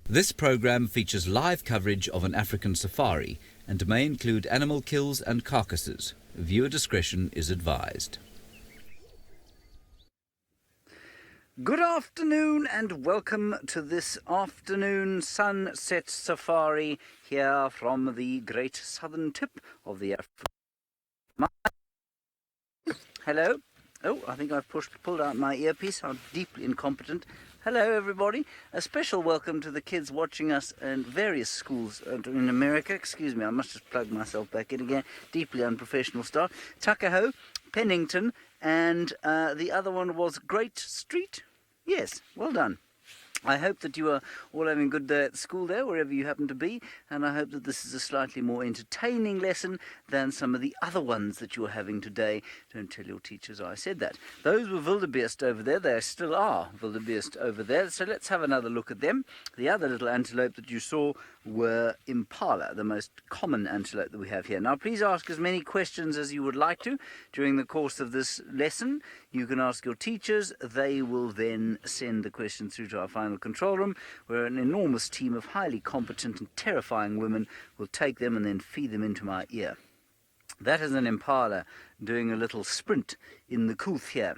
This program features live coverage of an African safari and may include animal kills and carcasses. Viewer discretion is advised. Good afternoon and welcome to this afternoon sunset safari here from the great southern tip of the African. Hello. Oh, I think I've pulled out my earpiece. I'm deeply incompetent. Hello, everybody. A special welcome to the kids watching us in various schools in America. Excuse me, I must just plug myself back in again. Deeply unprofessional start. Tuckahoe, Pennington, and the other one was Great Street. Yes, well done. I hope that you are all having a good day at school there, wherever you happen to be, and I hope that this is a slightly more entertaining lesson than some of the other ones that you're having today. Don't tell your teachers I said that. Those were wildebeest over there. They still are wildebeest over there, so let's have another look at them. The other little antelope that you saw were Impala, the most common antelope that we have here. Now, please ask as many questions as you would like to during the course of this lesson. You can ask your teachers. They will then send the questions through to our final control room, where an enormous team of highly competent and terrifying women will take them and then feed them into my ear. That is an Impala doing a little sprint in the Kudu here.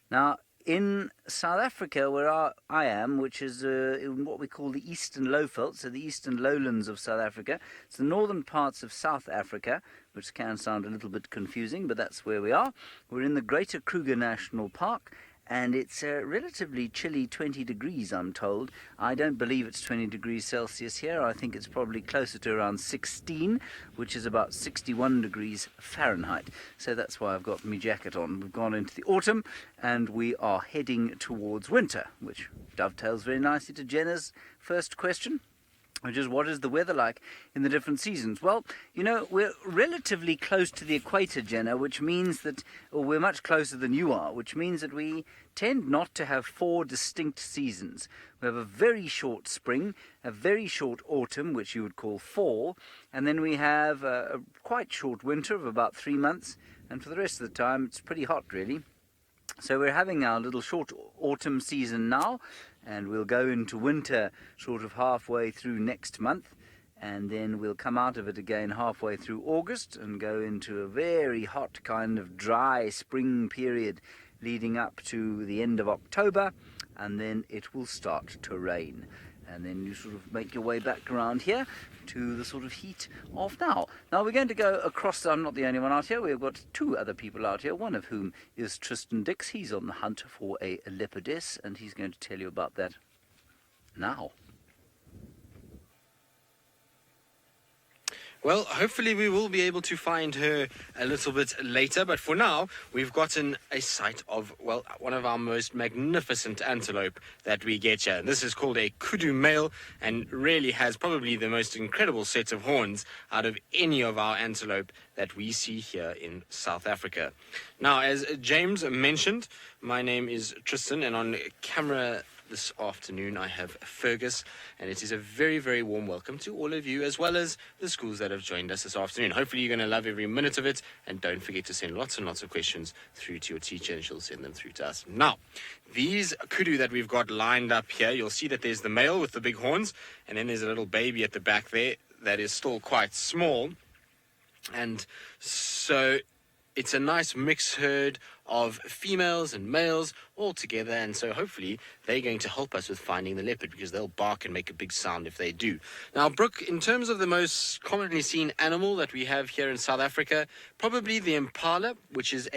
Now, in South Africa, where I am, which is in what we call the eastern lowveld, so the eastern lowlands of South Africa, it's the northern parts of South Africa, which can sound a little bit confusing, but that's where we are. We're in the greater Kruger National Park, and it's a relatively chilly 20 degrees, I'm told. I don't believe it's 20 degrees Celsius here. I think it's probably closer to around 16, which is about 61 degrees Fahrenheit. So that's why I've got my jacket on. We've gone into the autumn, and we are heading towards winter, which dovetails very nicely to Jenna's first question, which is, what is the weather like in the different seasons? Well, you know, we're relatively close to the equator, Jenna, which means that, or we're much closer than you are, which means that we tend not to have four distinct seasons. We have a very short spring, a very short autumn, which you would call fall, and then we have a quite short winter of about 3 months, and for the rest of the time, it's pretty hot, really. So we're having our little short autumn season now, and we'll go into winter sort of halfway through next month, and then we'll come out of it again halfway through August and go into a very hot kind of dry spring period leading up to the end of October, and then it will start to rain. And then you sort of make your way back around here to the sort of heat of now. Now we're going to go across. I'm not the only one out here. We've got two other people out here, one of whom is Tristan Dix. He's on the hunt for a leopardess, and he's going to tell you about that now. Well, hopefully we will be able to find her a little bit later, but for now, we've gotten a sight of, well, one of our most magnificent antelope that we get here. This is called a Kudu male and really has probably the most incredible set of horns out of any of our antelope that we see here in South Africa. Now, as James mentioned, my name is Tristan, and on camera this afternoon I have Fergus, and it is a very, very warm welcome to all of you, as well as the schools that have joined us this afternoon. Hopefully you're going to love every minute of it, and don't forget to send lots and lots of questions through to your teacher, and she'll send them through to us. Now, these kudu that we've got lined up here, you'll see that there's the male with the big horns, and then there's a little baby at the back there that is still quite small, and so it's a nice mixed herd of females and males all together, and so hopefully they're going to help us with finding the leopard, because they'll bark and make a big sound if they do. Now, Brooke, in terms of the most commonly seen animal that we have here in South Africa, probably the Impala, which is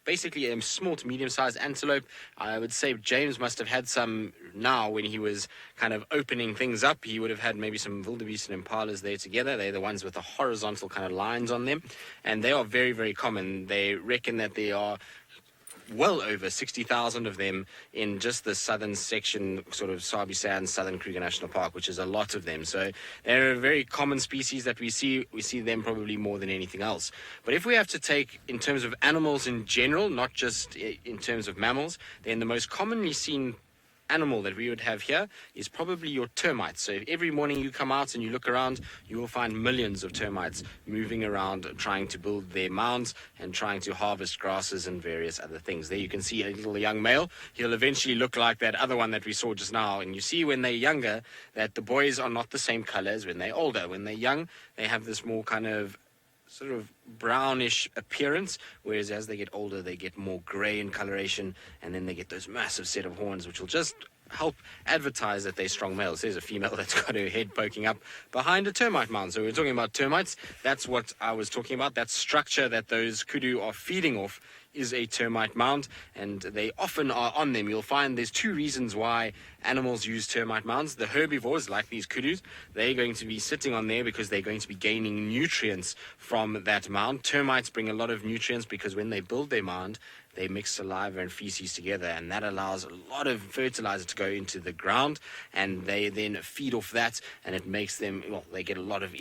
basically a small to medium-sized antelope. I would say James must have had some now when he was kind of opening things up. He would have had maybe some wildebeest and Impalas there together. They're the ones with the horizontal kind of lines on them, and they are very, very common. They reckon that there are well over 60,000 of them in just the southern section, sort of Sabi Sand, southern Kruger National Park, which is a lot of them. So they're a very common species that we see. We see them probably more than anything else. But if we have to take in terms of animals in general, not just in terms of mammals, then the most commonly seen animal that we would have here is probably your termites. So if every morning you come out and you look around, you will find millions of termites moving around trying to build their mounds and trying to harvest grasses and various other things. There you can see a little young male. He'll eventually look like that other one that we saw just now. And you see when they're younger that the boys are not the same color as when they're older. When they're young, they have this more kind of sort of brownish appearance, whereas as they get older they get more gray in coloration, and then they get those massive set of horns which will just help advertise that they're strong males. There's a female that's got her head poking up behind a termite mound. So we're talking about termites. That's what I was talking about. That structure that those kudu are feeding off is a termite mound, and they often are on them. You'll find there's two reasons why animals use termite mounds. The herbivores, like these kudus, they're going to be sitting on there because they're going to be gaining nutrients from that mound. Termites bring a lot of nutrients because when they build their mound, they mix saliva and feces together, and that allows a lot of fertilizer to go into the ground, and they then feed off that, and it makes them, well, they get a lot of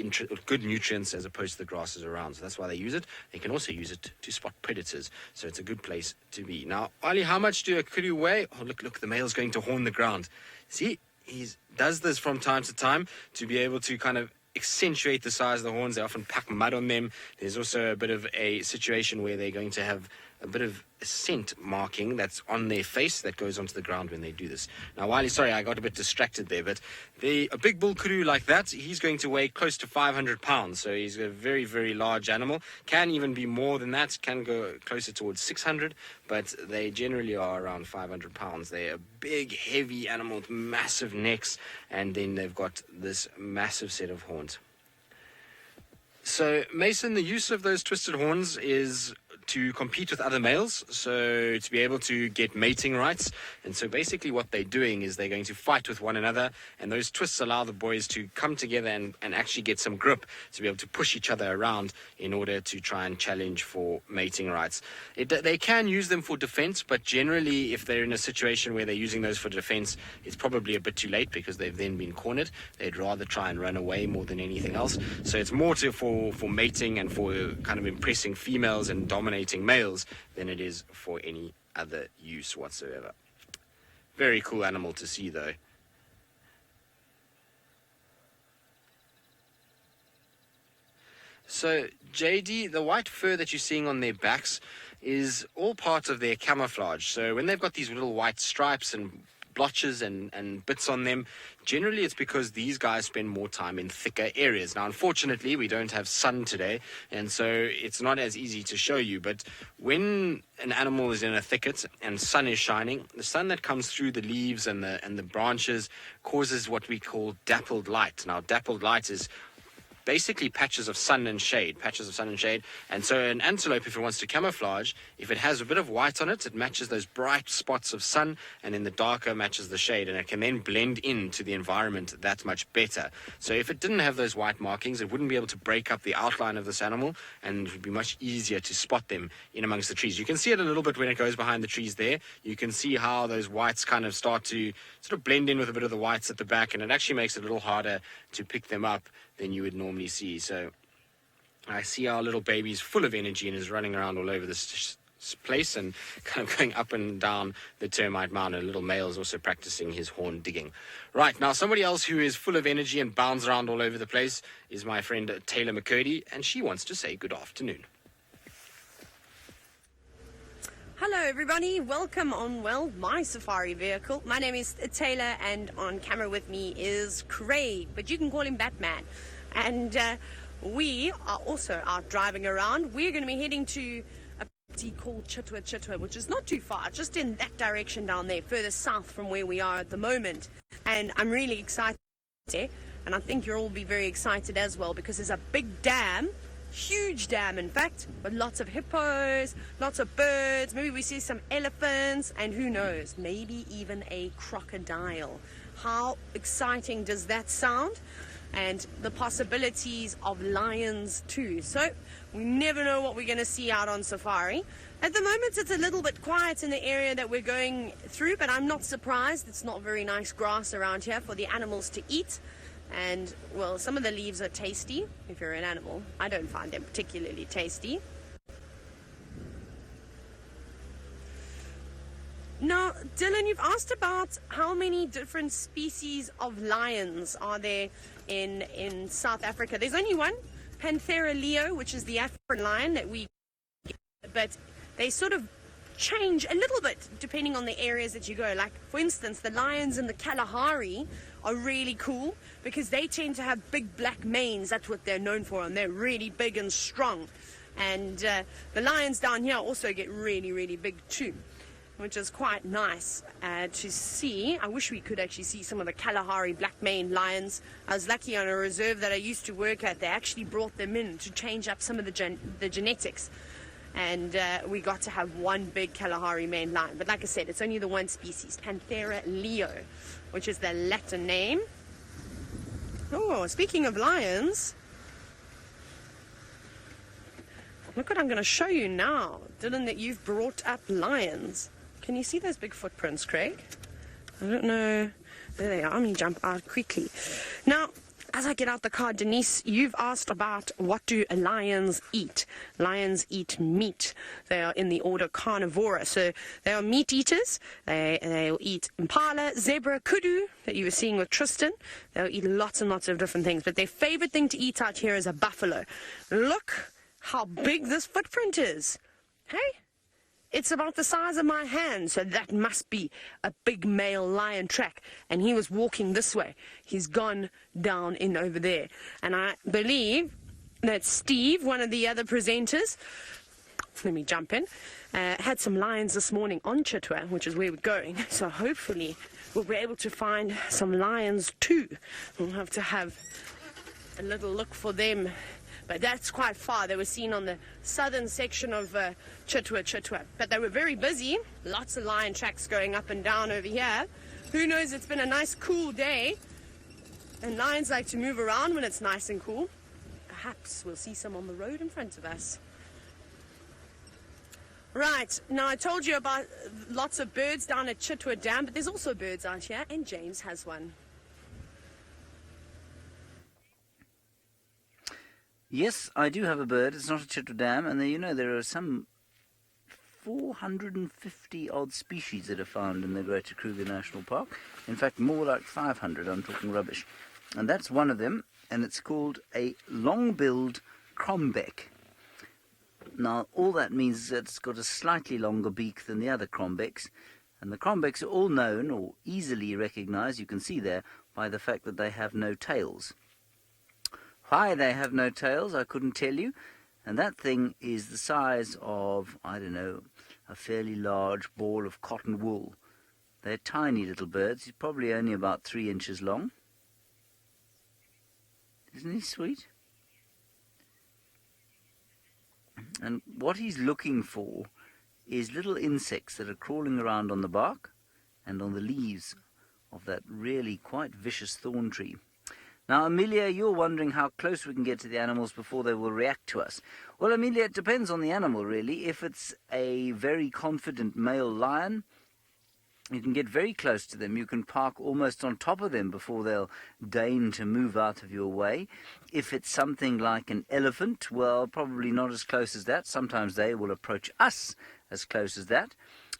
good nutrients as opposed to the grasses around. So that's why they use it. They can also use it to spot predators, so it's a good place to be. Now, Ali, how much do a kudu weigh? Oh, look, the male's going to horn the ground. See, he does this from time to time to be able to kind of accentuate the size of the horns. They often pack mud on them. There's also a bit of a situation where they're going to have a bit of scent marking that's on their face that goes onto the ground when they do this. Now, Wiley, sorry, I got a bit distracted there, but a big bull kudu like that, he's going to weigh close to 500 pounds. So he's a very, very large animal. Can even be more than that, can go closer towards 600, but they generally are around 500 pounds. They're a big, heavy animal with massive necks, and then they've got this massive set of horns. So, Mason, the use of those twisted horns is to compete with other males, so to be able to get mating rights. And so basically what they're doing is they're going to fight with one another, and those twists allow the boys to come together and actually get some grip to be able to push each other around in order to try and challenge for mating rights. They can use them for defense, but generally if they're in a situation where they're using those for defense, it's probably a bit too late because they've then been cornered. They'd rather try and run away more than anything else. So it's more for mating and for kind of impressing females and dominating males than it is for any other use whatsoever. Very cool animal to see, though. So, JD, the white fur that you're seeing on their backs is all part of their camouflage. So when they've got these little white stripes and blotches and bits on them, generally it's because these guys spend more time in thicker areas. Now, unfortunately, we don't have sun today, and so it's not as easy to show you, but when an animal is in a thicket and sun is shining, the sun that comes through the leaves and the branches causes what we call dappled light. Now, dappled light is basically patches of sun and shade. And so an antelope, if it wants to camouflage, if it has a bit of white on it, it matches those bright spots of sun, and then the darker matches the shade, and it can then blend into the environment that much better. So if it didn't have those white markings, it wouldn't be able to break up the outline of this animal, and it would be much easier to spot them in amongst the trees. You can see it a little bit when it goes behind the trees there. You can see how those whites kind of start to sort of blend in with a bit of the whites at the back, and it actually makes it a little harder to pick them up than you would normally see. So I see our little baby's full of energy and is running around all over this place and kind of going up and down the termite mound. And little male is also practicing his horn digging. Right, now somebody else who is full of energy and bounds around all over the place is my friend Taylor McCurdy, and she wants to say good afternoon. Hello everybody, welcome on, well, my safari vehicle. My name is Taylor, and on camera with me is Craig, but you can call him Batman. And we are also out driving around. We're going to be heading to a city called Chitwa, which is not too far, just in that direction down there, further south from where we are at the moment. And I'm really excited, and I think you'll all be very excited as well, because there's a big dam. Huge dam, in fact, with lots of hippos, lots of birds. Maybe we see some elephants, and who knows, maybe even a crocodile. How exciting does that sound? And the possibilities of lions too. So we never know what we're going to see out on safari. At the moment it's a little bit quiet in the area that we're going through, but I'm not surprised. It's not very nice grass around here for the animals to eat. And, well, some of the leaves are tasty if you're an animal. I don't find them particularly tasty. Now, Dylan, you've asked about how many different species of lions are there in South Africa. There's only one, Panthera leo, which is the African lion that we get, but they sort of change a little bit depending on the areas that you go. Like, for instance, the lions in the Kalahari are really cool because they tend to have big black manes. That's what they're known for, and they're really big and strong. And the lions down here also get really, really big too, which is quite nice to see. I wish we could actually see some of the Kalahari black maned lions. I was lucky on a reserve that I used to work at. They actually brought them in to change up some of the genetics. And we got to have one big Kalahari maned lion. But like I said, it's only the one species, Panthera leo, which is the Latin name. Oh, speaking of lions, look what I'm going to show you now, Dylan, that you've brought up lions. Can you see those big footprints, Craig? I don't know. There they are. Let me jump out quickly. Now, as I get out the car, Denise, you've asked about what do lions eat. Lions eat meat. They are in the order carnivora. So they are meat eaters. They'll eat impala, zebra, kudu that you were seeing with Tristan. They'll eat lots and lots of different things. But their favorite thing to eat out here is a buffalo. Look how big this footprint is. Hey? It's about the size of my hand, so that must be a big male lion track. And he was walking this way. He's gone down in over there. And I believe that Steve, one of the other presenters, let me jump in, had some lions this morning on Chitwa, which is where we're going. So hopefully we'll be able to find some lions too. We'll have to have a little look for them. But that's quite far. They were seen on the southern section of Chitwa. But they were very busy. Lots of lion tracks going up and down over here. Who knows, it's been a nice cool day. And lions like to move around when it's nice and cool. Perhaps we'll see some on the road in front of us. Right, now I told you about lots of birds down at Chitwa Dam, but there's also birds out here, and James has one. Yes, I do have a bird. It's not a Chitwa Dam, and there are some 450 odd species that are found in the Greater Kruger National Park. In fact, more like 500. I'm talking rubbish. And that's one of them, and it's called a long-billed crombeck. Now, all that means is that it's got a slightly longer beak than the other crombecks, and the crombecks are all known or easily recognized, you can see there, by the fact that they have no tails. Why they have no tails, I couldn't tell you. And that thing is the size of, I don't know, a fairly large ball of cotton wool. They're tiny little birds, probably only about 3 inches long. Isn't he sweet? And what he's looking for is little insects that are crawling around on the bark and on the leaves of that really quite vicious thorn tree. Now, Amelia, you're wondering how close we can get to the animals before they will react to us. Well, Amelia, it depends on the animal, really. If it's a very confident male lion, you can get very close to them. You can park almost on top of them before they'll deign to move out of your way. If it's something like an elephant, well, probably not as close as that. Sometimes they will approach us as close as that.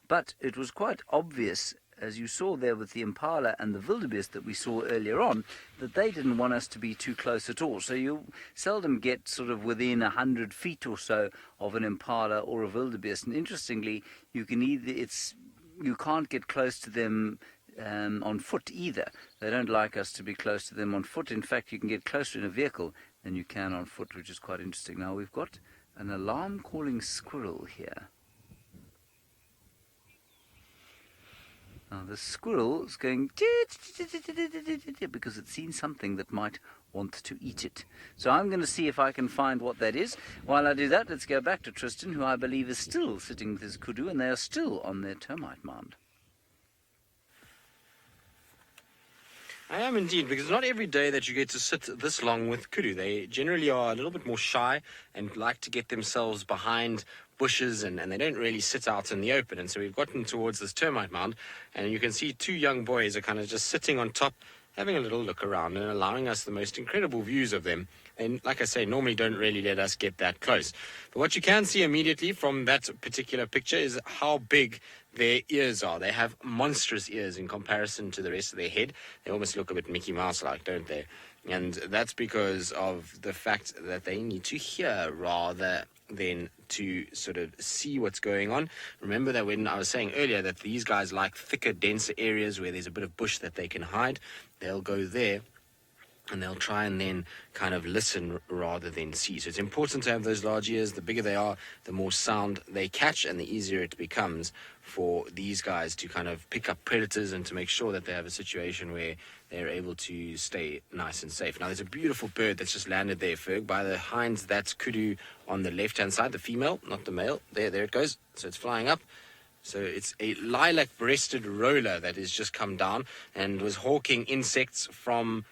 But it was quite obvious, as you saw there with the impala and the wildebeest that we saw earlier on, that they didn't want us to be too close at all. So you seldom get sort of within 100 feet or so of an impala or a wildebeest. And interestingly, you can't get close to them on foot either. They don't like us to be close to them on foot. In fact, you can get closer in a vehicle than you can on foot, which is quite interesting. Now, we've got an alarm calling squirrel here. Now, the squirrel is going because it's seen something that might want to eat it. So I'm going to see if I can find what that is. While I do that, let's go back to Tristan, who I believe is still sitting with his kudu, and they are still on their termite mound. I am indeed, because not every day that you get to sit this long with kudu. They generally are a little bit more shy and like to get themselves behind bushes, and they don't really sit out in the open. And so we've gotten towards this termite mound, and you can see 2 young boys are kind of just sitting on top, having a little look around and allowing us the most incredible views of them And like I say, normally don't really let us get that close. But what you can see immediately from that particular picture is how big their ears are. They have monstrous ears in comparison to the rest of their head. They almost look a bit Mickey Mouse-like, don't they? And that's because of the fact that they need to hear rather than to sort of see what's going on. Remember that when I was saying earlier that these guys like thicker, denser areas where there's a bit of bush that they can hide, they'll go there and they'll try and then kind of listen rather than see. So it's important to have those large ears. The bigger they are, the more sound they catch, and the easier it becomes for these guys to kind of pick up predators and to make sure that they have a situation where they're able to stay nice and safe. Now, there's a beautiful bird that's just landed there, Ferg. By the hinds, that's Kudu on the left-hand side, the female, not the male. There it goes. So it's flying up. So it's a lilac-breasted roller that has just come down and was hawking insects from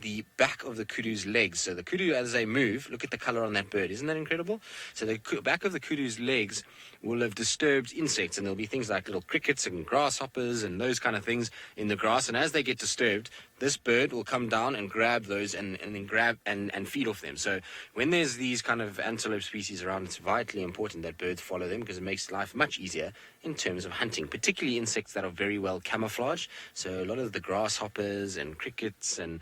the back of the kudu's legs. So the kudu, as they move, look at the color on that bird. Isn't that incredible? So the back of the kudu's legs will have disturbed insects, and there'll be things like little crickets and grasshoppers and those kind of things in the grass. And as they get disturbed, this bird will come down and grab those and then grab and feed off them. So when there's these kind of antelope species around, it's vitally important that birds follow them, because it makes life much easier in terms of hunting, particularly insects that are very well camouflaged. So a lot of the grasshoppers and crickets and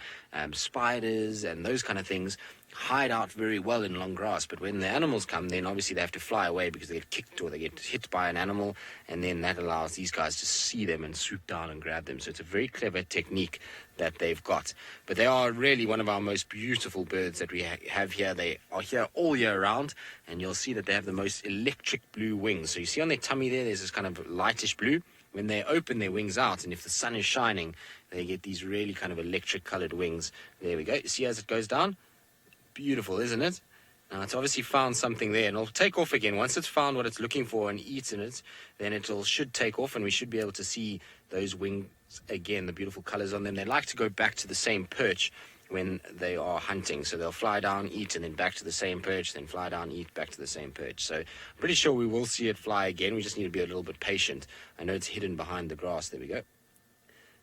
spiders and those kind of things hide out very well in long grass. But when the animals come, then obviously they have to fly away because they get kicked or they get hit by an animal, and then that allows these guys to see them and swoop down and grab them. So it's a very clever technique that they've got. But they are really one of our most beautiful birds that we have here. They are here all year round, and you'll see that they have the most electric blue wings. So you see on their tummy there's this kind of lightish blue. When they open their wings out, and if the sun is shining, they get these really kind of electric colored wings. There we go. You see as it goes down? Beautiful, isn't it? Now, it's obviously found something there, and it'll take off again. Once it's found what it's looking for and eaten it, then it should take off, and we should be able to see those wings again, the beautiful colors on them. They like to go back to the same perch when they are hunting. So they'll fly down, eat, and then back to the same perch, then fly down, eat, back to the same perch. So I'm pretty sure we will see it fly again. We just need to be a little bit patient. I know it's hidden behind the grass. There we go.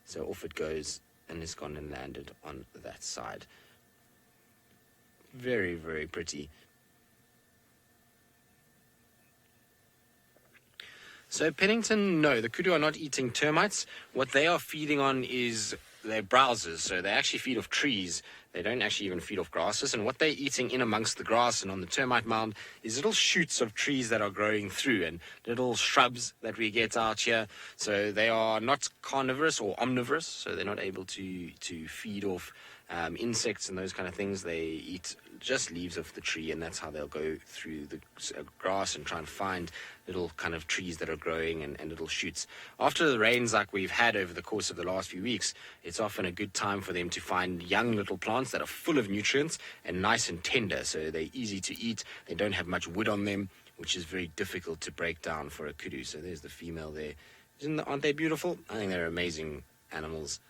So off it goes, and it's gone and landed on that side. Very, very pretty. So Pennington, no, the kudu are not eating termites. What they are feeding on is their browsers. So they actually feed off trees. They don't actually even feed off grasses. And what they're eating in amongst the grass and on the termite mound is little shoots of trees that are growing through and little shrubs that we get out here. So they are not carnivorous or omnivorous. So they're not able to feed off insects and those kind of things. They eat just leaves of the tree, and that's how they'll go through the grass and try and find little kind of trees that are growing and little shoots. After the rains like we've had over the course of the last few weeks, it's often a good time for them to find young little plants that are full of nutrients and nice and tender. So they're easy to eat. They don't have much wood on them, which is very difficult to break down for a kudu. So there's the female there. Aren't they beautiful? I think they're amazing animals.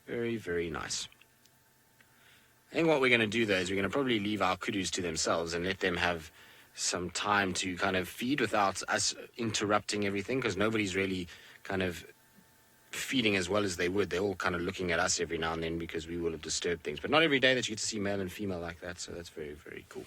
Very, very nice. I think what we're going to do, though, is we're going to probably leave our kudus to themselves and let them have some time to kind of feed without us interrupting everything, because nobody's really kind of feeding as well as they would. They're all kind of looking at us every now and then because we will have disturbed things. But not every day that you get to see male and female like that, so that's very, very cool.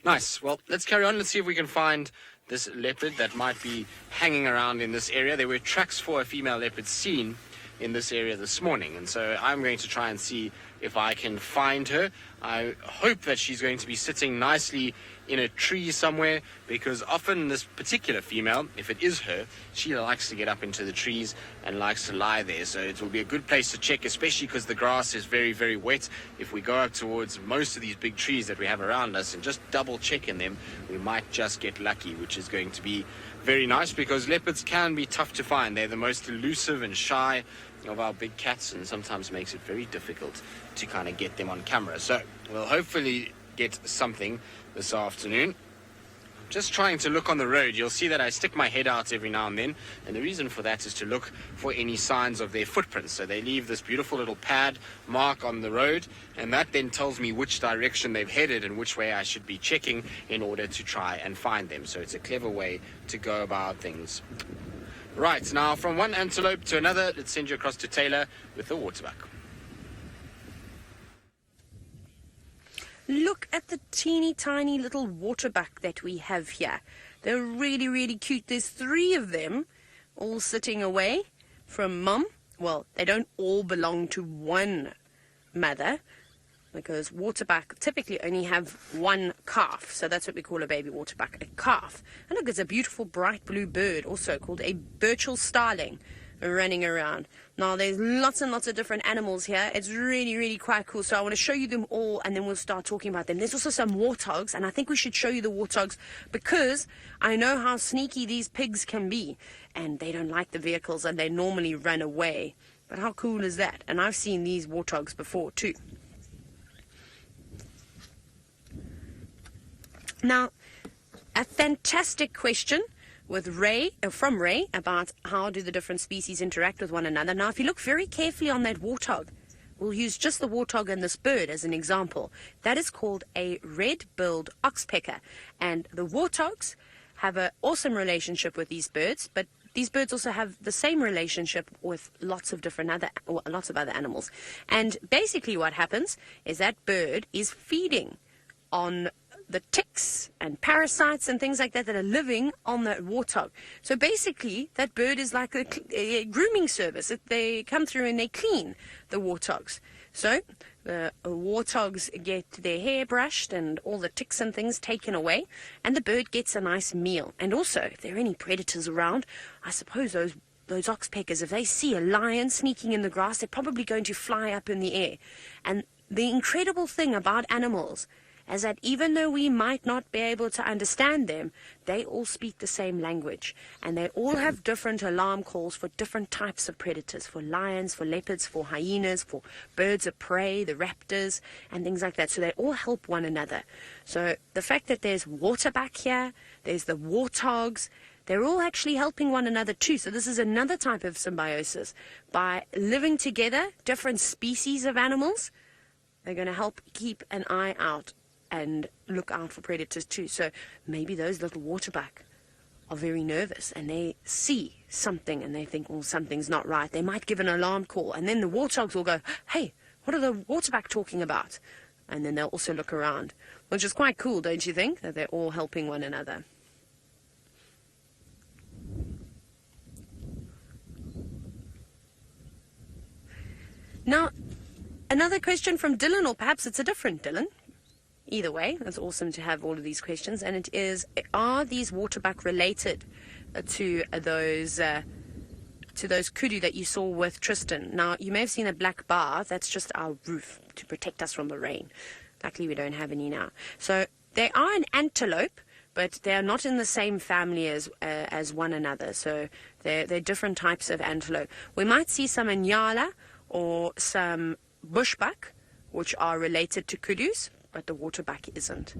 Nice. Well, let's carry on. Let's see if we can find this leopard that might be hanging around in this area. There were tracks for a female leopard seen in this area this morning, and so I'm going to try and see if I can find her. I hope that she's going to be sitting nicely in a tree somewhere, because often this particular female, if it is her, she likes to get up into the trees and likes to lie there. So it will be a good place to check, especially because the grass is very, very wet. If we go up towards most of these big trees that we have around us and just double check in them, we might just get lucky, which is going to be very nice, because leopards can be tough to find. They're the most elusive and shy of our big cats, and sometimes makes it very difficult to kind of get them on camera. So we'll hopefully get something this afternoon. Just trying to look on the road. You'll see that I stick my head out every now and then, and the reason for that is to look for any signs of their footprints. So they leave this beautiful little pad mark on the road, and that then tells me which direction they've headed and which way I should be checking in order to try and find them. So it's a clever way to go about things. Right, now from one antelope to another, let's send you across to Taylor with the Waterbuck. Look at the teeny tiny little waterbuck that we have here. They're really, really cute. There's 3 of them all sitting away from mum. Well, they don't all belong to one mother, because waterbuck typically only have one calf, so that's what we call a baby waterbuck, a calf. And look, it's a beautiful bright blue bird, also called a Birchall starling, running around. Now, there's lots and lots of different animals here. It's really, really quite cool. So I want to show you them all, and then we'll start talking about them. There's also some warthogs, and I think we should show you the warthogs because I know how sneaky these pigs can be, and they don't like the vehicles, and they normally run away. But how cool is that? And I've seen these warthogs before too. Now, a fantastic question from Ray about how do the different species interact with one another. Now, if you look very carefully on that warthog, we'll use just the warthog and this bird as an example. That is called a red-billed oxpecker, and the warthogs have an awesome relationship with these birds, but these birds also have the same relationship with lots of other animals. And basically what happens is that bird is feeding on the ticks and parasites and things like that that are living on that warthog. So basically, that bird is like a grooming service. They come through and they clean the warthogs. So the warthogs get their hair brushed and all the ticks and things taken away, and the bird gets a nice meal. And also, if there are any predators around, I suppose those oxpeckers, if they see a lion sneaking in the grass, they're probably going to fly up in the air. And the incredible thing about animals is that even though we might not be able to understand them, they all speak the same language. And they all have different alarm calls for different types of predators, for lions, for leopards, for hyenas, for birds of prey, the raptors, and things like that. So they all help one another. So the fact that there's waterbuck here, there's the warthogs, they're all actually helping one another too. So this is another type of symbiosis. By living together, different species of animals, they're going to help keep an eye out and look out for predators too. So maybe those little waterbuck are very nervous and they see something and they think, well, something's not right. They might give an alarm call, and then the warthogs will go, hey, what are the waterbuck talking about? And then they'll also look around, which is quite cool, don't you think, that they're all helping one another. Now, another question from Dylan, or perhaps it's a different Dylan. Either way, it's awesome to have all of these questions, and it is, are these waterbuck related to those kudu that you saw with Tristan? Now, you may have seen a black bar. That's just our roof to protect us from the rain. Luckily, we don't have any now. So they are an antelope, but they are not in the same family as one another. So they're different types of antelope. We might see some Impala or some bushbuck, which are related to kudus, but the waterbuck isn't.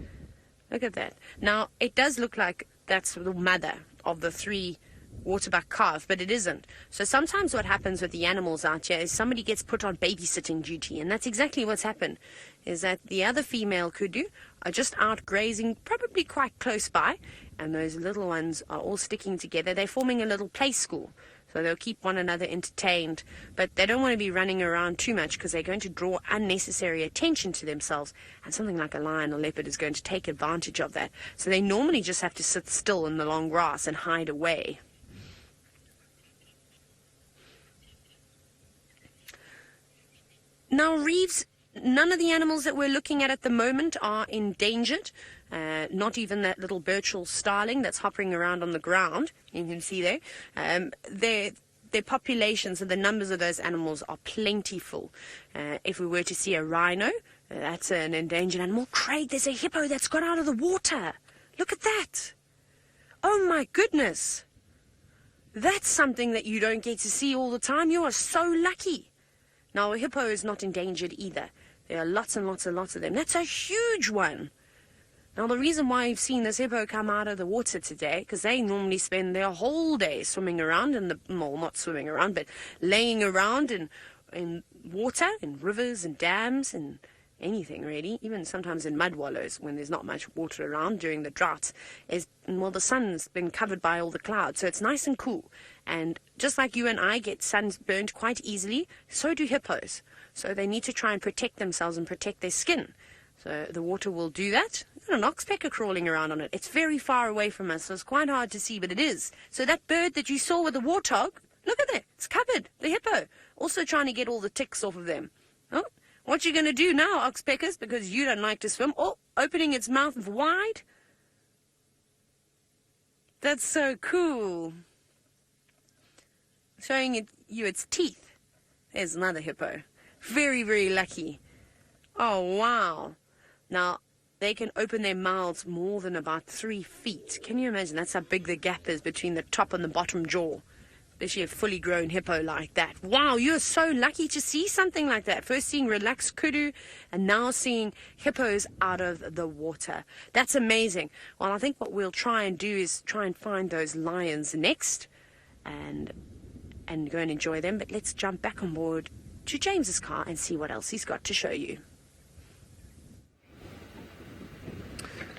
Look at that. Now, it does look like that's the mother of the 3 waterbuck calves, but it isn't. So sometimes what happens with the animals out here is somebody gets put on babysitting duty, and that's exactly what's happened, is that the other female kudu are just out grazing, probably quite close by, and those little ones are all sticking together. They're forming a little play school. So they'll keep one another entertained, but they don't want to be running around too much because they're going to draw unnecessary attention to themselves, and something like a lion or leopard is going to take advantage of that. So they normally just have to sit still in the long grass and hide away. Now, Reeves, none of the animals that we're looking at the moment are endangered. Not even that little Birchall starling that's hopping around on the ground. You can see there. Their populations and the numbers of those animals are plentiful. If we were to see a rhino, that's an endangered animal. Craig, there's a hippo that's got out of the water. Look at that. Oh my goodness. That's something that you don't get to see all the time. You are so lucky. Now, a hippo is not endangered either. There are lots and lots and lots of them. That's a huge one. Now, the reason why you've seen this hippo come out of the water today, because they normally spend their whole day swimming around not swimming around, but laying around in water, in rivers and dams and anything really, even sometimes in mud wallows when there's not much water around during the droughts, the sun's been covered by all the clouds, so it's nice and cool. And just like you and I get sunburned quite easily, so do hippos. So they need to try and protect themselves and protect their skin. So the water will do that. There's an oxpecker crawling around on it. It's very far away from us, so it's quite hard to see, but it is. So that bird that you saw with the warthog, look at that. It's covered. The hippo. Also trying to get all the ticks off of them. Oh, what you going to do now, oxpeckers, because you don't like to swim? Oh, opening its mouth wide. That's so cool. Showing you its teeth. There's another hippo. Very, very lucky. Oh, wow. Now, they can open their mouths more than about 3 feet. Can you imagine? That's how big the gap is between the top and the bottom jaw. Especially a fully grown hippo like that. Wow, you're so lucky to see something like that. First seeing relaxed kudu and now seeing hippos out of the water. That's amazing. Well, I think what we'll try and do is try and find those lions next and go and enjoy them. But let's jump back on board to James's car and see what else he's got to show you.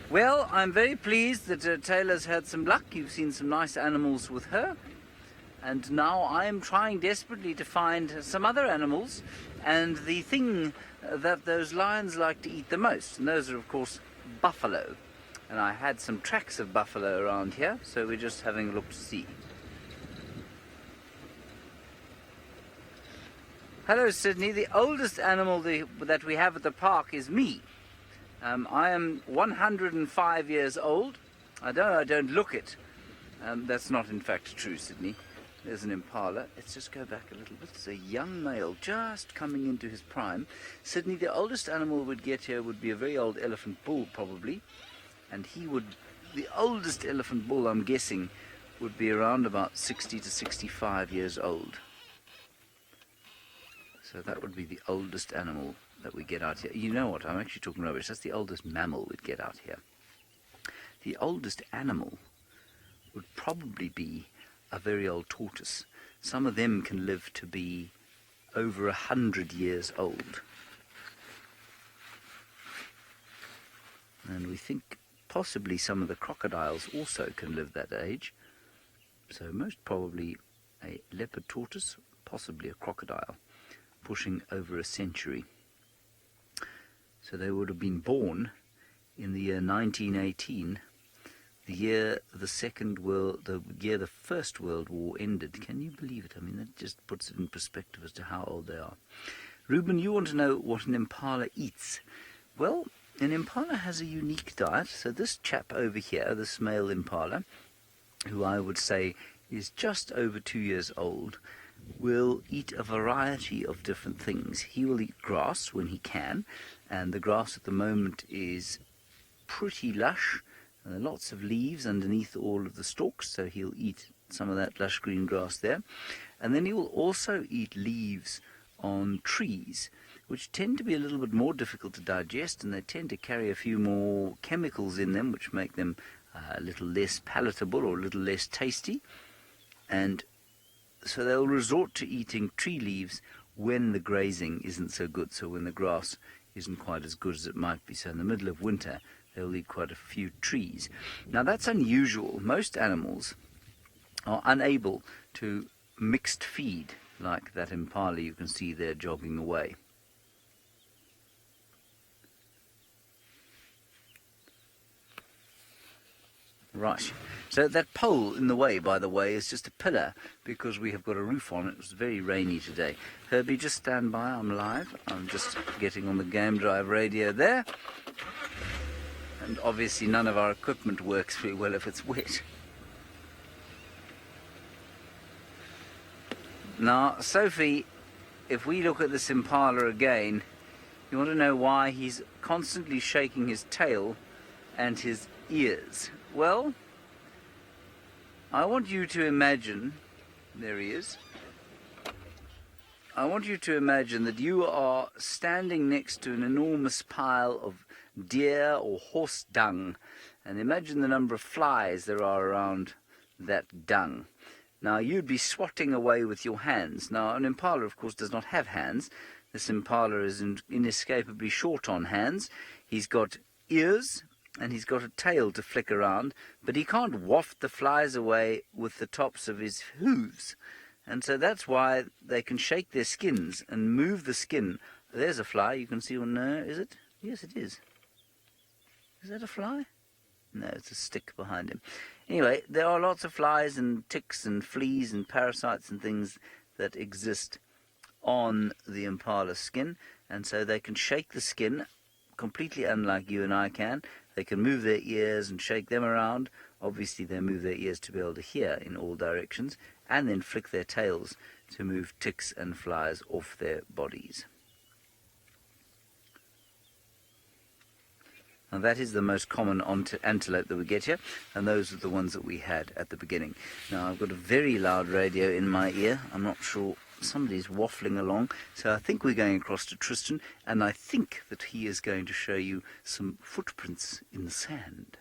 Well, I'm very pleased that Taylor's had some luck. You've seen some nice animals with her. And now I am trying desperately to find some other animals and the thing that those lions like to eat the most. And those are, of course, buffalo. And I had some tracks of buffalo around here, so we're just having a look to see. Hello, Sydney. The oldest animal that we have at the park is me. I am 105 years old. I don't look it. That's not in fact true, Sydney. There's an Impala. Let's just go back a little bit. It's a young male just coming into his prime. Sydney, the oldest animal we'd get here would be a very old elephant bull, probably. And the oldest elephant bull, I'm guessing, would be around about 60 to 65 years old. So that would be the oldest animal that we get out here. You know what? I'm actually talking rubbish. That's the oldest mammal we'd get out here. The oldest animal would probably be a very old tortoise. Some of them can live to be over 100 years old. And we think possibly some of the crocodiles also can live that age. So most probably a leopard tortoise, possibly a crocodile, pushing over a century. So they would have been born in the year 1918, the year the First World War ended. Can you believe it? I mean, that just puts it in perspective as to how old they are. Ruben, you want to know what an impala eats? Well, an impala has a unique diet. So this chap over here, this male impala, who I would say is just over 2 years old, will eat a variety of different things. He will eat grass when he can, and the grass at the moment is pretty lush. Lots of leaves underneath all of the stalks, so he'll eat some of that lush green grass there. And then he will also eat leaves on trees, which tend to be a little bit more difficult to digest, and they tend to carry a few more chemicals in them, which make them a little less palatable or a little less tasty. And so they'll resort to eating tree leaves when the grazing isn't so good, so when the grass isn't quite as good as it might be. So in the middle of winter, they'll eat quite a few trees. Now that's unusual. Most animals are unable to mixed feed like that impala you can see there jogging away. Right. So that pole in the way, by the way, is just a pillar because we have got a roof on it. It was very rainy today. Herbie, just stand by. I'm live. I'm just getting on the Game Drive radio there. And obviously none of our equipment works very well if it's wet. Now, Sophie, if we look at this impala again, you want to know why he's constantly shaking his tail and his ears. Well, I want you to imagine, there he is, I want you to imagine that you are standing next to an enormous pile of deer or horse dung, and imagine the number of flies there are around that dung. Now, you'd be swatting away with your hands. Now, an impala, of course, does not have hands. This impala is inescapably short on hands. He's got ears, and he's got a tail to flick around, but he can't waft the flies away with the tops of his hooves. And so that's why they can shake their skins and move the skin. There's a fly, you can see on there, is it? Yes, it is. Is that a fly? No, it's a stick behind him. Anyway, there are lots of flies and ticks and fleas and parasites and things that exist on the impala skin, and so they can shake the skin completely unlike you and I can. They can move their ears and shake them around. Obviously, they move their ears to be able to hear in all directions, and then flick their tails to move ticks and flies off their bodies. Now that is the most common antelope that we get here, and those are the ones that we had at the beginning. Now I've got a very loud radio in my ear. I'm not sure, somebody's waffling along, so I think we're going across to Tristan, and I think that he is going to show you some footprints in the sand.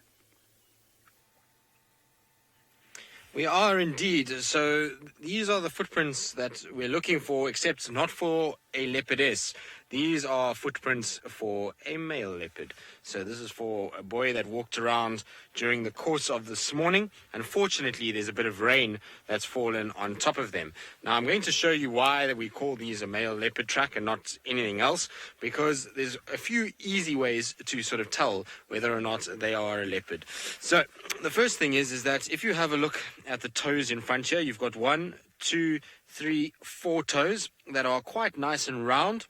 We are indeed. So these are the footprints that we're looking for, except not for a leopardess. These are footprints for a male leopard. So this is for a boy that walked around during the course of this morning. Unfortunately, there's a bit of rain that's fallen on top of them. Now, I'm going to show you why that we call these a male leopard track and not anything else, because there's a few easy ways to sort of tell whether or not they are a leopard. So the first thing is that if you have a look at the toes in front here, you've got 1, 2, 3, 4 toes that are quite nice and round,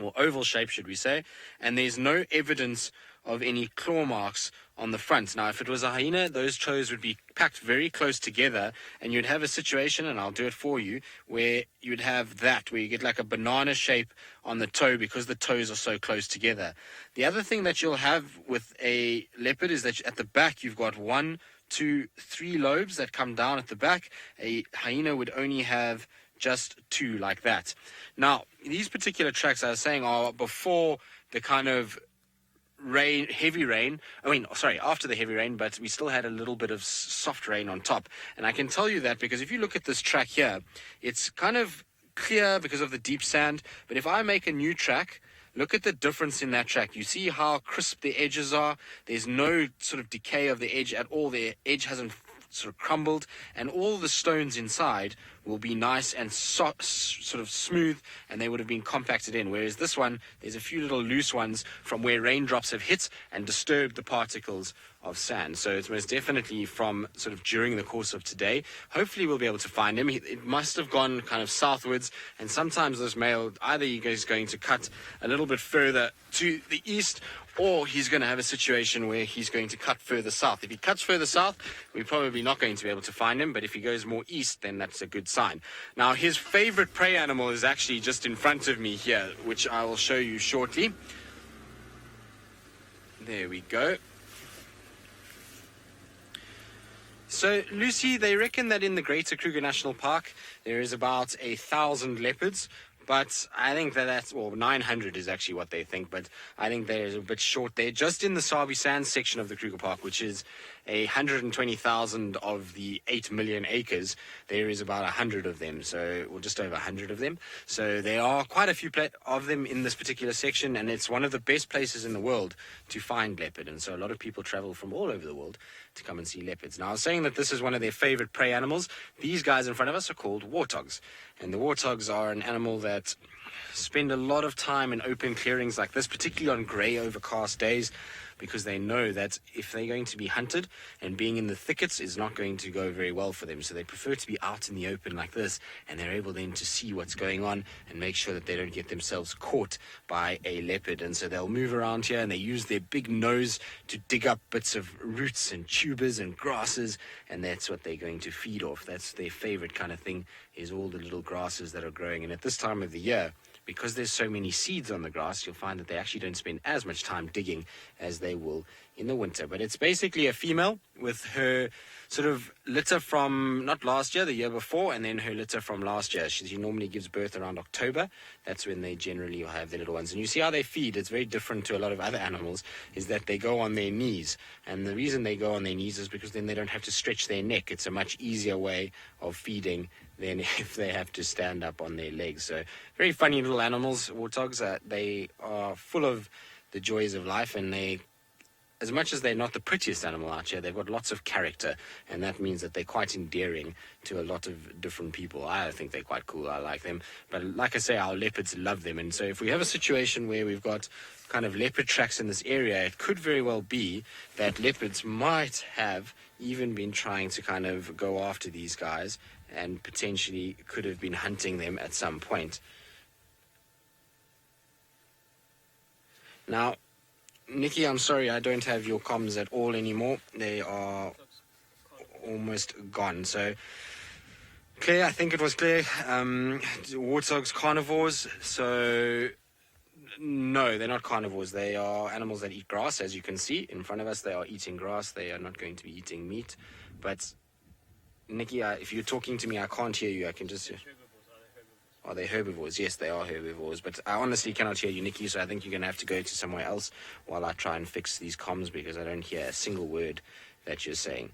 or oval shape, should we say, and there's no evidence of any claw marks on the front. Now, if it was a hyena, those toes would be packed very close together, and you'd have a situation, and I'll do it for you, where you'd have that, where you get like a banana shape on the toe because the toes are so close together. The other thing that you'll have with a leopard is that at the back you've got 1, 2, 3 lobes that come down at the back. A hyena would only have just 2 like that. Now, these particular tracks I was saying are before the kind of heavy rain. After the heavy rain, but we still had a little bit of soft rain on top. And I can tell you that because if you look at this track here, it's kind of clear because of the deep sand. But if I make a new track, look at the difference in that track. You see how crisp the edges are. There's no sort of decay of the edge at all. The edge hasn't sort of crumbled, and all the stones inside will be nice and sort of smooth, and they would have been compacted in. Whereas this one, there's a few little loose ones from where raindrops have hit and disturbed the particles of sand. So it's most definitely from sort of during the course of today. Hopefully we'll be able to find him. It must have gone kind of southwards, and sometimes this male, either he is going to cut a little bit further to the east, or he's going to have a situation where he's going to cut further south. If he cuts further south, we're probably not going to be able to find him, but if he goes more east, then that's a good sign. Now, his favorite prey animal is actually just in front of me here, which I will show you shortly. There we go. So, Lucy, they reckon that in the Greater Kruger National Park, there is about 1,000 leopards. But I think that's, 900 is actually what they think, but I think they're a bit short there. Just in the Sabi Sand section of the Kruger Park, which is 120,000 of the 8 million acres, there is about 100 of them, just over 100 of them. So there are quite a few of them in this particular section, and it's one of the best places in the world to find leopard. And so a lot of people travel from all over the world to come and see leopards. Now, I was saying that this is one of their favorite prey animals. These guys in front of us are called warthogs. And the warthogs are an animal that spend a lot of time in open clearings like this, particularly on grey, overcast days, because they know that if they're going to be hunted, and being in the thickets is not going to go very well for them. So they prefer to be out in the open like this, and they're able then to see what's going on and make sure that they don't get themselves caught by a leopard. And so they'll move around here, and they use their big nose to dig up bits of roots and tubers and grasses, and that's what they're going to feed off. That's their favorite kind of thing, is all the little grasses that are growing. And at this time of the year, because there's so many seeds on the grass, you'll find that they actually don't spend as much time digging as they will in the winter. But it's basically a female with her sort of litter from not last year, the year before, and then her litter from last year. She normally gives birth around October. That's when they generally have their little ones. And you see how they feed. It's very different to a lot of other animals, is that they go on their knees. And the reason they go on their knees is because then they don't have to stretch their neck. It's a much easier way of feeding than if they have to stand up on their legs. So very funny little animals, warthogs. They are full of the joys of life, and they as much as they're not the prettiest animal out here, they've got lots of character, and that means that they're quite endearing to a lot of different people. I think they're quite cool. I like them. But like I say, our leopards love them. And so if we have a situation where we've got kind of leopard tracks in this area, it could very well be that leopards might have even been trying to kind of go after these guys and potentially could have been hunting them at some point. Now, Nikki, I'm sorry, I don't have your comms at all anymore. They are almost gone. So, Claire, I think it was Claire, warthogs carnivores. So, no, they're not carnivores. They are animals that eat grass, as you can see. In front of us, they are eating grass. They are not going to be eating meat. But, Nikki, if you're talking to me, I can't hear you. I can just... Are they herbivores? Yes, they are herbivores. But I honestly cannot hear you, Nikki, so I think you're going to have to go to somewhere else while I try and fix these comms, because I don't hear a single word that you're saying.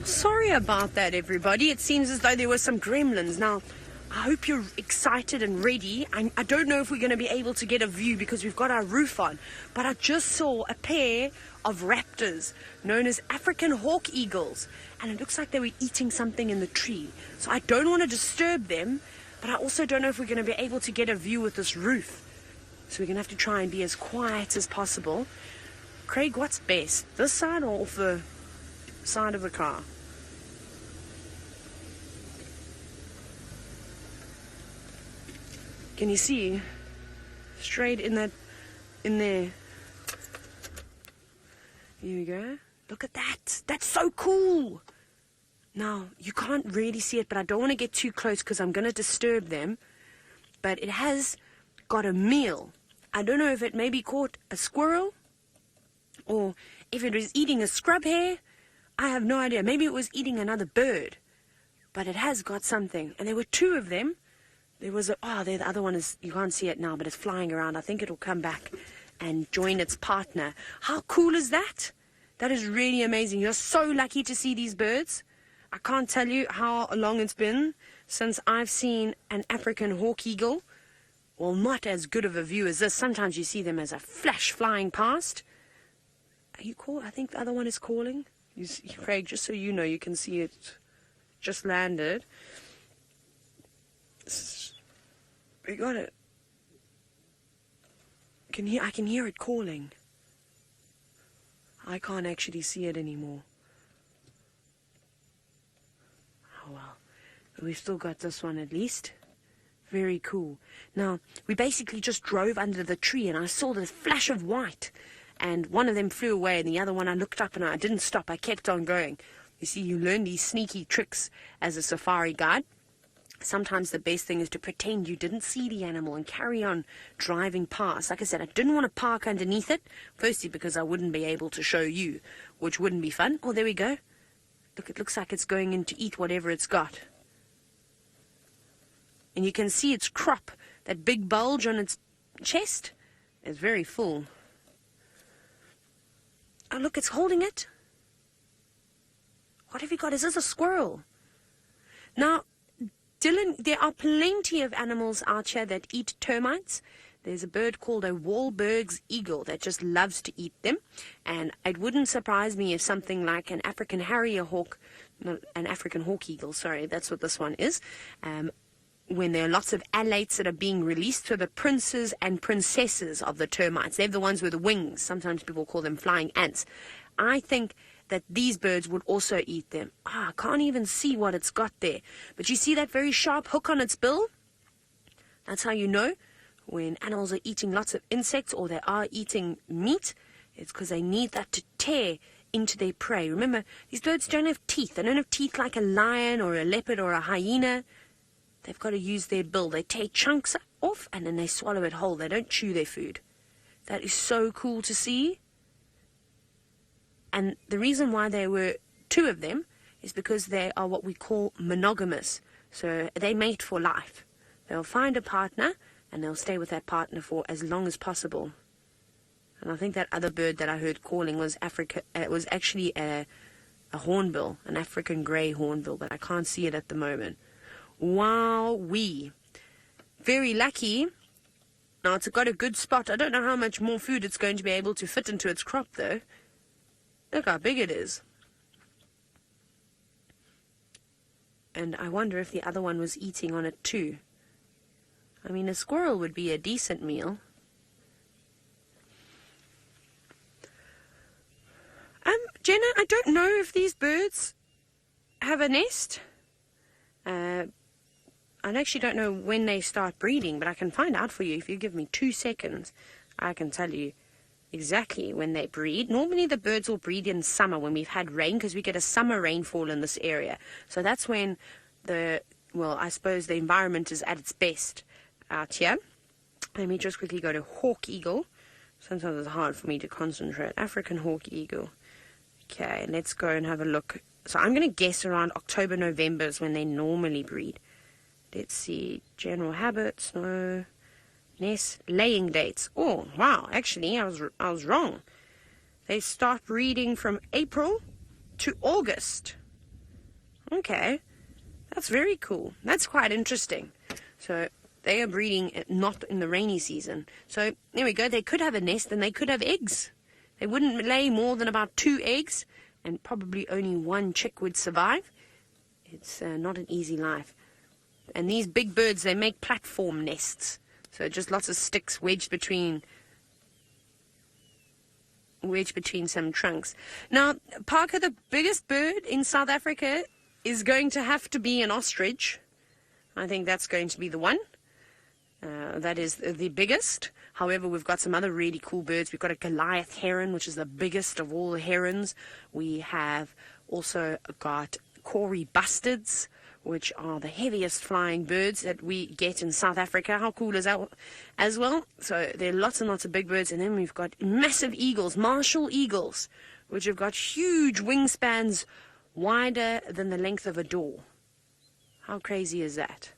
Sorry about that, everybody. It seems as though there were some gremlins. Now, I hope you're excited and ready. I don't know if we're going to be able to get a view because we've got our roof on, but I just saw a pair of raptors known as African hawk eagles, and it looks like they were eating something in the tree. So I don't want to disturb them, but I also don't know if we're going to be able to get a view with this roof. So we're going to have to try and be as quiet as possible. Craig, what's best? This side or off the side of the car? Can you see? Straight in there. Here we go. Look at that. That's so cool. Now, you can't really see it, but I don't want to get too close because I'm going to disturb them. But it has got a meal. I don't know if it maybe caught a squirrel or if it was eating a scrub hare. I have no idea. Maybe it was eating another bird. But it has got something. And there were two of them. There was the other one is, you can't see it now, but it's flying around. I think it'll come back and join its partner. How cool is that? That is really amazing. You're so lucky to see these birds. I can't tell you how long it's been since I've seen an African hawk eagle. Well, not as good of a view as this. Sometimes you see them as a flash flying past. Are you call? I think the other one is calling. You see, Craig, just so you know, you can see it just landed. We got it. I can hear it calling. I can't actually see it anymore. Oh well. We've still got this one at least. Very cool. Now, we basically just drove under the tree and I saw the flash of white. And one of them flew away and the other one I looked up and I didn't stop. I kept on going. You see, you learn these sneaky tricks as a safari guide. Sometimes the best thing is to pretend you didn't see the animal and carry on driving past. Like I said, I didn't want to park underneath it. Firstly, because I wouldn't be able to show you, which wouldn't be fun. Oh, there we go. Look, it looks like it's going in to eat whatever it's got. And you can see its crop, that big bulge on its chest, is very full. Oh, look, it's holding it. What have you got? Is this a squirrel? Now, Dylan, there are plenty of animals out here that eat termites. There's a bird called a Wahlberg's eagle that just loves to eat them. And it wouldn't surprise me if something like an African harrier hawk, not an African hawk eagle, sorry, that's what this one is, when there are lots of alates that are being released to the princes and princesses of the termites. They're the ones with the wings. Sometimes people call them flying ants. I think that these birds would also eat them. I can't even see what it's got there. But you see that very sharp hook on its bill? That's how you know when animals are eating lots of insects or they are eating meat. It's because they need that to tear into their prey. Remember, these birds don't have teeth. They don't have teeth like a lion or a leopard or a hyena. They've got to use their bill. They tear chunks off and then they swallow it whole. They don't chew their food. That is so cool to see. And the reason why there were two of them is because they are what we call monogamous. So they mate for life. They'll find a partner and they'll stay with that partner for as long as possible. And I think that other bird that I heard calling was actually a a hornbill, an African grey hornbill, but I can't see it at the moment. Wowee. Very lucky. Now, it's got a good spot. I don't know how much more food it's going to be able to fit into its crop, though. Look how big it is. And I wonder if the other one was eating on it too. I mean, a squirrel would be a decent meal. Jenna, I don't know if these birds have a nest. I actually don't know when they start breeding, but I can find out for you. If you give me 2 seconds, I can tell you exactly when they breed. Normally the birds will breed in summer when we've had rain, because we get a summer rainfall in this area. So that's when I suppose the environment is at its best out here. Let me just quickly go to hawk eagle. Sometimes it's hard for me to concentrate. African hawk eagle. Okay, let's go and have a look. So I'm going to guess around October, November is when they normally breed. Let's see. General habits, no. Nest, laying dates. Oh, wow. Actually, I was wrong. They start breeding from April to August. Okay. That's very cool. That's quite interesting. So they are breeding not in the rainy season. So there we go. They could have a nest and they could have eggs. They wouldn't lay more than about 2 eggs, and probably only 1 chick would survive. It's not an easy life. And these big birds, they make platform nests. So just lots of sticks wedged between some trunks. Now, Parker, the biggest bird in South Africa is going to have to be an ostrich. I think that's going to be the one. That is the biggest. However, we've got some other really cool birds. We've got a Goliath heron, which is the biggest of all the herons. We have also got Kori bustards, which are the heaviest flying birds that we get in South Africa. How cool is that as well? So there are lots and lots of big birds. And then we've got massive eagles, martial eagles, which have got huge wingspans wider than the length of a door. How crazy is that?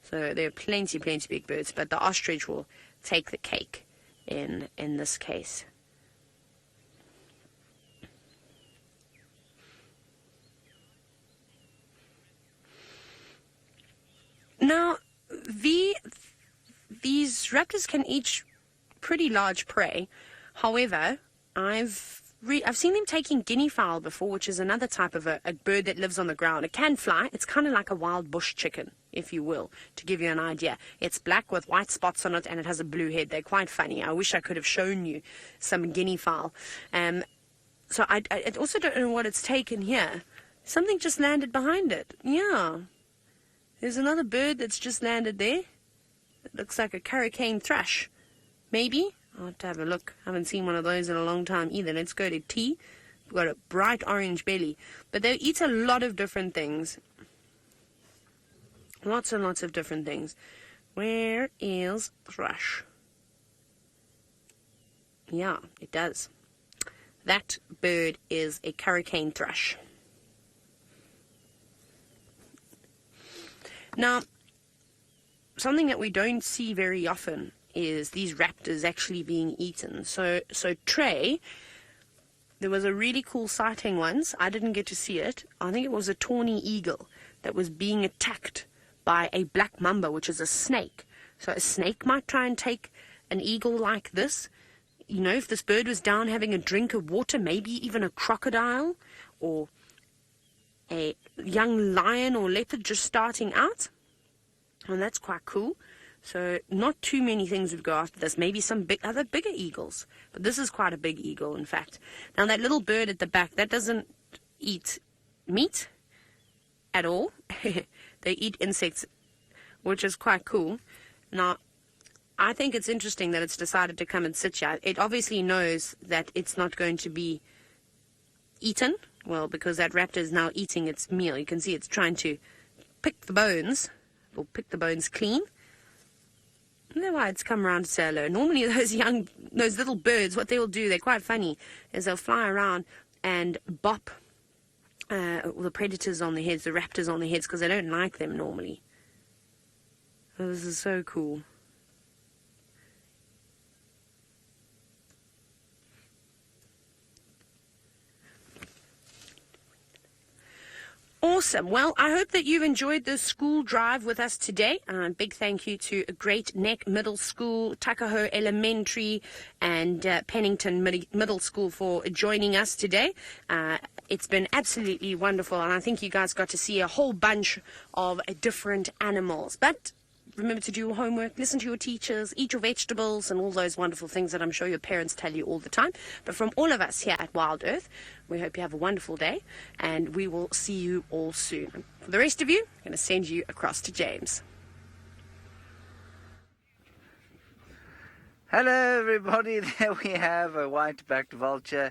So there are plenty big birds, but the ostrich will take the cake in this case. Now, these raptors can eat pretty large prey. However, I've seen them taking guinea fowl before, which is another type of a bird that lives on the ground. It can fly. It's kind of like a wild bush chicken, if you will, to give you an idea. It's black with white spots on it, and it has a blue head. They're quite funny. I wish I could have shown you some guinea fowl. So I also don't know what it's taken here. Something just landed behind it. Yeah. There's another bird that's just landed there. It looks like a hurricane thrush. Maybe. I'll have to have a look. I haven't seen one of those in a long time either. Let's go to T. We've got a bright orange belly. But they eat a lot of different things. Lots and lots of different things. Where is thrush? Yeah, it does. That bird is a hurricane thrush. Now, something that we don't see very often is these raptors actually being eaten. So Trey, there was a really cool sighting once. I didn't get to see it. I think it was a tawny eagle that was being attacked by a black mamba, which is a snake. So a snake might try and take an eagle like this. You know, if this bird was down having a drink of water, maybe even a crocodile or a young lion or leopard just starting out. And that's quite cool. So not too many things would go after this. Maybe some other bigger eagles. But this is quite a big eagle, in fact. Now, that little bird at the back, that doesn't eat meat at all. They eat insects, which is quite cool. Now, I think it's interesting that it's decided to come and sit here. It obviously knows that it's not going to be eaten. Well, because that raptor is now eating its meal. You can see it's trying to pick the bones, or pick the bones clean. I don't know why it's come around to say hello. Normally those little birds, what they will do, they're quite funny, is they'll fly around and bop the predators on their heads, the raptors on their heads, because they don't like them normally. Oh, this is so cool. Awesome. Well, I hope that you've enjoyed this school drive with us today. Big thank you to Great Neck Middle School, Tuckahoe Elementary, and Pennington Middle School for joining us today. It's been absolutely wonderful, and I think you guys got to see a whole bunch of different animals. But remember to do your homework, listen to your teachers, eat your vegetables, and all those wonderful things that I'm sure your parents tell you all the time. But from all of us here at Wild Earth, we hope you have a wonderful day, and we will see you all soon. For the rest of you, I'm going to send you across to James. Hello everybody, there we have a white-backed vulture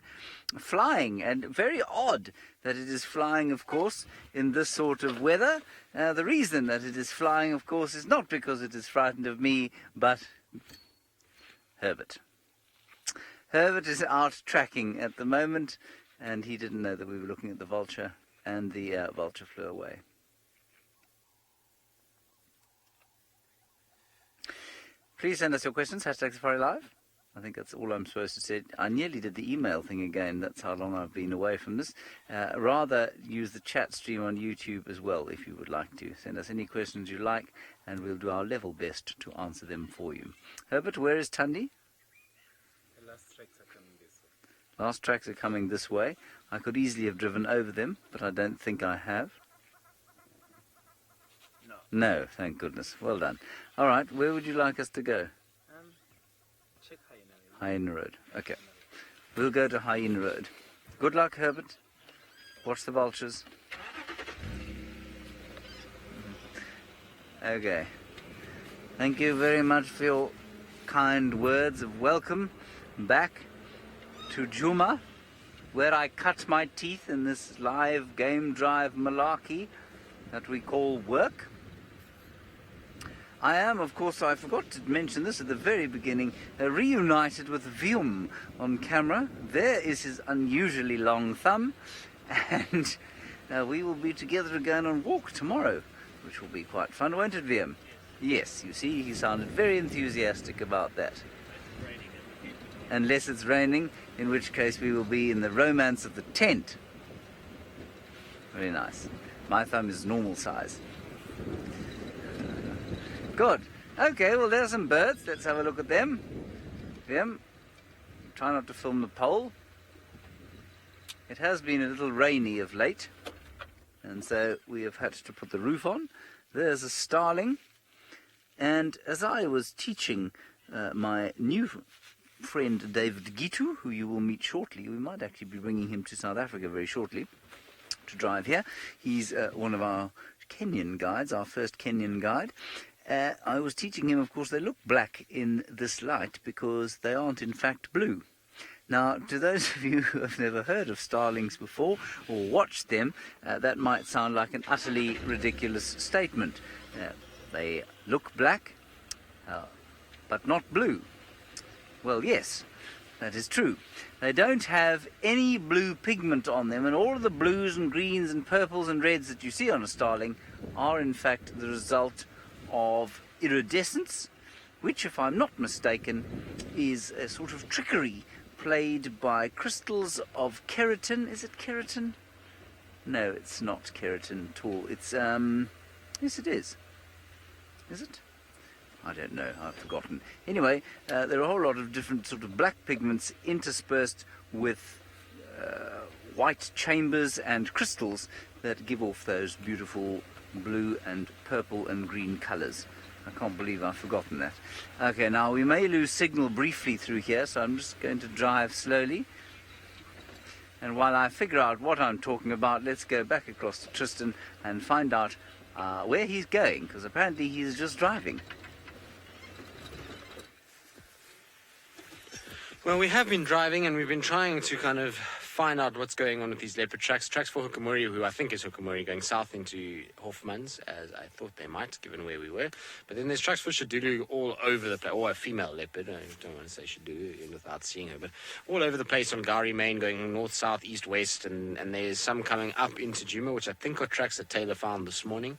flying, and very odd that it is flying, of course, in this sort of weather. The reason that it is flying, of course, is not because it is frightened of me, but Herbert. Herbert is out tracking at the moment, and he didn't know that we were looking at the vulture, and the vulture flew away. Please send us your questions, #SafariLive. I think that's all I'm supposed to say. I nearly did the email thing again. That's how long I've been away from this. Rather, use the chat stream on YouTube as well, if you would like to. Send us any questions you like, and we'll do our level best to answer them for you. Herbert, where is Tundi? The last tracks are coming this way. Last tracks are coming this way. I could easily have driven over them, but I don't think I have. No, thank goodness. Well done. All right, where would you like us to go? Check Hyena. Hyena Road. Okay. We'll go to Hyena Road. Good luck, Herbert. Watch the vultures. Okay. Thank you very much for your kind words of welcome back to Djuma, where I cut my teeth in this live game drive malarkey that we call work. I am, of course, I forgot to mention this at the very beginning, reunited with Vium on camera. There is his unusually long thumb, and we will be together again on walk tomorrow, which will be quite fun, won't it, Vium? Yes, you see, he sounded very enthusiastic about that. Unless it's raining, in which case we will be in the romance of the tent. Very nice. My thumb is normal size. Good. Okay, well, there's some birds. Let's have a look at them. Try not to film the pole. It has been a little rainy of late, and so we have had to put the roof on. There's a starling. And as I was teaching my new friend David Gitu, who you will meet shortly, we might actually be bringing him to South Africa very shortly to drive here. He's one of our Kenyan guides, our first Kenyan guide. I was teaching him, of course, they look black in this light because they aren't in fact blue. Now, to those of you who have never heard of starlings before or watched them, that might sound like an utterly ridiculous statement. They look black, but not blue. Well, yes, that is true. They don't have any blue pigment on them, and all of the blues and greens and purples and reds that you see on a starling are in fact the result of iridescence, which, if I'm not mistaken, is a sort of trickery played by crystals of keratin. Is it keratin? No, it's not keratin at all. It's, yes it is. Is it? I don't know, I've forgotten. Anyway, there are a whole lot of different sort of black pigments interspersed with white chambers and crystals that give off those beautiful blue and purple and green colours. I can't believe I've forgotten that. Okay, now we may lose signal briefly through here, so I'm just going to drive slowly. And while I figure out what I'm talking about, let's go back across to Tristan and find out where he's going, because apparently he's just driving. Well, we have been driving, and we've been trying to kind of find out what's going on with these leopard tracks. Tracks for Hukamuri, who I think is Hukamuri, going south into Hoffman's, as I thought they might, given where we were. But then there's tracks for Shadulu all over the place, or a female leopard. I don't want to say Shadulu without seeing her, but all over the place on Gari Main, going north, south, east, west, and there's some coming up into Djuma, which I think are tracks that Taylor found this morning.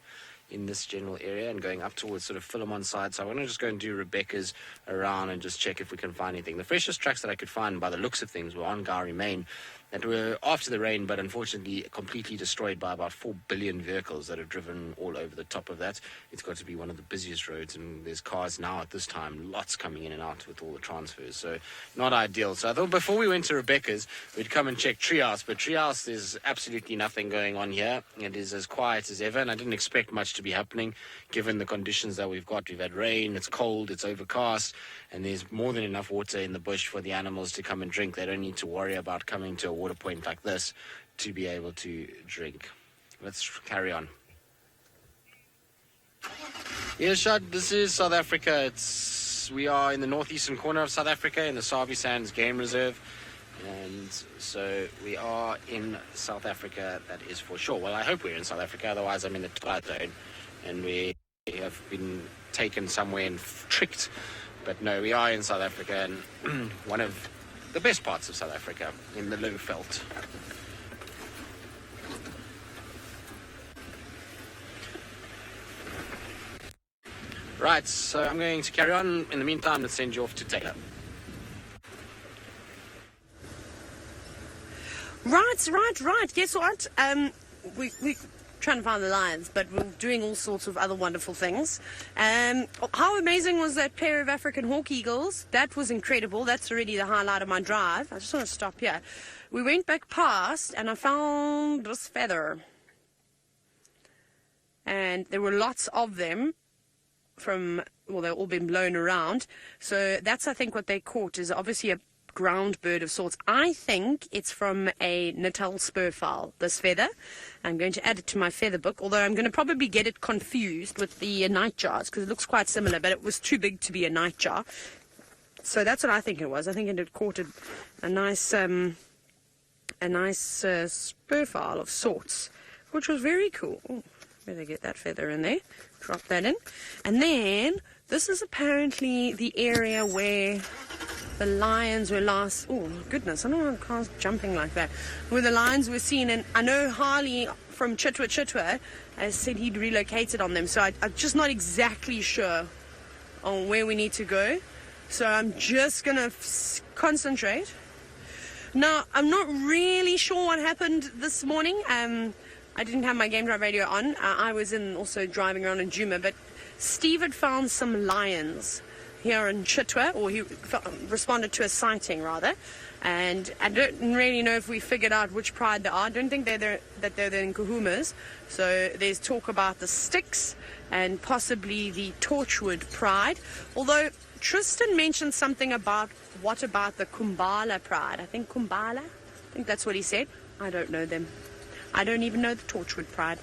in this general area and going up towards sort of Philemon side. So I want to just go and do Rebecca's around and just check if we can find anything. The freshest tracks that I could find by the looks of things were on Gowrie Main that were after the rain, but unfortunately completely destroyed by about 4 billion vehicles that have driven all over the top of that. It's got to be one of the busiest roads, and there's cars now at this time, lots coming in and out with all the transfers, so not ideal. So I thought before we went to Rebecca's, we'd come and check Treehouse, but Treehouse, there's absolutely nothing going on here. It is as quiet as ever, and I didn't expect much to be happening given the conditions that we've got. We've had rain, it's cold, it's overcast, and there's more than enough water in the bush for the animals to come and drink. They don't need to worry about coming to a water point like this to be able to drink. Let's carry on. Yeah, Shad, this is South Africa. We are in the northeastern corner of South Africa in the Sabi Sand Game Reserve. And so we are in South Africa, that is for sure. Well, I hope we're in South Africa, otherwise I'm in the twilight zone and we have been taken somewhere and tricked. But no, we are in South Africa, and one of the best parts of South Africa, in the low veld. Right, so I'm going to carry on. In the meantime, let's send you off to Taylor. Right. Guess what? We trying to find the lions, but we're doing all sorts of other wonderful things. How amazing was that pair of African hawk eagles? That was incredible. That's already the highlight of my drive. I just want to stop here. We went back past and I found this feather. And there were lots of them they've all been blown around. So that's, I think, what they caught is obviously a ground bird of sorts. I think it's from a Natal spurfowl, this feather. I'm going to add it to my feather book, although I'm going to probably get it confused with the nightjars because it looks quite similar, but it was too big to be a nightjar. So that's what I think it was. I think it had caught a nice spurfowl of sorts, which was very cool. Ooh, better get that feather in there. Drop that in. And then this is apparently the area where the lions were last. Oh goodness, I don't know why cars jumping like that. Where the lions were seen, and I know Harley from Chitwa has said he'd relocated on them, so I'm just not exactly sure on where we need to go. So I'm just gonna concentrate. Now, I'm not really sure what happened this morning. I didn't have my Game Drive radio on. I was also driving around in Djuma, but Steve had found some lions here in Chitwa, or he responded to a sighting rather, and I don't really know if we figured out which pride they are. I don't think they're in Nkuhumas. So there's talk about the Sticks and possibly the Torchwood pride, although Tristan mentioned something about what about the Kumbala pride. I think that's what he said. I don't know them. I don't even know the Torchwood pride.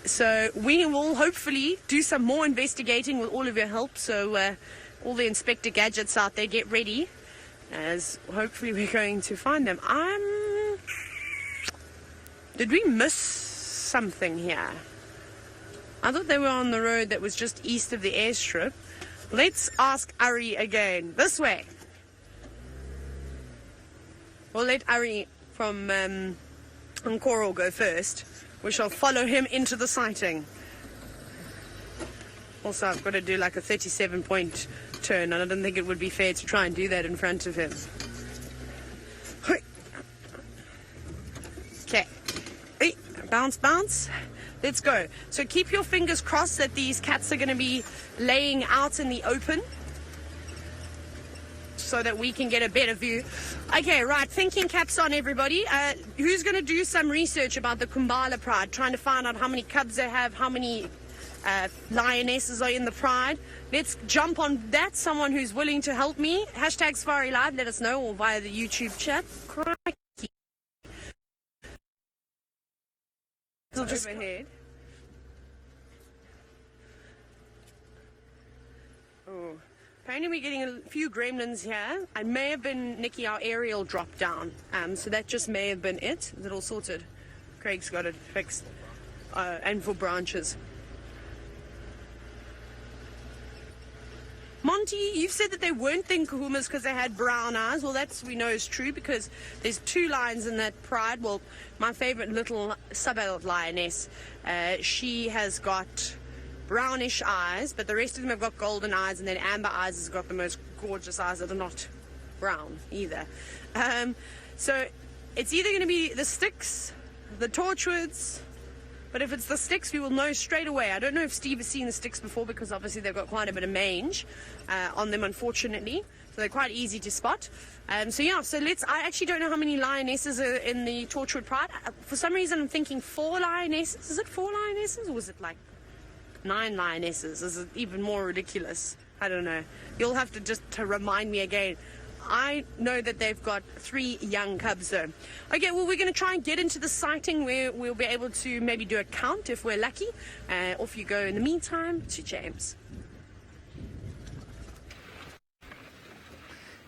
So we will hopefully do some more investigating with all of your help. So all the Inspector Gadgets out there, get ready, as hopefully we're going to find them. Did we miss something here? I thought they were on the road that was just east of the airstrip. Let's ask Ari again. This way. We'll let Ari from Nkoro go first. We shall follow him into the sighting. Also, I've got to do like a 37-point turn, and I don't think it would be fair to try and do that in front of him. Okay. Bounce. Let's go. So keep your fingers crossed that these cats are going to be laying out in the open so that we can get a better view. Okay, right, thinking caps on, everybody. Who's going to do some research about the Kumbala pride, trying to find out how many cubs they have, how many lionesses are in the pride? Let's jump on that. Someone who's willing to help me. Hashtag Safari Live, let us know, or via the YouTube chat. Crikey. Just overhead. Oh. Apparently we're getting a few gremlins here. I may have been, Nikki, our aerial dropped down. So that just may have been it. Is it all sorted? Craig's got it fixed. And for branches. Mon Auntie, you've said that they weren't then kahumas because they had brown eyes. Well, that's, we know is true because there's 2 lions in that pride. Well, my favorite little sub-adult lioness, she has got brownish eyes, but the rest of them have got golden eyes, and then Amber Eyes has got the most gorgeous eyes that are not brown either. So it's either going to be the sticks, the torchwoods, but if it's the sticks, we will know straight away. I don't know if Steve has seen the sticks before because obviously they've got quite a bit of mange on them, unfortunately. So they're quite easy to spot. So I actually don't know how many lionesses are in the Torchwood Pride. For some reason, I'm thinking 4 lionesses. Is it 4 lionesses or was it like 9 lionesses? Is it even more ridiculous? I don't know. You'll have to just to remind me again. I know that they've got 3 young cubs though. Okay, well, we're going to try and get into the sighting where we'll be able to maybe do a count if we're lucky. Off you go in the meantime to James.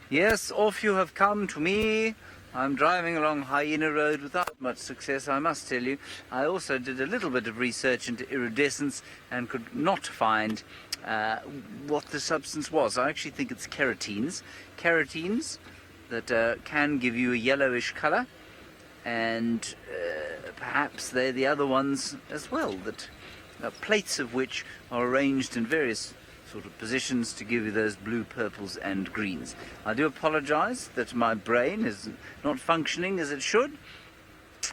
Yes, off you have come to me. I'm driving along Hyena Road without much success, I must tell you. I also did a little bit of research into iridescence and could not find what the substance was. I actually think it's keratines. Keratines that can give you a yellowish colour, and perhaps they're the other ones as well, that plates of which are arranged in various sort of positions to give you those blue, purples and greens. I do apologise that my brain is not functioning as it should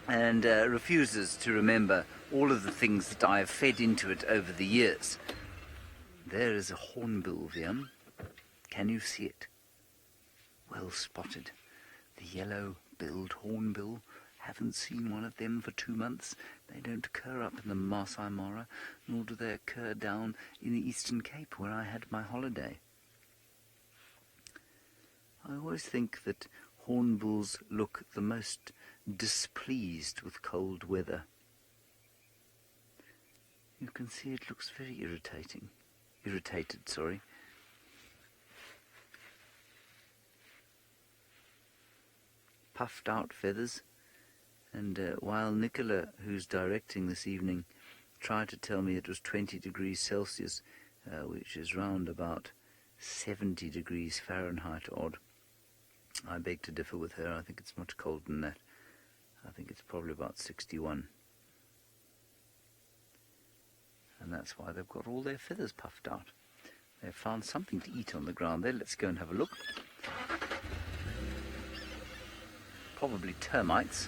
and refuses to remember all of the things that I have fed into it over the years. There is a hornbill, Viam. Can you see it? Well spotted. The yellow-billed hornbill. Haven't seen one of them for 2 months. They don't occur up in the Maasai Mara, nor do they occur down in the Eastern Cape where I had my holiday. I always think that hornbills look the most displeased with cold weather. You can see it looks very irritated. Puffed out feathers. And while Nicola, who's directing this evening, tried to tell me it was 20 degrees Celsius, which is round about 70 degrees Fahrenheit odd, I beg to differ with her. I think it's much colder than that. I think it's probably about 61. And that's why they've got all their feathers puffed out. They've found something to eat on the ground there. Let's go and have a look. Probably termites.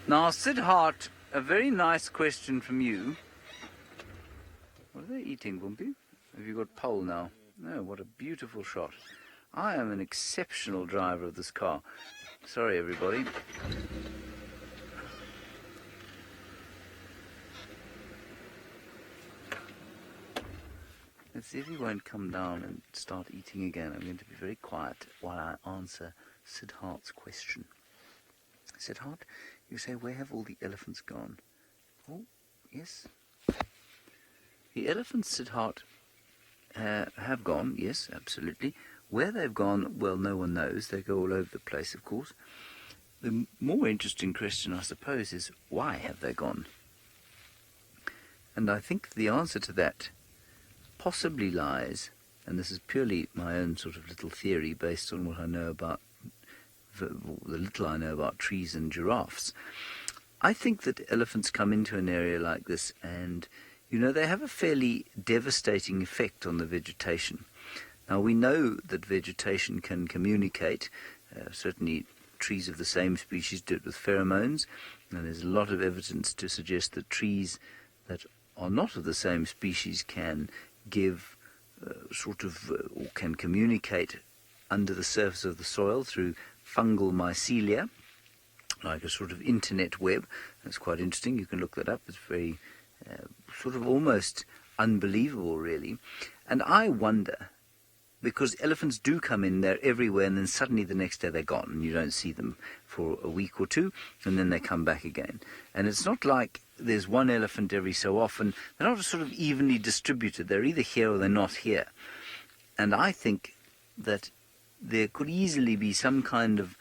Now, Siddharth, a very nice question from you. What are they eating, Bumpy? Have you got pole now? No, what a beautiful shot. I am an exceptional driver of this car. Sorry, everybody. Let's see if he won't come down and start eating again. I'm going to be very quiet while I answer Siddharth's question. Siddharth, you say, where have all the elephants gone? Oh, yes. The elephants, Siddharth, have gone, yes, absolutely. Where they've gone, well, no one knows. They go all over the place, of course. The more interesting question, I suppose, is why have they gone? And I think the answer to that possibly lies, and this is purely my own sort of little theory based on what I know about the little I know about trees and giraffes. I think that elephants come into an area like this and, you know, they have a fairly devastating effect on the vegetation. Now, we know that vegetation can communicate. Certainly trees of the same species do it with pheromones, and there's a lot of evidence to suggest that trees that are not of the same species can give or can communicate under the surface of the soil through fungal mycelia, like a sort of internet web. That's quite interesting. You can look that up. It's very sort of almost unbelievable, really. And I wonder, because elephants do come in there everywhere, and then suddenly the next day they're gone, and you don't see them for a week or two, and then they come back again. And it's not like there's one elephant every so often. They're not sort of evenly distributed. They're either here or they're not here. And I think that there could easily be some kind of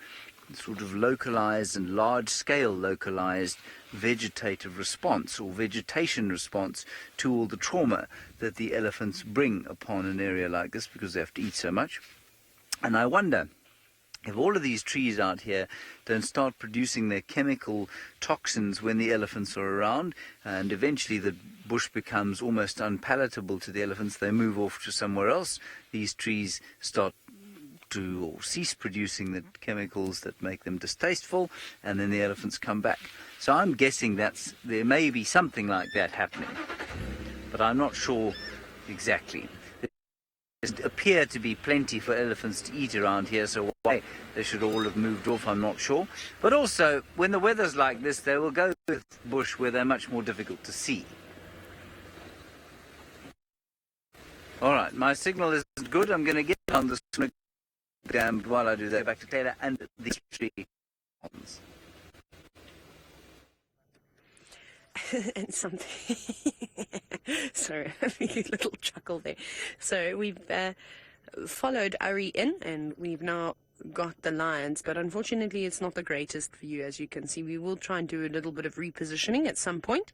sort of localized and large-scale localized vegetative response or vegetation response to all the trauma that the elephants bring upon an area like this because they have to eat so much. And I wonder if all of these trees out here don't start producing their chemical toxins when the elephants are around, and eventually the bush becomes almost unpalatable to the elephants, they move off to somewhere else, these trees start to or cease producing the chemicals that make them distasteful, and then the elephants come back. So I'm guessing there may be something like that happening, but I'm not sure exactly. There appear to be plenty for elephants to eat around here, so why they should all have moved off, I'm not sure. But also, when the weather's like this, they will go to the bush where they're much more difficult to see. All right, my signal isn't good. I'm going to get on the dam. While I do that, back to Taylor and the tree. And something. Sorry, having a little chuckle there. So we've followed Ari in, and we've now got the lions, but unfortunately it's not the greatest view, as you can see. We will try and do a little bit of repositioning at some point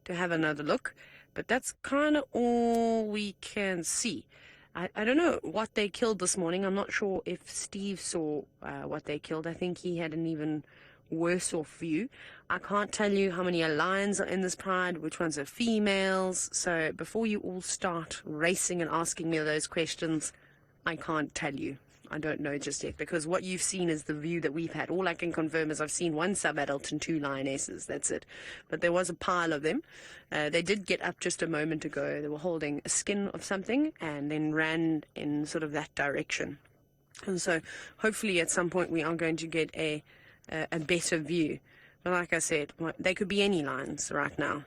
to have another look, but that's kind of all we can see. I don't know what they killed this morning. I'm not sure if Steve saw what they killed. I think he had an even worse off view. I can't tell you how many lions are in this pride, which ones are females. So before you all start racing and asking me those questions, I can't tell you. I don't know just yet, because what you've seen is the view that we've had. All I can confirm is I've seen one sub-adult and 2 lionesses. That's it. But there was a pile of them. They did get up just a moment ago. They were holding a skin of something and then ran in sort of that direction. And so hopefully at some point we are going to get a better view. But like I said, they could be any lions right now.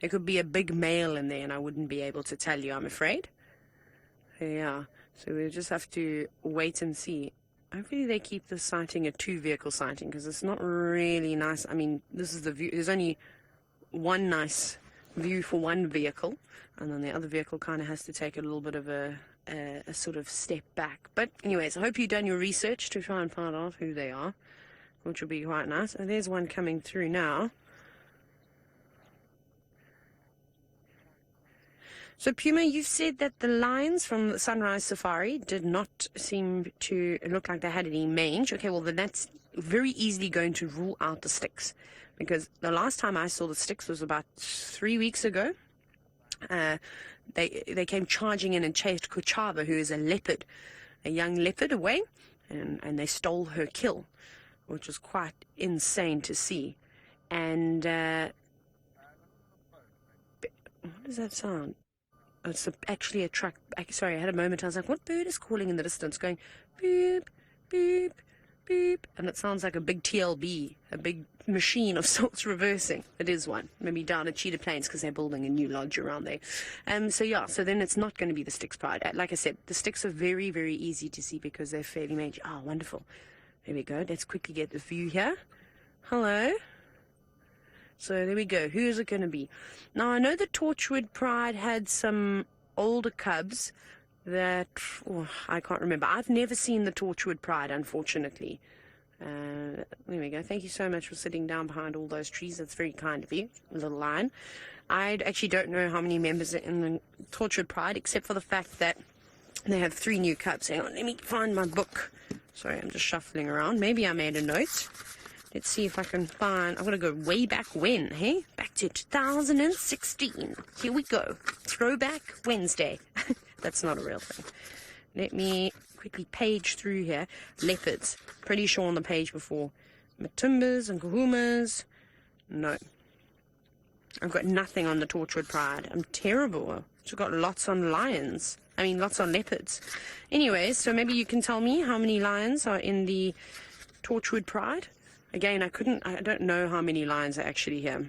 There could be a big male in there and I wouldn't be able to tell you, I'm afraid. Yeah. So we'll just have to wait and see. Hopefully they keep the sighting a 2-vehicle sighting, because it's not really nice. I mean, this is the view. There's only one nice view for one vehicle, and then the other vehicle kind of has to take a little bit of a sort of step back. But anyways, I hope you've done your research to try and find out who they are, which will be quite nice. And there's one coming through now. So, Puma, you've said that the lions from the Sunrise Safari did not seem to look like they had any mange. Okay, well, then that's very easily going to rule out the sticks, because the last time I saw the sticks was about 3 weeks ago. They came charging in and chased Kuchava, who is a leopard, a young leopard, away, and they stole her kill, which was quite insane to see. And what does that sound? It's actually a truck. Sorry, I had a moment. I was like, what bird is calling in the distance, going boop, boop, boop? And it sounds like a big TLB, a big machine of sorts reversing. It is one. Maybe down at Cheetah Plains, because they're building a new lodge around there. So then it's not going to be the sticks pride. Like I said, the sticks are very, very easy to see because they're fairly major. Oh, wonderful. There we go. Let's quickly get the view here. Hello. So there we go. Who is it going to be? Now, I know the Torchwood Pride had some older cubs that, I can't remember. I've never seen the Torchwood Pride, unfortunately. There we go. Thank you so much for sitting down behind all those trees. That's very kind of you, little lion. I actually don't know how many members are in the Torchwood Pride, except for the fact that they have 3 new cubs. Hang on, let me find my book. Sorry, I'm just shuffling around. Maybe I made a note. Let's see if I can find... I'm going to go way back when, hey? Back to 2016. Here we go. Throwback Wednesday. That's not a real thing. Let me quickly page through here. Leopards. Pretty sure on the page before. Matumbas and kahumas. No. I've got nothing on the Torchwood Pride. I'm terrible. I've got lots on lions. Lots on leopards. Anyways, so maybe you can tell me how many lions are in the Torchwood Pride. Again, I don't know how many lions are actually here.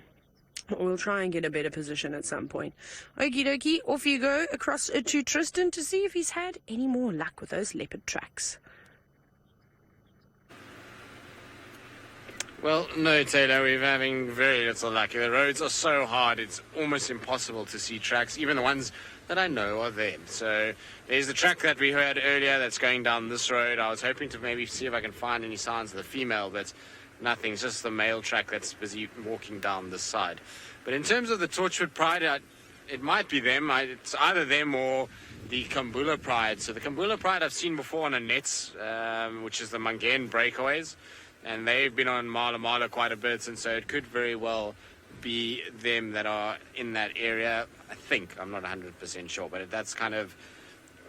We'll try and get a better position at some point. Okie dokie, off you go across to Tristan to see if he's had any more luck with those leopard tracks. Well, no, Taylor, we're having very little luck. The roads are so hard, it's almost impossible to see tracks, even the ones that I know are there. So there's the track that we heard earlier that's going down this road. I was hoping to maybe see if I can find any signs of the female, but nothing. It's just the male track that's busy walking down this side. But in terms of the Torchwood Pride, it might be them. It's either them or the Kambula Pride. So the Kambula Pride I've seen before on the nets, which is the Mangan breakaways. And they've been on Mala Mala quite a bit, and so it could very well be them that are in that area. I think, I'm not 100% sure, but that's kind of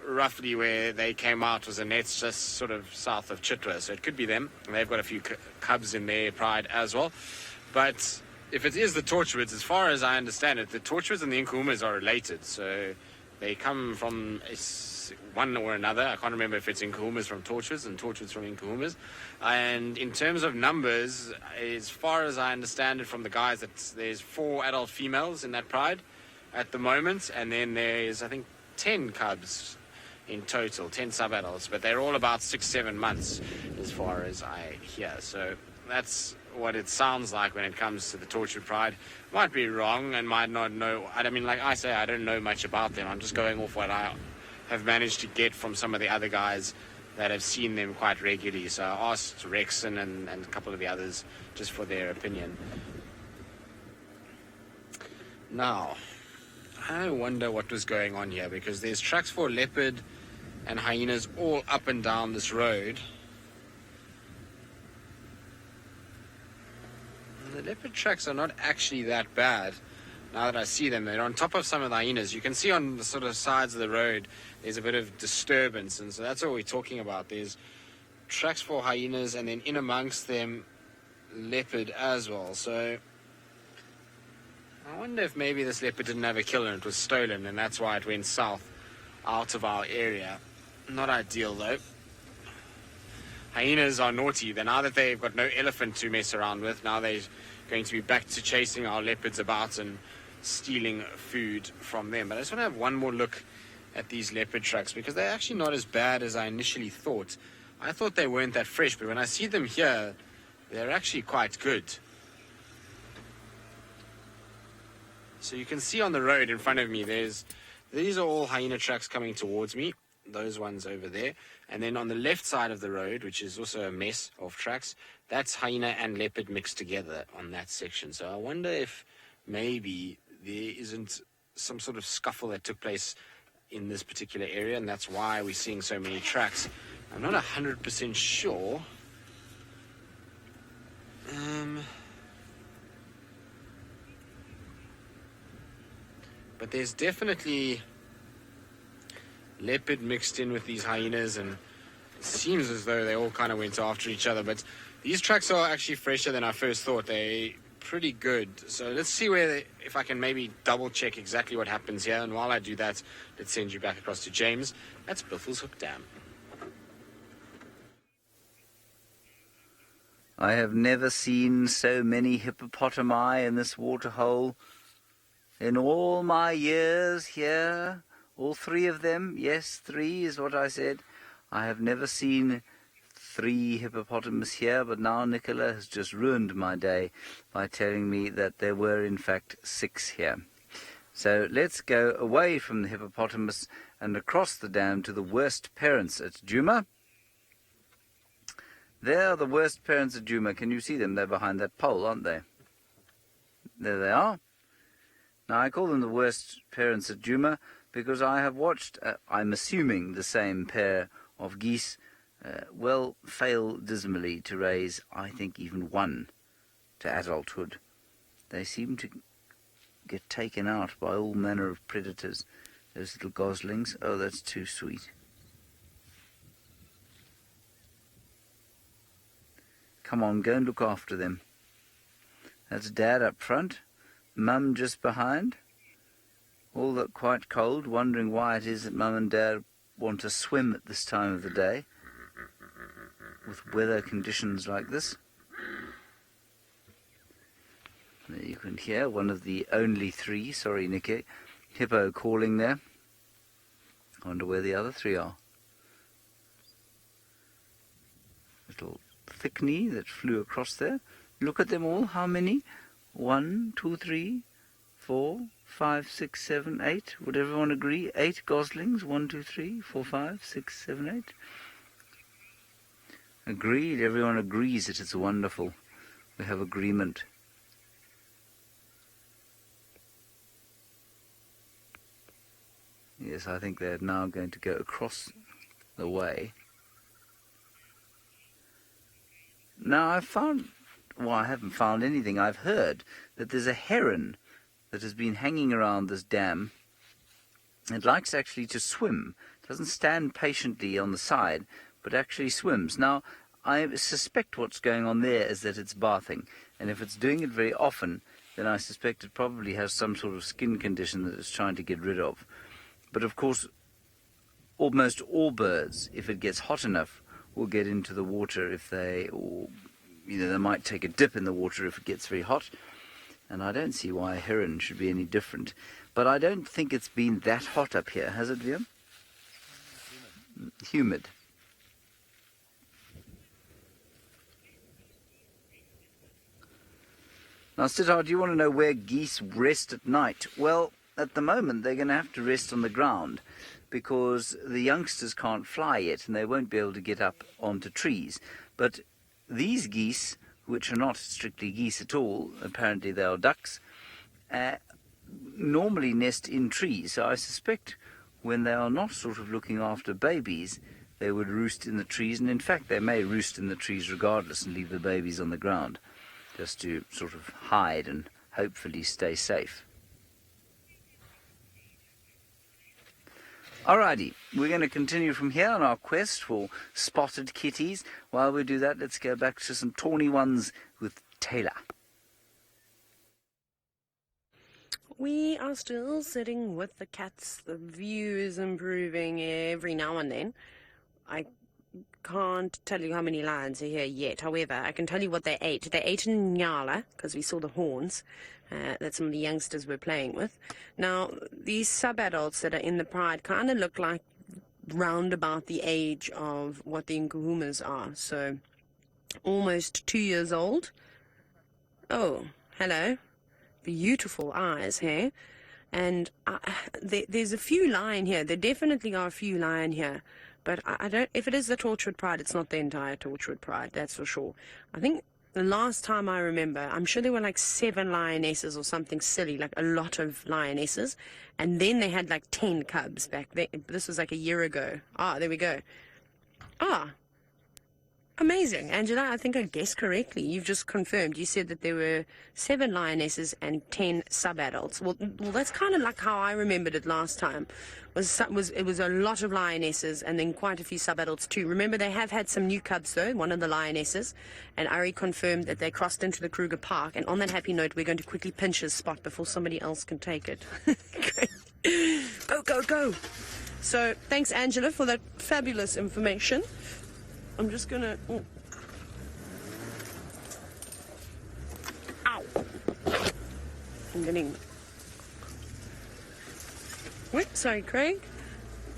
roughly where they came out, was the nets just sort of south of Chitwa. So it could be them, and they've got a few cubs in their pride as well. But if it is the Torchwoods, as far as I understand it, the Torchwoods and the Nkuhumas are related. So they come from one or another. I can't remember if it's Nkuhumas from Torchwoods and Torchwoods from Nkuhumas. And in terms of numbers, as far as I understand it from the guys, there's 4 adult females in that pride at the moment, and then there's, I think, 10 cubs in total, 10 sub-adults, but they're all about 6-7 months as far as I hear. So that's what it sounds like when it comes to the Torchwood Pride. Might be wrong and might not know. I mean, like I say, I don't know much about them. I'm just going off what I have managed to get from some of the other guys that have seen them quite regularly. So I asked Rexon and a couple of the others just for their opinion. Now, I wonder what was going on here, because there's tracks for leopard and hyenas all up and down this road. The leopard tracks are not actually that bad. Now that I see them, they're on top of some of the hyenas. You can see on the sort of sides of the road, there's a bit of disturbance, and so that's what we're talking about. There's tracks for hyenas, and then in amongst them, leopard as well. So I wonder if maybe this leopard didn't have a killer and it was stolen, and that's why it went south out of our area. Not ideal though. Hyenas are naughty. Now that they've got no elephant to mess around with, now they're going to be back to chasing our leopards about and stealing food from them. But I just want to have one more look at these leopard tracks, because they're actually not as bad as I initially thought. I thought they weren't that fresh, but when I see them here, they're actually quite good. So you can see on the road in front of me, these are all hyena tracks coming towards me. Those ones over there. And then on the left side of the road, which is also a mess of tracks, that's hyena and leopard mixed together on that section. So I wonder if maybe there isn't some sort of scuffle that took place in this particular area, and that's why we're seeing so many tracks. I'm not 100% sure. But there's definitely leopard mixed in with these hyenas, and it seems as though they all kind of went after each other. But these tracks are actually fresher than I first thought. They're pretty good. So let's see if I can maybe double check exactly what happens here. And while I do that, let's send you back across to James. That's Buffelshoek Dam. I have never seen so many hippopotami in this waterhole in all my years here. All 3 of them. Yes, 3 is what I said. I have never seen 3 hippopotamus here, but now Nicola has just ruined my day by telling me that there were in fact 6 here. So let's go away from the hippopotamus and across the dam to the worst parents at Djuma. There are the worst parents at Djuma. Can you see them? They're behind that pole, aren't they? There they are. Now I call them the worst parents at Djuma because I have watched, I'm assuming, the same pair of geese fail dismally to raise, I think, even 1 to adulthood. They seem to get taken out by all manner of predators. Those little goslings. Oh, that's too sweet. Come on, go and look after them. That's Dad up front, Mum just behind. All that quite cold, wondering why it is that Mum and Dad want to swim at this time of the day, with weather conditions like this. There you can hear one of the only 3, sorry Nicky, hippo calling there. I wonder where the other 3 are. Little thickney that flew across there. Look at them all. How many? 1, 2, 3, 4, 5, 6, 7, 8. Would everyone agree? 8 goslings. 1, 2, 3, 4, 5, 6, 7, 8. Agreed. Everyone agrees that it's wonderful. We have agreement. Yes, I think they're now going to go across the way. Now, I haven't found anything. I've heard that there's a heron that has been hanging around this dam. It likes actually to swim. It doesn't stand patiently on the side, but actually swims. Now, I suspect what's going on there is that it's bathing. And if it's doing it very often, then I suspect it probably has some sort of skin condition that it's trying to get rid of. But of course, almost all birds, if it gets hot enough, will get into the water they might take a dip in the water if it gets very hot. And I don't see why a heron should be any different. But I don't think it's been that hot up here, has it, Liam? Humid. Now, Siddharth, do you want to know where geese rest at night? Well, at the moment, they're going to have to rest on the ground because the youngsters can't fly yet and they won't be able to get up onto trees. But these geese, which are not strictly geese at all, apparently they are ducks, normally nest in trees. So I suspect when they are not sort of looking after babies, they would roost in the trees. And in fact, they may roost in the trees regardless and leave the babies on the ground, just to sort of hide and hopefully stay safe. Alrighty, we're going to continue from here on our quest for spotted kitties. While we do that, let's go back to some tawny ones with Taylor. We are still sitting with the cats. The view is improving every now and then. I can't tell you how many lions are here yet. However, I can tell you what they ate. They ate in Nyala, because we saw the horns that some of the youngsters were playing with. Now, these sub-adults that are in the pride kind of look like round about the age of what the Nkuhumas are. So, almost 2 years old. Oh, hello. Beautiful eyes, hey? And there's a few lion here. There definitely are a few lion here. But I don't, if it is the Torchwood Pride, it's not the entire Torchwood Pride, that's for sure. I think the last time I remember, I'm sure there were like 7 lionesses or something silly, like a lot of lionesses. And then they had like 10 cubs back then. This was like a year ago. Ah, there we go. Ah, amazing. Angela, I think I guessed correctly. You've just confirmed. You said that there were 7 lionesses and 10 sub-adults. Well, that's kind of like how I remembered it last time. It was a lot of lionesses and then quite a few sub-adults too. Remember, they have had some new cubs though, one of the lionesses, and Ari confirmed that they crossed into the Kruger Park. And on that happy note, we're going to quickly pinch his spot before somebody else can take it. Go, go, go. So thanks, Angela, for that fabulous information. I'm just gonna... Oh. Ow! I'm getting... Wait, sorry, Craig.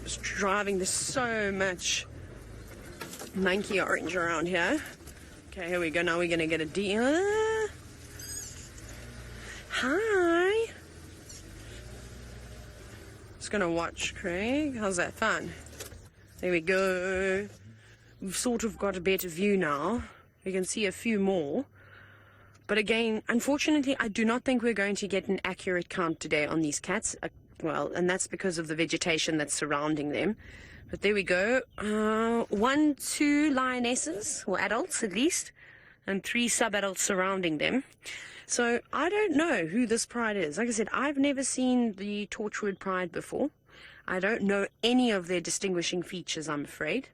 Just driving. There's so much monkey orange around here. Okay, here we go. Now we're gonna get a deer. Hi. Just gonna watch, Craig. How's that fun? There we go. We've sort of got a better view now. We can see a few more. But again, unfortunately, I do not think we're going to get an accurate count today on these cats. Well, and that's because of the vegetation that's surrounding them. But there we go. 1, 2 lionesses, or adults at least, and 3 sub-adults surrounding them. So I don't know who this pride is. Like I said, I've never seen the Torchwood Pride before. I don't know any of their distinguishing features, I'm afraid.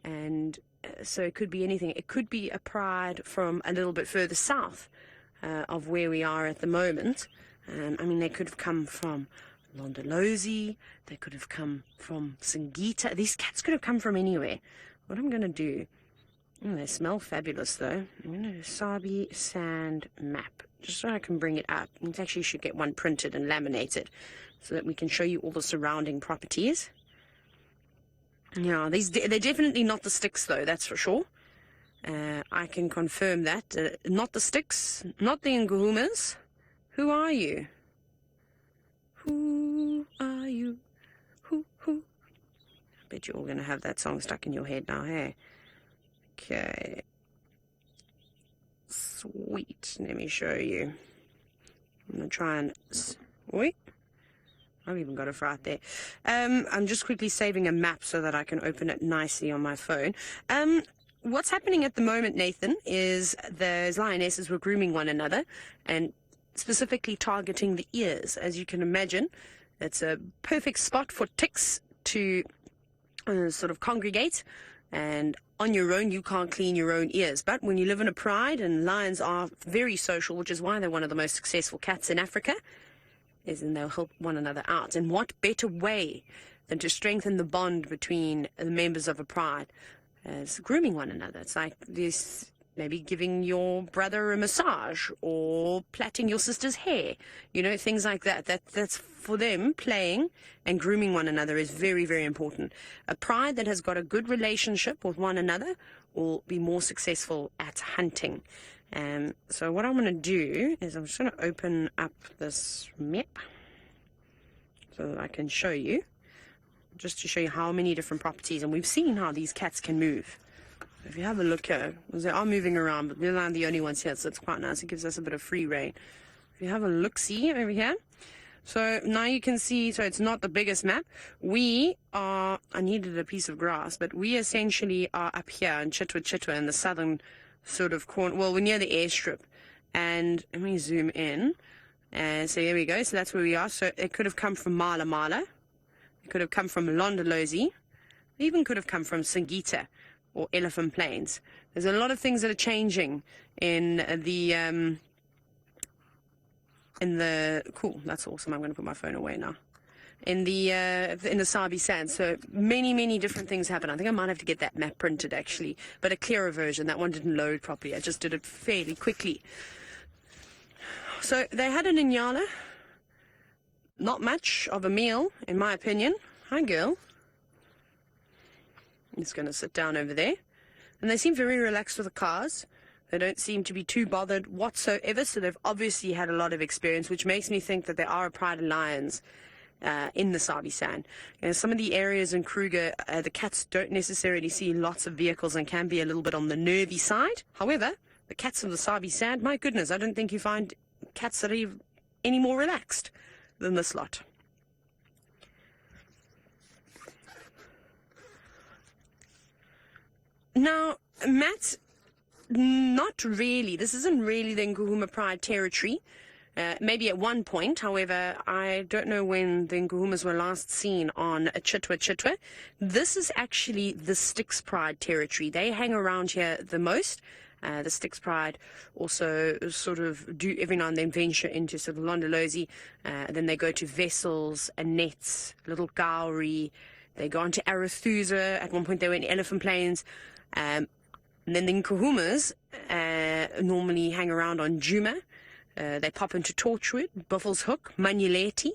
And so it could be anything. It could be a pride from a little bit further south of where we are at the moment. I mean, they could have come from Londolozi, they could have come from Singita. These cats could have come from anywhere. What I'm going to do, they smell fabulous though. I'm going to do a Sabi Sand map, just so I can bring it up. We actually should get one printed and laminated so that we can show you all the surrounding properties. Yeah, they're definitely not the sticks though, that's for sure. I can confirm that. Not the sticks, not the Nguhumas. Who are you? Who are you? Who? I bet you're all going to have that song stuck in your head now, hey? Okay. Sweet. Let me show you. I'm going to try and... Wait. I've even got it right there. I'm just quickly saving a map so that I can open it nicely on my phone. What's happening at the moment, Nathan, is those lionesses were grooming one another and specifically targeting the ears. As you can imagine, it's a perfect spot for ticks to sort of congregate, and on your own you can't clean your own ears. But when you live in a pride, and lions are very social, which is why they're one of the most successful cats in Africa, is then they'll help one another out. And what better way than to strengthen the bond between the members of a pride as grooming one another? It's like this, maybe giving your brother a massage or plaiting your sister's hair, you know, things like that. That's for them. Playing and grooming one another is very, very important. A pride that has got a good relationship with one another will be more successful at hunting. So what I'm going to do is I'm just going to open up this map so that I can show you, just to show you how many different properties. And we've seen how these cats can move. If you have a look here, because they are moving around, but we're not the only ones here, so it's quite nice. It gives us a bit of free reign. If you have a look-see over here, so now you can see, so it's not the biggest map. We are, I needed a piece of grass, but we essentially are up here in Chitwa in the southern sort of corner. Well, we're near the airstrip. And let me zoom in. And so there we go. So that's where we are. So it could have come from Mala. It could have come from Londolozi. It even could have come from Singita or Elephant Plains. There's a lot of things that are changing in the cool, that's awesome. I'm going to put my phone away now. In the Sabi Sand. So many different things happen. I think I might have to get that map printed actually, but a clearer version. That one didn't load properly. I just did it fairly quickly. So they had an Inyala. Not much of a meal, in my opinion. Hi, girl. I'm just going to sit down over there. And they seem very relaxed with the cars. They don't seem to be too bothered whatsoever, so they've obviously had a lot of experience, which makes me think that there are a pride of lions in the Sabi Sand. You know, some of the areas in Kruger, the cats don't necessarily see lots of vehicles and can be a little bit on the nervy side. However, the cats of the Sabi Sand, my goodness, I don't think you find cats that are any more relaxed than this lot. Now, Matt, not really. This isn't really the Nguhuma Pride territory. Maybe at one point, however, I don't know when the Nguhumas were last seen on Chitwa. This is actually the Styx Pride territory. They hang around here the most. The Styx Pride also sort of do every now and then venture into sort of Londolozi. Then they go to Vessels, Annette's, Little Gowrie. They go on to Arethusa. At one point they were in Elephant Plains. And then the Nkuhumas normally hang around on Djuma. They pop into Torchwood, Buffels Hook, Manuleti,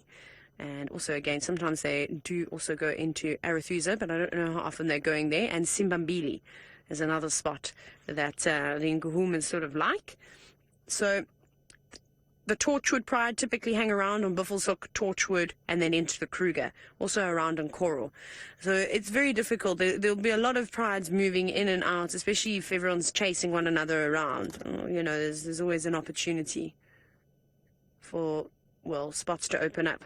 and also again sometimes they do also go into Arethusa, but I don't know how often they're going there. And Simbambili is another spot that the Nguhumans sort of like. So the Torchwood Pride typically hang around on Buffels Hook, Torchwood, and then into the Kruger, also around on Coral. So it's very difficult. There'll be a lot of prides moving in and out, especially if everyone's chasing one another around. You know, there's always an opportunity for, well, spots to open up.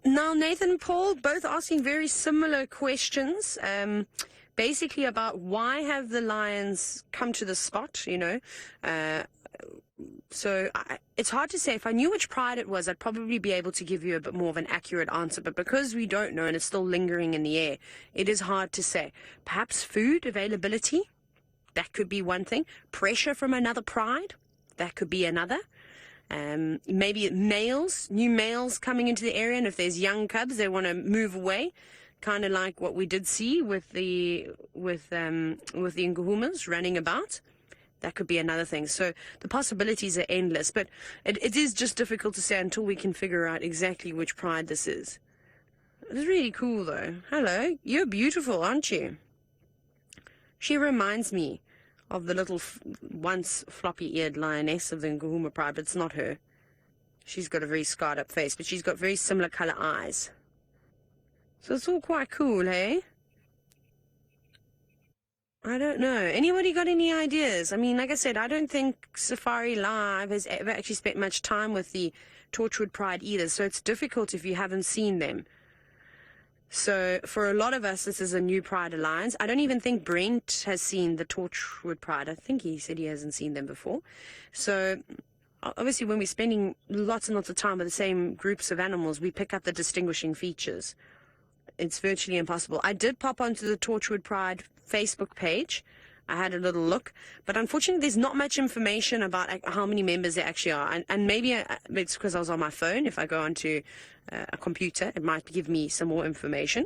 Now, Nathan and Paul, both asking very similar questions, basically about why have the lions come to the spot, you know. So it's hard to say. If I knew which pride it was, I'd probably be able to give you a bit more of an accurate answer. But because we don't know and it's still lingering in the air, it is hard to say. Perhaps food availability, that could be one thing. Pressure from another pride, that could be another. Maybe new males coming into the area, and if there's young cubs, they want to move away, kind of like what we did see with the Nguhumas running about. That could be another thing. So the possibilities are endless, but it is just difficult to say until we can figure out exactly which pride this is. It's really cool, though. Hello, you're beautiful, aren't you? She reminds me of the little once floppy-eared lioness of the Ngahuma pride, but it's not her. She's got a very scarred-up face, but she's got very similar colour eyes. So it's all quite cool, hey? I don't know. Anybody got any ideas? I mean, like I said, I don't think Safari Live has ever actually spent much time with the Torchwood Pride either, so it's difficult if you haven't seen them. So for a lot of us, this is a new Pride Alliance. I don't even think Brent has seen the Torchwood Pride. I think he said he hasn't seen them before. So obviously when we're spending lots and lots of time with the same groups of animals, we pick up the distinguishing features. It's virtually impossible. I did pop onto the Torchwood Pride Facebook page. I had a little look, but unfortunately there's not much information about how many members there actually are, and maybe it's because I was on my phone. If I go onto a computer, it might give me some more information,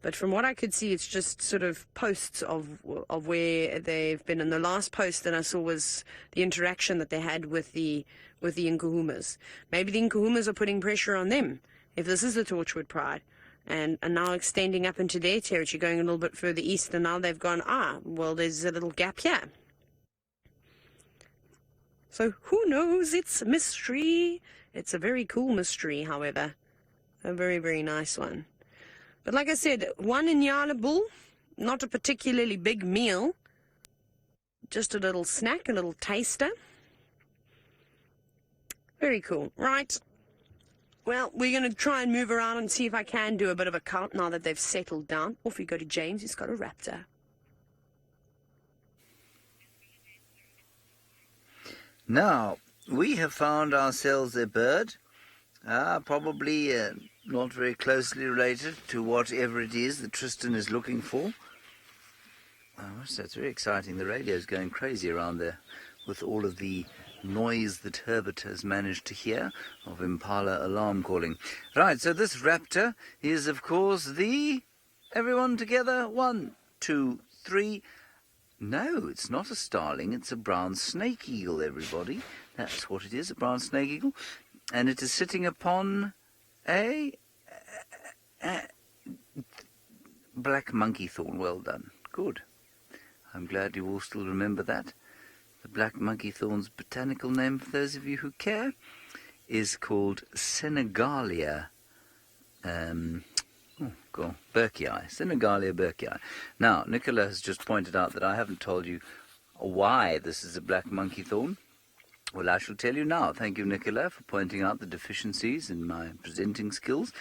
but from what I could see, it's just sort of posts of where they've been, and the last post that I saw was the interaction that they had with the Nkahumas. Maybe the Nkahumas are putting pressure on them, if this is the Torchwood Pride, and now extending up into their territory, going a little bit further east, and now they've gone, well, there's a little gap here. So who knows? It's a mystery. It's a very cool mystery, however. A very, very nice one. But like I said, one Inyala bull, not a particularly big meal, just a little snack, a little taster. Very cool. Right. Well, we're going to try and move around and see if I can do a bit of a count now that they've settled down. Off we go to James, who's got a raptor. Now, we have found ourselves a bird, probably not very closely related to whatever it is that Tristan is looking for. Oh, that's very exciting. The radio's going crazy around there with all of the noise that Herbert has managed to hear of Impala alarm calling. Right, so this raptor is, of course, the... Everyone together? 1, 2, 3... No, it's not a starling, it's a brown snake eagle, everybody. That's what it is, a brown snake eagle. And it is sitting upon a black monkey thorn. Well done. Good. I'm glad you all still remember that. The black monkey thorn's botanical name, for those of you who care, is called Senegalia Burkii. Senegalia Burkii. Now, Nicola has just pointed out that I haven't told you why this is a black monkey thorn. Well, I shall tell you now. Thank you, Nicola, for pointing out the deficiencies in my presenting skills.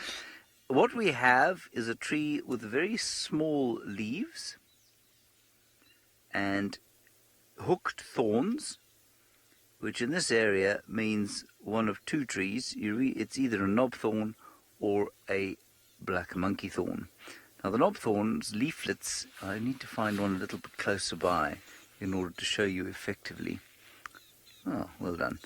What we have is a tree with very small leaves and hooked thorns, which in this area means one of two trees. It's either a knob thorn or a black monkey thorn. Now the knob thorn's leaflets, I need to find one a little bit closer by in order to show you effectively. Oh, well done.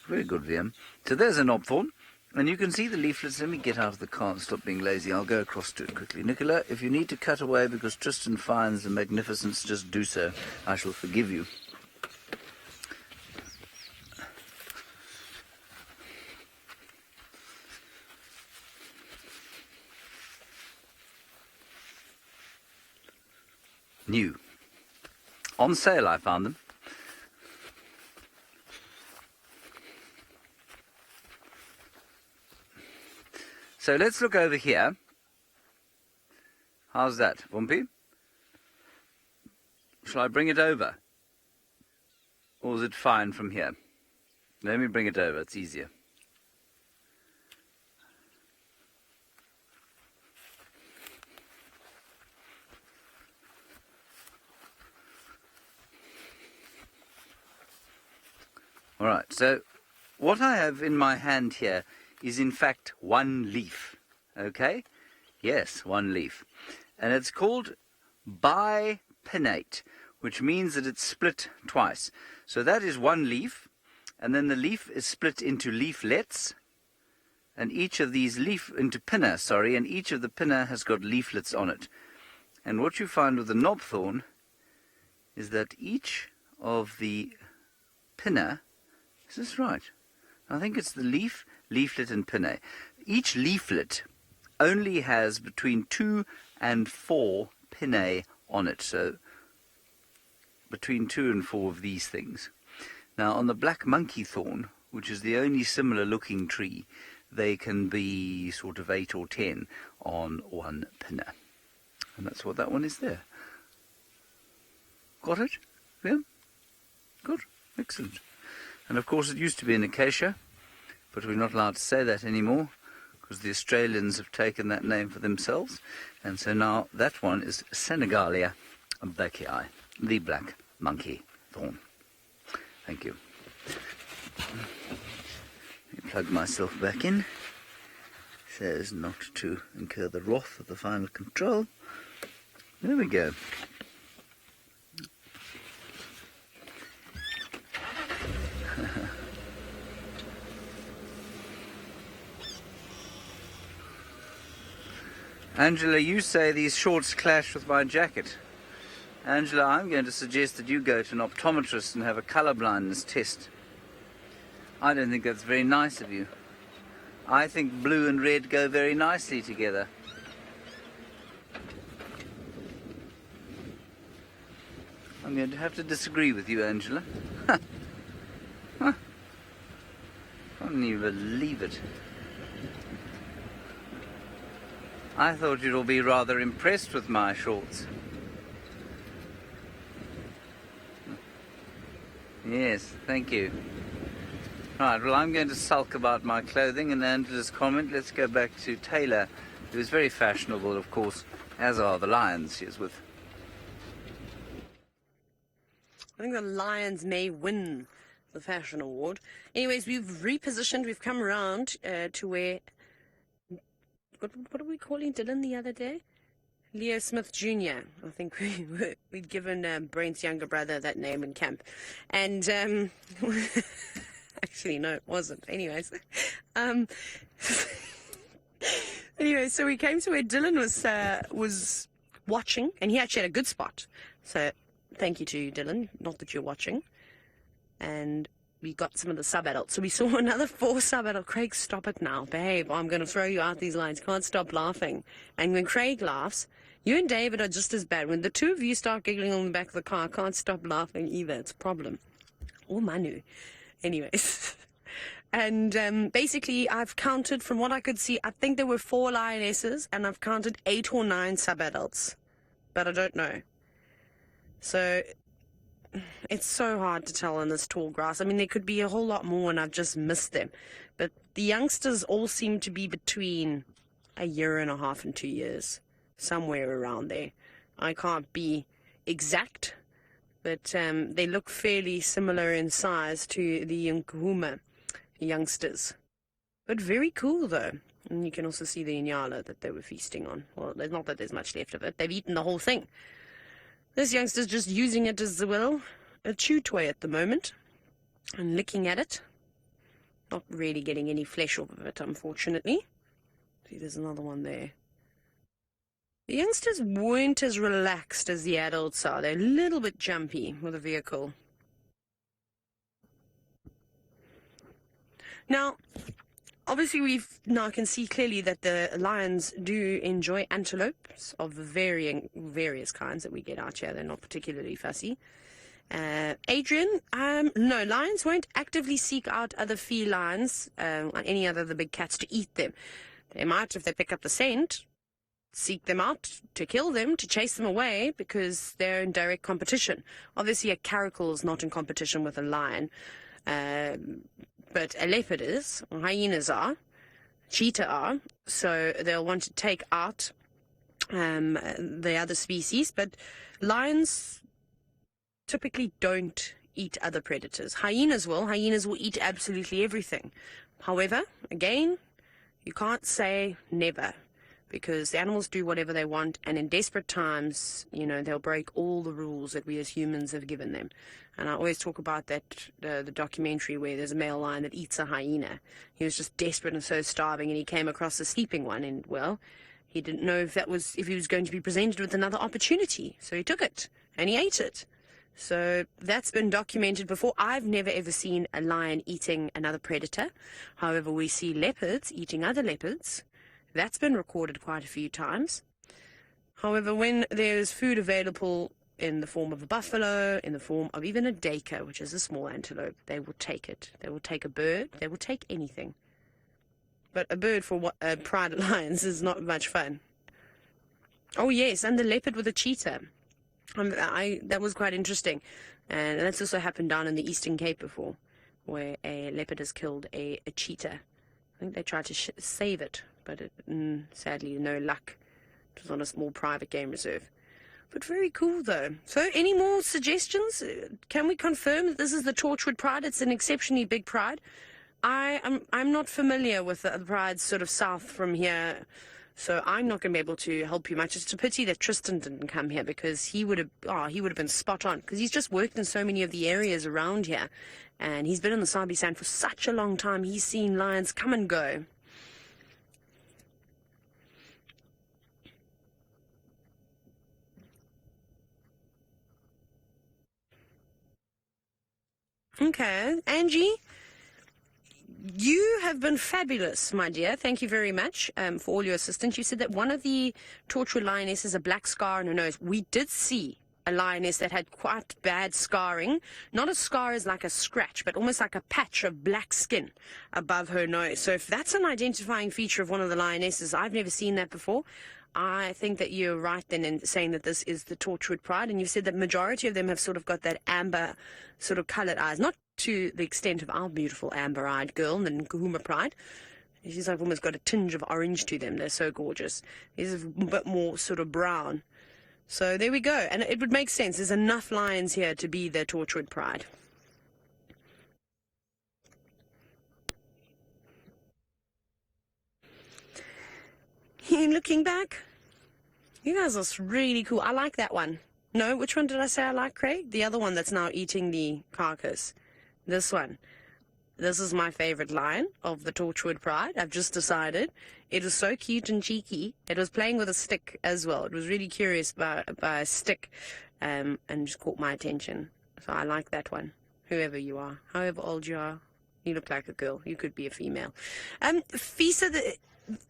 Very good, VM. So there's a knob thorn, and you can see the leaflets. Let me get out of the car and stop being lazy. I'll go across to it quickly. Nicola, if you need to cut away because Tristan finds the magnificence, just do so. I shall forgive you. New. On sale, I found them. So let's look over here. How's that, Wumpy? Shall I bring it over? Or is it fine from here? Let me bring it over, it's easier. All right, so what I have in my hand here is in fact one leaf, okay? Yes, one leaf. And it's called bipinnate, which means that it's split twice. So that is one leaf, and then the leaf is split into leaflets, and each of these into pinna, and each of the pinna has got leaflets on it. And what you find with the knob thorn is that each of the pinna. Is this right? I think it's the leaf, leaflet and pinnae. Each leaflet only has between 2 and 4 pinnae on it, so between 2 and 4 of these things. Now on the black monkey thorn, which is the only similar looking tree, they can be sort of 8 or 10 on one pinna. And that's what that one is there. Got it? Yeah? Good. Excellent. And of course it used to be an acacia, but we're not allowed to say that anymore because the Australians have taken that name for themselves. And so now that one is Senegalia beckii, the black monkey thorn. Thank you. Let me plug myself back in so as not to incur the wrath of the final control. There we go. Angela, you say these shorts clash with my jacket. Angela, I'm going to suggest that you go to an optometrist and have a colour blindness test. I don't think that's very nice of you. I think blue and red go very nicely together. I'm going to have to disagree with you, Angela. Huh. Can't even believe it. I thought you'd all be rather impressed with my shorts. Yes, thank you. Right, well, I'm going to sulk about my clothing and Angela's comment. Let's go back to Taylor, who is very fashionable, of course, as are the lions she is with. I think the lions may win the fashion award. Anyways, we've repositioned. We've come around to where... What are we calling Dylan the other day? Leo Smith Jr. I think we'd given Brent's younger brother that name in camp. And, actually, no, it wasn't. Anyways. Anyway, so we came to where Dylan was watching, and he actually had a good spot. So, thank you to you, Dylan. Not that you're watching. And we got some of the sub-adults. So we saw another 4 sub-adults. Craig, stop it now. Babe, I'm going to throw you out these lines. Can't stop laughing. And when Craig laughs, you and David are just as bad. When the two of you start giggling on the back of the car, I can't stop laughing either. It's a problem. Or Manu. Anyways. And basically, I've counted from what I could see. I think there were 4 lionesses, and I've counted 8 or 9 sub-adults. But I don't know. So... it's so hard to tell in this tall grass. I mean, there could be a whole lot more and I've just missed them. But the youngsters all seem to be between 1.5 years and 2 years. Somewhere around there. I can't be exact, but they look fairly similar in size to the Nkuhuma youngsters. But very cool, though. And you can also see the Inyala that they were feasting on. Well, there's not that there's much left of it. They've eaten the whole thing. This youngster's just using it as well, a chew toy at the moment, and licking at it. Not really getting any flesh off of it, unfortunately. See, there's another one there. The youngsters weren't as relaxed as the adults are. They're a little bit jumpy with the vehicle. Now, obviously we've now can see clearly that the lions do enjoy antelopes of various kinds that we get out here. They're not particularly fussy. Adrian, no, lions won't actively seek out other felines, any other of the big cats to eat them. They might, if they pick up the scent, seek them out to kill them, to chase them away, because they're in direct competition. Obviously, a caracal is not in competition with a lion, but a leopard is, hyenas are, cheetah are, so they'll want to take out the other species, but lions typically don't eat other predators. Hyenas will eat absolutely everything. However, again, you can't say never, because the animals do whatever they want, and in desperate times, you know, they'll break all the rules that we as humans have given them. And I always talk about that, the documentary where there's a male lion that eats a hyena. He was just desperate and so starving, and he came across a sleeping one, and, well, he didn't know if he was going to be presented with another opportunity. So he took it, and he ate it. So that's been documented before. I've never ever seen a lion eating another predator. However, we see leopards eating other leopards. That's been recorded quite a few times. However, when there's food available in the form of a buffalo, in the form of even a duiker, which is a small antelope, they will take it. They will take a bird. They will take anything. But a bird for pride of lions is not much fun. Oh yes, and the leopard with a cheetah. That was quite interesting. And that's also happened down in the Eastern Cape before, where a leopard has killed a cheetah. I think they tried to save it, but sadly no luck. It was on a small private game reserve. But very cool though. So any more suggestions? Can we confirm that this is the Torchwood Pride? It's an exceptionally big pride. I'm not familiar with the prides sort of south from here, so I'm not going to be able to help you much. It's a pity that Tristan didn't come here, because he would have been spot on, because he's just worked in so many of the areas around here, and he's been in the Sabi Sand for such a long time. He's seen lions come and go. Okay, Angie, you have been fabulous, my dear. Thank you very much for all your assistance. You said that one of the Torchwood lionesses has a black scar on her nose. We did see a lioness that had quite bad scarring. Not a scar as like a scratch, but almost like a patch of black skin above her nose. So if that's an identifying feature of one of the lionesses, I've never seen that before. I think that you're right then in saying that this is the Torchwood Pride, and you said that majority of them have sort of got that amber sort of coloured eyes, not to the extent of our beautiful amber-eyed girl, the Nkuhuma Pride. She's like almost got a tinge of orange to them. They're so gorgeous. These are a bit more sort of brown. So there we go, and it would make sense. There's enough lions here to be the Torchwood Pride. Looking back, you guys are really cool. I like that one. No, which one did I say I like, Craig? The other one that's now eating the carcass. This one. This is my favorite lion of the Torchwood Pride. I've just decided. It was so cute and cheeky. It was playing with a stick as well. It was really curious by a stick, and just caught my attention. So I like that one. Whoever you are, however old you are, you look like a girl. You could be a female. Fisa,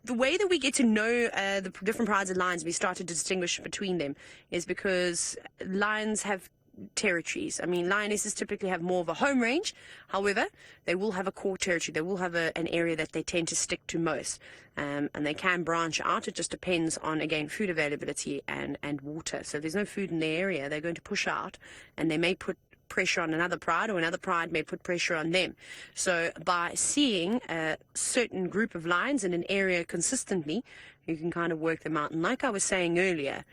the way that we get to know the different prides of lions, we started to distinguish between them, is because lions have territories. I mean, lionesses typically have more of a home range. However, they will have a core territory. They will have an area that they tend to stick to most. And they can branch out. It just depends on, again, food availability and water. So if there's no food in the area, they're going to push out, and they may put pressure on another pride, or another pride may put pressure on them. So by seeing a certain group of lions in an area consistently, you can kind of work them out. And like I was saying earlier,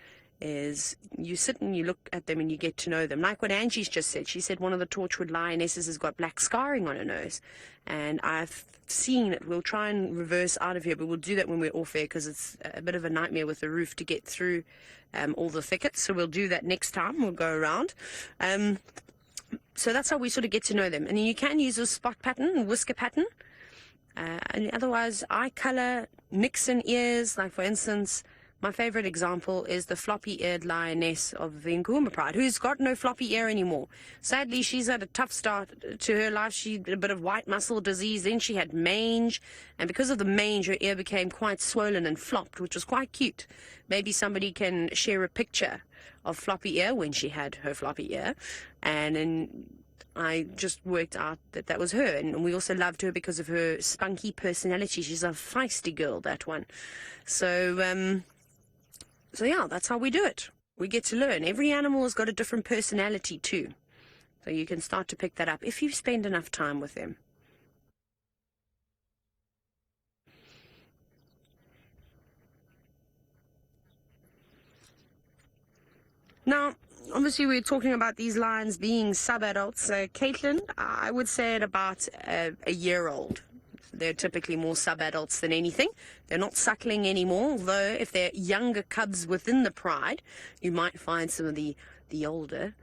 is you sit and you look at them and you get to know them. Like what Angie's just said. She said one of the Torchwood lionesses has got black scarring on her nose. And I've seen it. We'll try and reverse out of here, but we'll do that when we're off air, because it's a bit of a nightmare with the roof to get through all the thickets. So we'll do that next time. We'll go around. So that's how we sort of get to know them. And then you can use a spot pattern, whisker pattern. And otherwise, eye color, nicks in ears. Like, for instance, my favorite example is the floppy-eared lioness of the Nkuhuma Pride, who's got no floppy ear anymore. Sadly, she's had a tough start to her life. She had a bit of white muscle disease. Then she had mange. And because of the mange, her ear became quite swollen and flopped, which was quite cute. Maybe somebody can share a picture of floppy ear when she had her floppy ear. And then I just worked out that that was her. And we also loved her because of her spunky personality. She's a feisty girl, that one. So yeah, that's how we do it. We get to learn. Every animal has got a different personality too. So you can start to pick that up if you spend enough time with them. Now, obviously we're talking about these lions being sub-adults. Caitlin, I would say at about a year old. They're typically more sub-adults than anything. They're not suckling anymore, although if they're younger cubs within the pride, you might find some of the older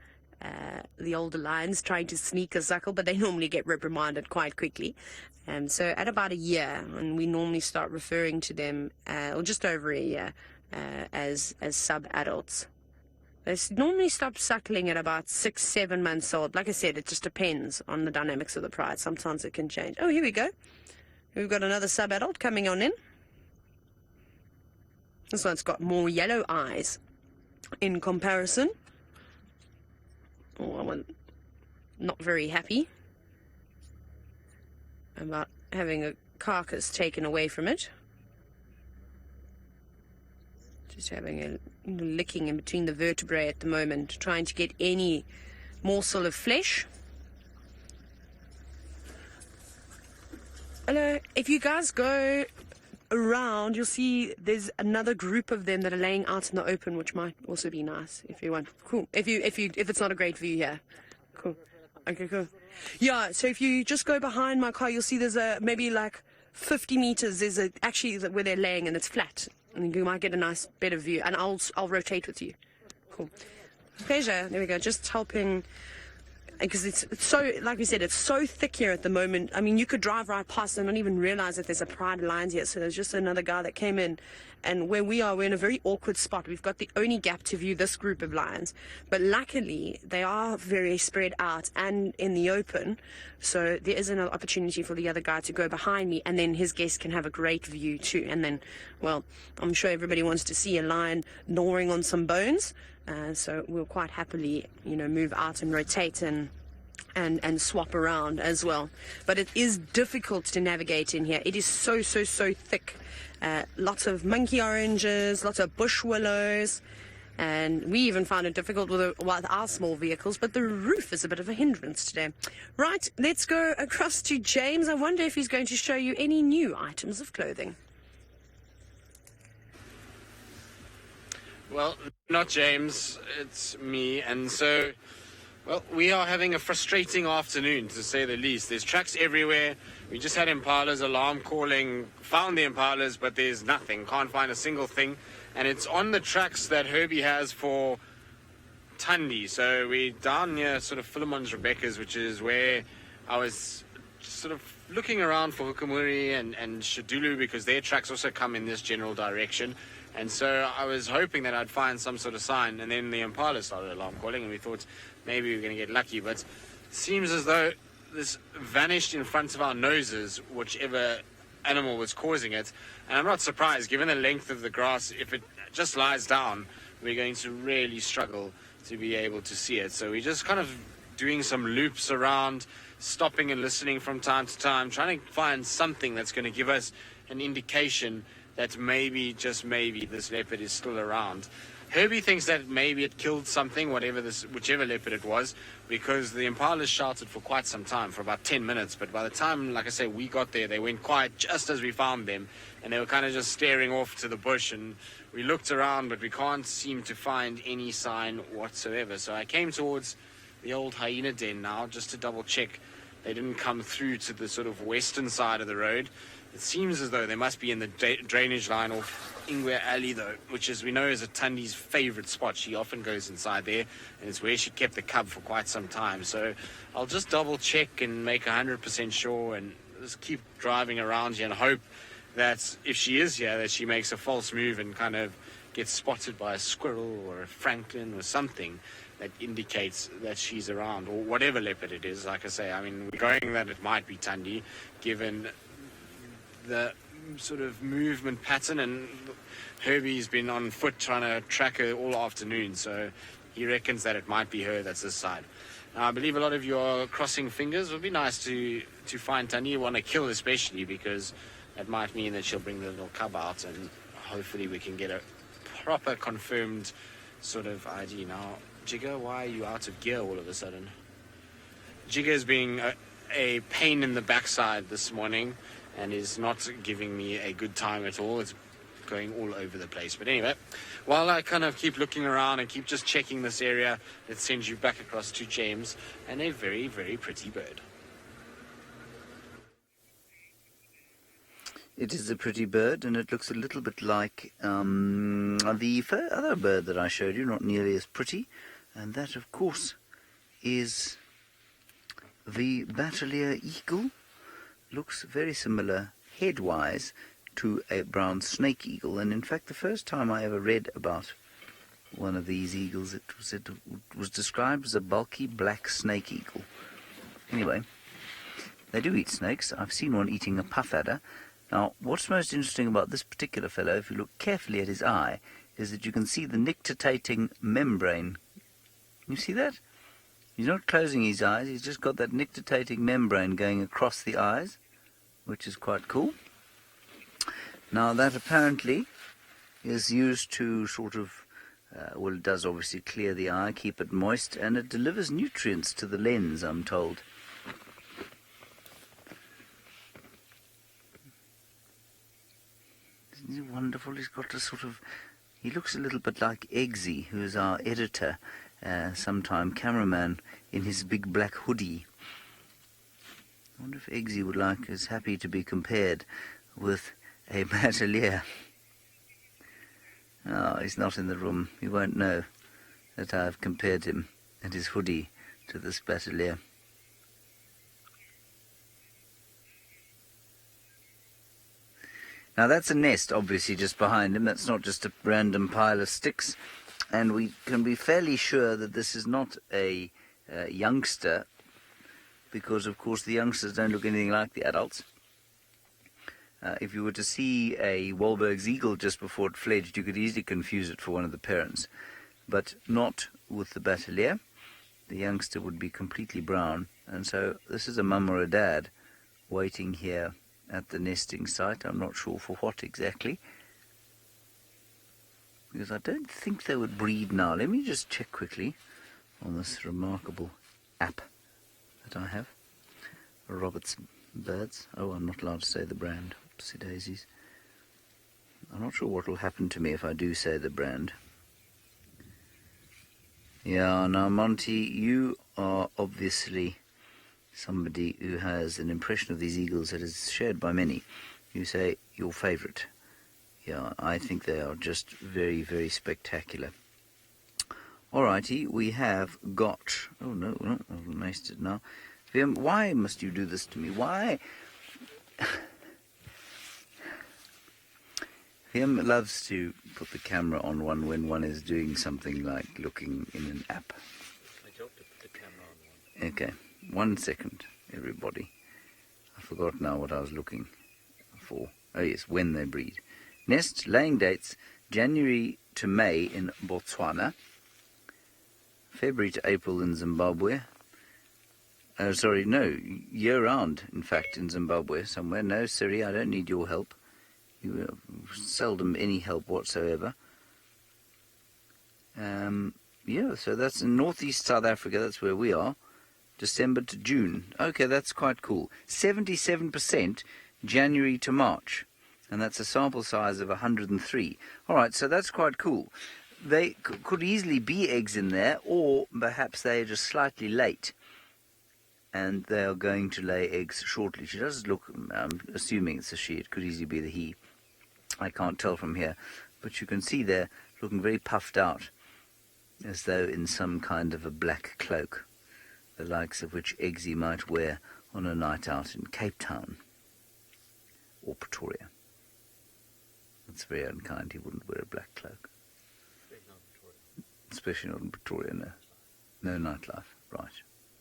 lions trying to sneak a suckle, but they normally get reprimanded quite quickly. So at about a year, and we normally start referring to them, or just over a year, as sub-adults. normally stop suckling at about 6-7 months old. Like I said, it just depends on the dynamics of the pride. Sometimes it can change. Oh, here we go. We've got another sub-adult coming on in. This one's got more yellow eyes in comparison. Oh, I'm not very happy about having a carcass taken away from it. Just having a licking in between the vertebrae at the moment, trying to get any morsel of flesh. Hello, if you guys go around, you'll see there's another group of them that are laying out in the open, which might also be nice if you want. Cool. If it's not a great view here. Cool. Okay, cool. Yeah, so if you just go behind my car, you'll see there's maybe like 50 meters. There's actually where they're laying, and it's flat. And you might get a nice better view, and I'll rotate with you. Cool. Pleasure. There we go. Just helping, because it's so, like we said, it's so thick here at the moment. I mean, you could drive right past and not even realize that there's a pride of lions here. So there's just another guy that came in, and where we are, we're in a very awkward spot. We've got the only gap to view this group of lions, but luckily they are very spread out and in the open. So there is an opportunity for the other guy to go behind me, and then his guest can have a great view too. And then, well, I'm sure everybody wants to see a lion gnawing on some bones. So we'll quite happily, move out and rotate and swap around as well. But it is difficult to navigate in here. It is so thick. Lots of monkey oranges, lots of bush willows, and we even found it difficult with our small vehicles, but the roof is a bit of a hindrance today. Right, let's go across to James. I wonder if he's going to show you any new items of clothing. Well, not James, it's me, and so, well, we are having a frustrating afternoon, to say the least. There's tracks everywhere. We just had Impalas alarm calling, found the Impalas, but there's nothing, can't find a single thing, and it's on the tracks that Herbie has for Tundi. So we're down near sort of Philemon's Rebecca's, which is where I was just sort of looking around for Hukamuri and Shadulu, because their tracks also come in this general direction. And so I was hoping that I'd find some sort of sign, and then the Impala started alarm calling, and we thought maybe we were going to get lucky, but it seems as though this vanished in front of our noses, whichever animal was causing it. And I'm not surprised, given the length of the grass. If it just lies down, we're going to really struggle to be able to see it. So we're just kind of doing some loops around, stopping and listening from time to time, trying to find something that's going to give us an indication that maybe, just maybe, this leopard is still around. Herbie thinks that maybe it killed something, whichever leopard it was, because the Impalas shouted for quite some time, for about 10 minutes. But by the time, like I say, we got there, they went quiet just as we found them, and they were kind of just staring off to the bush. And we looked around, but we can't seem to find any sign whatsoever. So I came towards the old hyena den now, just to double check they didn't come through to the sort of western side of the road. It seems as though they must be in the drainage line off Ingwe Alley, though, which, as we know, is a Tundi's favourite spot. She often goes inside there, and it's where she kept the cub for quite some time. So I'll just double check and make 100% sure, and just keep driving around here and hope that if she is here, that she makes a false move and kind of gets spotted by a squirrel or a francolin or something that indicates that she's around, or whatever leopard it is. Like I say, I mean, we're going that it might be Tundi, given the sort of movement pattern, and Herbie's been on foot trying to track her all afternoon, so he reckons that it might be her that's this side. Now, I believe a lot of you are crossing fingers. It would be nice to find Tundi. You want to kill especially, because that might mean that she'll bring the little cub out, and hopefully we can get a proper confirmed sort of ID. Now, Jigger, why are you out of gear all of a sudden? Jigger's being a pain in the backside this morning, and is not giving me a good time at all. It's going all over the place. But anyway, while I kind of keep looking around and keep just checking this area, let's send you back across to James and a very, very pretty bird. It is a pretty bird, and it looks a little bit like the other bird that I showed you, not nearly as pretty, and that, of course, is the Battalier eagle. Looks very similar head-wise to a brown snake eagle, and in fact the first time I ever read about one of these eagles. It was described as a bulky black snake eagle. Anyway, they do eat snakes. I've seen one eating a puff adder. Now, what's most interesting about this particular fellow, if you look carefully at his eye, is that you can see the nictitating membrane. You see that? He's not closing his eyes, he's just got that nictitating membrane going across the eyes, which is quite cool. Now, that apparently is used to sort of, well, it does obviously clear the eye, keep it moist, and it delivers nutrients to the lens, I'm told. Isn't he wonderful? He's got a sort of, he looks a little bit like Eggsy, who's our editor, sometime cameraman, in his big black hoodie. I wonder if Eggsy is happy to be compared with a batelier. Oh, he's not in the room. He won't know that I've compared him and his hoodie to this batelier. Now that's a nest, obviously, just behind him. That's not just a random pile of sticks. And we can be fairly sure that this is not a youngster, because, of course, the youngsters don't look anything like the adults. If you were to see a Wahlberg's eagle just before it fledged, you could easily confuse it for one of the parents. But not with the batelier. The youngster would be completely brown. And so this is a mum or a dad waiting here at the nesting site. I'm not sure for what exactly, because I don't think they would breed now. Let me just check quickly on this remarkable app that I have. Robert's Birds. Oh, I'm not allowed to say the brand. Oopsie daisies. I'm not sure what will happen to me if I do say the brand. Yeah, now Monty, you are obviously somebody who has an impression of these eagles that is shared by many. You say your favourite. Yeah, I think they are just very, very spectacular. Alrighty, we have got... Oh no, I've missed it now. Why must you do this to me? Why? Liam loves to put the camera on one when one is doing something like looking in an app. I joke to put the camera on one. Okay, 1 second, everybody. I forgot now what I was looking for. Oh yes, when they breed. Nest laying dates January to May in Botswana, February to April in Zimbabwe. Year-round, in fact, in Zimbabwe somewhere. No, Siri, I don't need your help. You have seldom any help whatsoever. Yeah, so that's in northeast South Africa. That's where we are. December to June. Okay, that's quite cool. 77% January to March. And that's a sample size of 103. All right, so that's quite cool. They could easily be eggs in there, or perhaps they are just slightly late, and they are going to lay eggs shortly. She does look, I'm assuming it's a she, it could easily be the he. I can't tell from here, but you can see they're looking very puffed out, as though in some kind of a black cloak, the likes of which Eggsy might wear on a night out in Cape Town or Pretoria. It's very unkind, he wouldn't wear a black cloak. Especially not in Pretoria, no. No nightlife, right.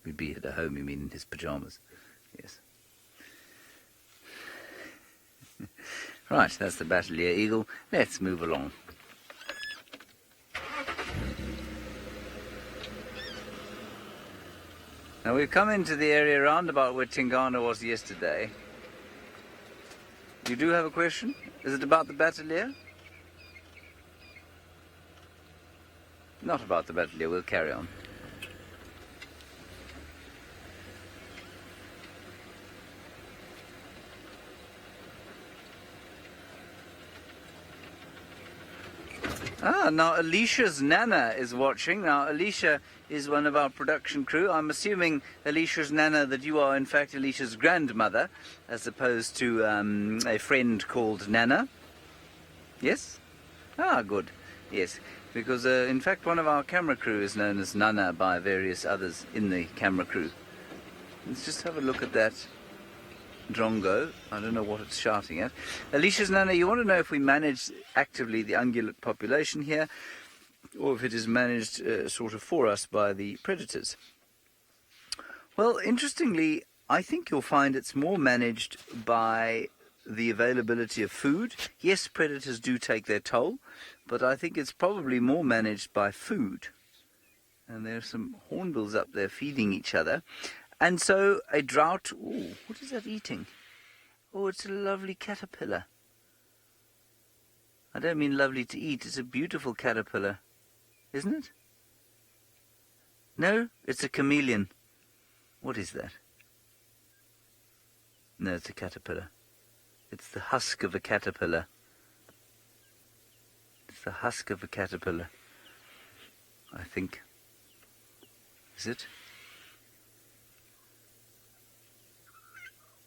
We'd be at home, you mean, in his pyjamas. Yes. Right, that's the batelier eagle. Let's move along. Now we've come into the area round about where Tingana was yesterday. You do have a question? Is it about the batelier? Not about the batelier, we'll carry on. Now Alicia's Nana is watching. Now Alicia is one of our production crew. I'm assuming, Alicia's Nana, that you are in fact Alicia's grandmother, as opposed to a friend called Nana. Yes? Ah, good. Yes, because in fact one of our camera crew is known as Nana by various others in the camera crew. Let's just have a look at that drongo. I don't know what it's shouting at. Alicia's Nana, you want to know if we manage actively the ungulate population here? or if it is managed sort of for us by the predators. Well, interestingly, I think you'll find it's more managed by the availability of food. Yes, predators do take their toll, but I think it's probably more managed by food. And there's some hornbills up there feeding each other. And so a drought... Ooh, what is that eating? Oh, it's a lovely caterpillar. I don't mean lovely to eat. It's a beautiful caterpillar. Isn't it? No, it's a chameleon. What is that? No, it's a caterpillar. It's the husk of a caterpillar. It's the husk of a caterpillar, I think. Is it?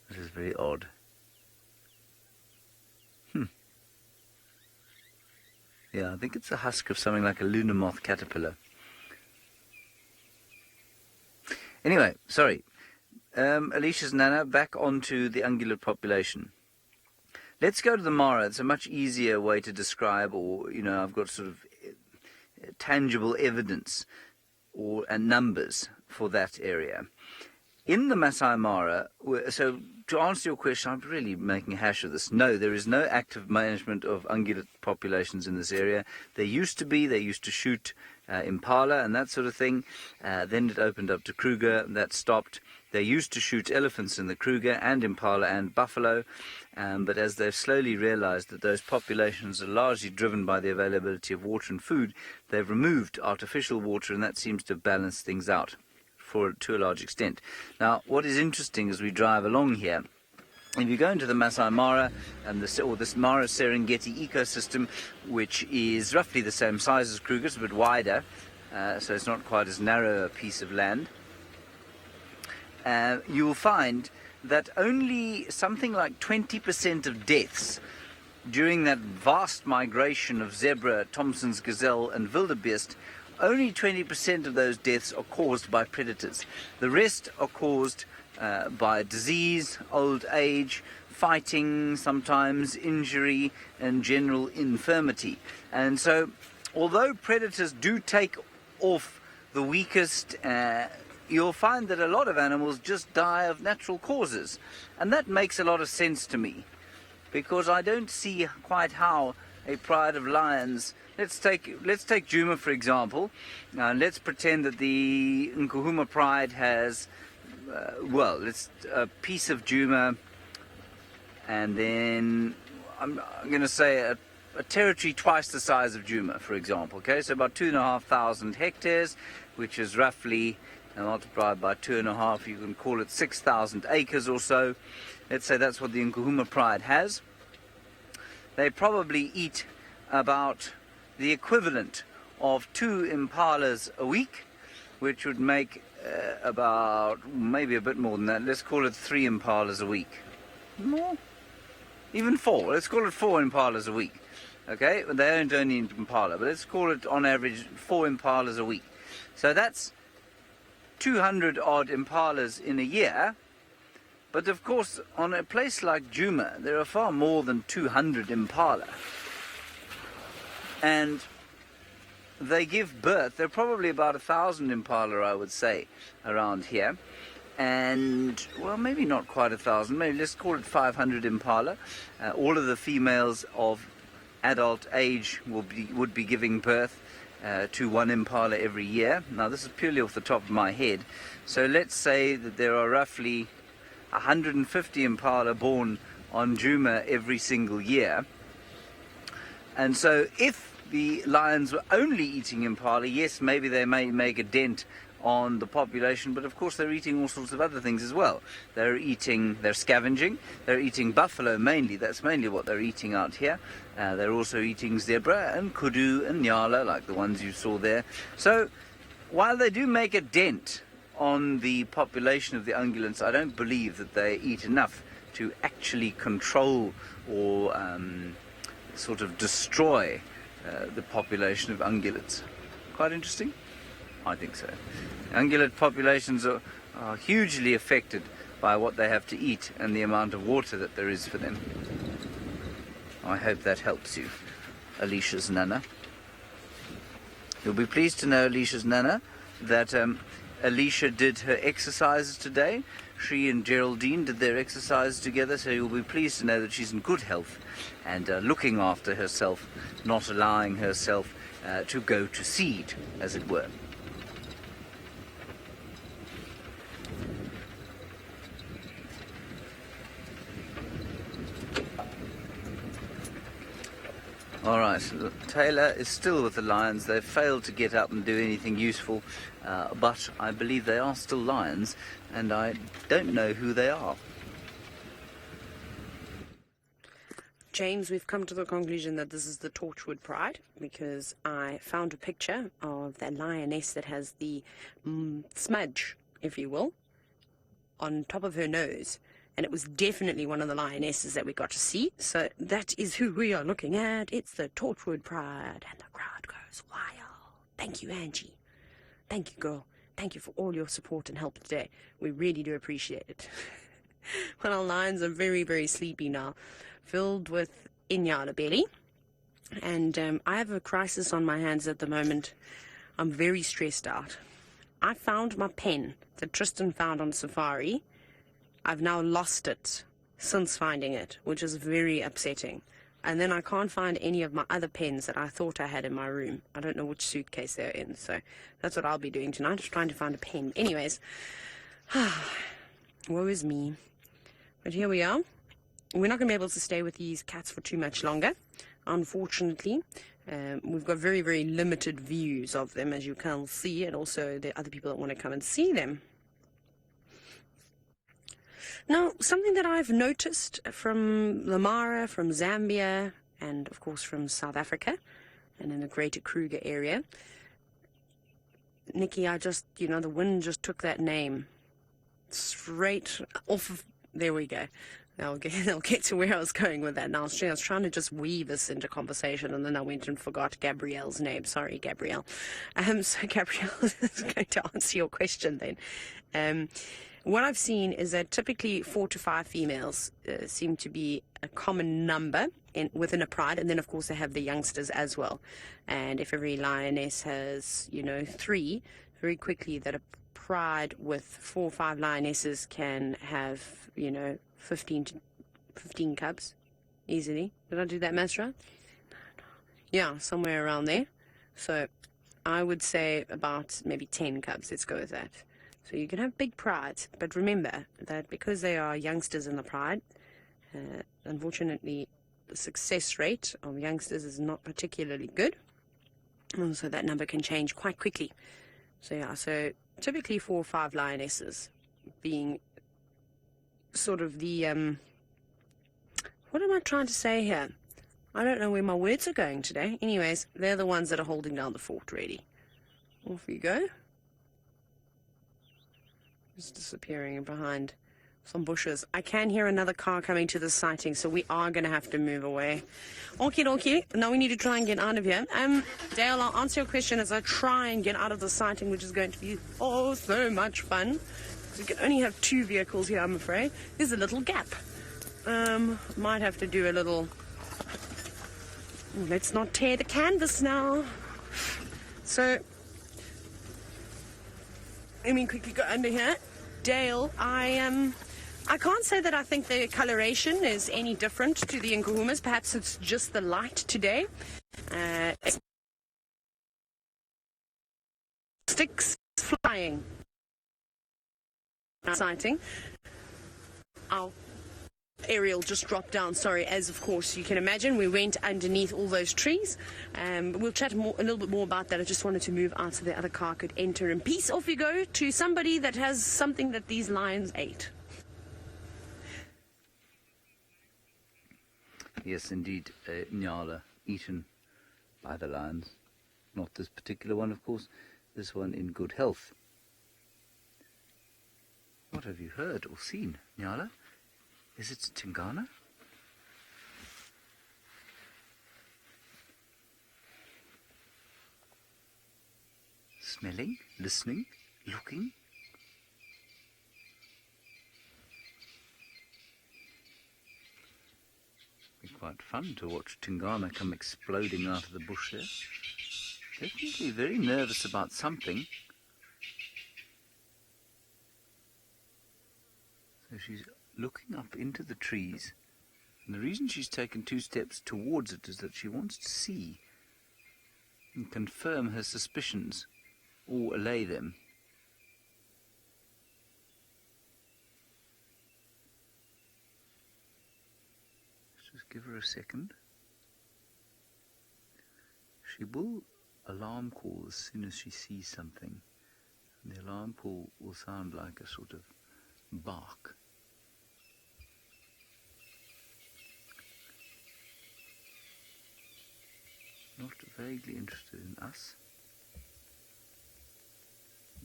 This is very odd. Yeah, I think it's a husk of something like a lunar moth caterpillar. Anyway, sorry. Alicia's Nana, back onto the ungulate population. Let's go to the Mara. It's a much easier way to describe, or, you know, I've got sort of tangible evidence and numbers for that area. In the Maasai Mara, so to answer your question, I'm really making a hash of this. No, there is no active management of ungulate populations in this area. There used to be. They used to shoot Impala and that sort of thing. Then it opened up to Kruger. That stopped. They used to shoot elephants in the Kruger and Impala and buffalo. But as they've slowly realized that those populations are largely driven by the availability of water and food, they've removed artificial water, and that seems to balance things out to a large extent. Now, what is interesting as we drive along here, if you go into the Maasai Mara and this Mara Serengeti ecosystem, which is roughly the same size as Kruger, it's a bit wider, so it's not quite as narrow a piece of land, you will find that only something like 20% of deaths during that vast migration of zebra, Thompson's gazelle and wildebeest, only 20% of those deaths are caused by predators. The rest are caused by disease, old age, fighting, sometimes injury, and general infirmity. And so, although predators do take off the weakest, you'll find that a lot of animals just die of natural causes. And that makes a lot of sense to me, because I don't see quite how a pride of lions... Let's take Djuma, for example. Let's pretend that the Nkuhuma pride has, it's a piece of Djuma, and then I'm going to say a territory twice the size of Djuma, for example. Okay, so about 2,500 hectares, which is roughly, multiplied by 2.5, you can call it 6,000 acres or so. Let's say that's what the Nkuhuma pride has. They probably eat about the equivalent of 2 impalas a week, which would make about, maybe a bit more than that. Let's call it 3 impalas a week. More? Even 4. Let's call it 4 impalas a week. Okay? They don't only eat impala, but let's call it on average 4 impalas a week. So that's 200 odd impalas in a year. But of course, on a place like Djuma, there are far more than 200 impala. And they give birth, there are probably about 1,000 impala, I would say, around here. And, well, maybe not quite 1,000, maybe let's call it 500 impala. All of the females of adult age would be giving birth to 1 impala every year. Now, this is purely off the top of my head. So let's say that there are roughly 150 impala born on Djuma every single year. And so if the lions were only eating impala, yes, maybe they may make a dent on the population, but of course they're eating all sorts of other things as well. They're scavenging, they're eating buffalo mainly, that's mainly what they're eating out here. They're also eating zebra and kudu and nyala, like the ones you saw there. So while they do make a dent on the population of the ungulates, I don't believe that they eat enough to actually control or sort of destroy the population of ungulates. Quite interesting? I think so. Ungulate populations are hugely affected by what they have to eat and the amount of water that there is for them. I hope that helps you, Alicia's Nana. You'll be pleased to know, Alicia's Nana, that Alicia did her exercises today. She and Geraldine did their exercises together, so you'll be pleased to know that she's in good health and looking after herself, not allowing herself to go to seed, as it were. All right, so Taylor is still with the lions. They've failed to get up and do anything useful, but I believe they are still lions, and I don't know who they are. James, we've come to the conclusion that this is the Torchwood Pride, because I found a picture of that lioness that has the smudge, if you will, on top of her nose. And it was definitely one of the lionesses that we got to see. So that is who we are looking at. It's the Torchwood Pride. And the crowd goes wild. Thank you, Angie. Thank you, girl. Thank you for all your support and help today. We really do appreciate it. Well, our lions are very, very sleepy now, filled with Inyala belly. And I have a crisis on my hands at the moment. I'm very stressed out. I found my pen that Tristan found on safari. I've now lost it since finding it, which is very upsetting. And then I can't find any of my other pens that I thought I had in my room. I don't know which suitcase they're in, so that's what I'll be doing tonight, just trying to find a pen. Anyways, woe is me. But here we are. We're not going to be able to stay with these cats for too much longer, unfortunately. We've got very, very limited views of them, as you can see, and also there are other people that want to come and see them. Now, something that I've noticed from the Mara, from Zambia, and of course from South Africa, and in the greater Kruger area, Nikki, the wind just took that name straight off of, there we go. I'll get to where I was going with that now. I was trying to just weave this into conversation, and then I went and forgot Gabrielle's name. Sorry, Gabrielle. So Gabrielle is going to answer your question then. What I've seen is that typically 4 to 5 females seem to be a common number within a pride, and then of course they have the youngsters as well. And if every lioness has, 3, very quickly that a pride with 4 or 5 lionesses can have, 15 cubs easily. Did I do that math right? Yeah, somewhere around there. So I would say about maybe 10 cubs. Let's go with that. So you can have big prides, but remember that because they are youngsters in the pride, unfortunately the success rate of youngsters is not particularly good. And so that number can change quite quickly. So typically 4 or 5 lionesses being sort of the, what am I trying to say here? I don't know where my words are going today. Anyways, they're the ones that are holding down the fort, really. Off you go. Just disappearing behind some bushes. I can hear another car coming to the sighting, so we are going to have to move away. Okay. Now we need to try and get out of here. Dale, I'll answer your question as I try and get out of the sighting, which is going to be so much fun. We can only have 2 vehicles here, I'm afraid. There's a little gap. Might have to do a little... Let's not tear the canvas now. So, let me quickly go under here. Dale, I can't say that I think the coloration is any different to the Nkuhumas. Perhaps it's just the light today. Sticks flying. Sighting. Our aerial just dropped down, sorry, as of course you can imagine. We went underneath all those trees. We'll chat a little bit more about that. I just wanted to move out so the other car could enter in peace. Off you go to somebody that has something that these lions ate. Yes, indeed, Nyala eaten by the lions. Not this particular one, of course. This one in good health. What have you heard or seen, Nyala? Is it Tingana? Smelling, listening, looking. Be quite fun to watch Tingana come exploding out of the bush there. Definitely very nervous about something. So she's looking up into the trees. And the reason she's taken 2 steps towards it is that she wants to see and confirm her suspicions or allay them. Let's just give her a second. She will alarm call as soon as she sees something. And the alarm call will sound like a sort of bark. Not vaguely interested in us.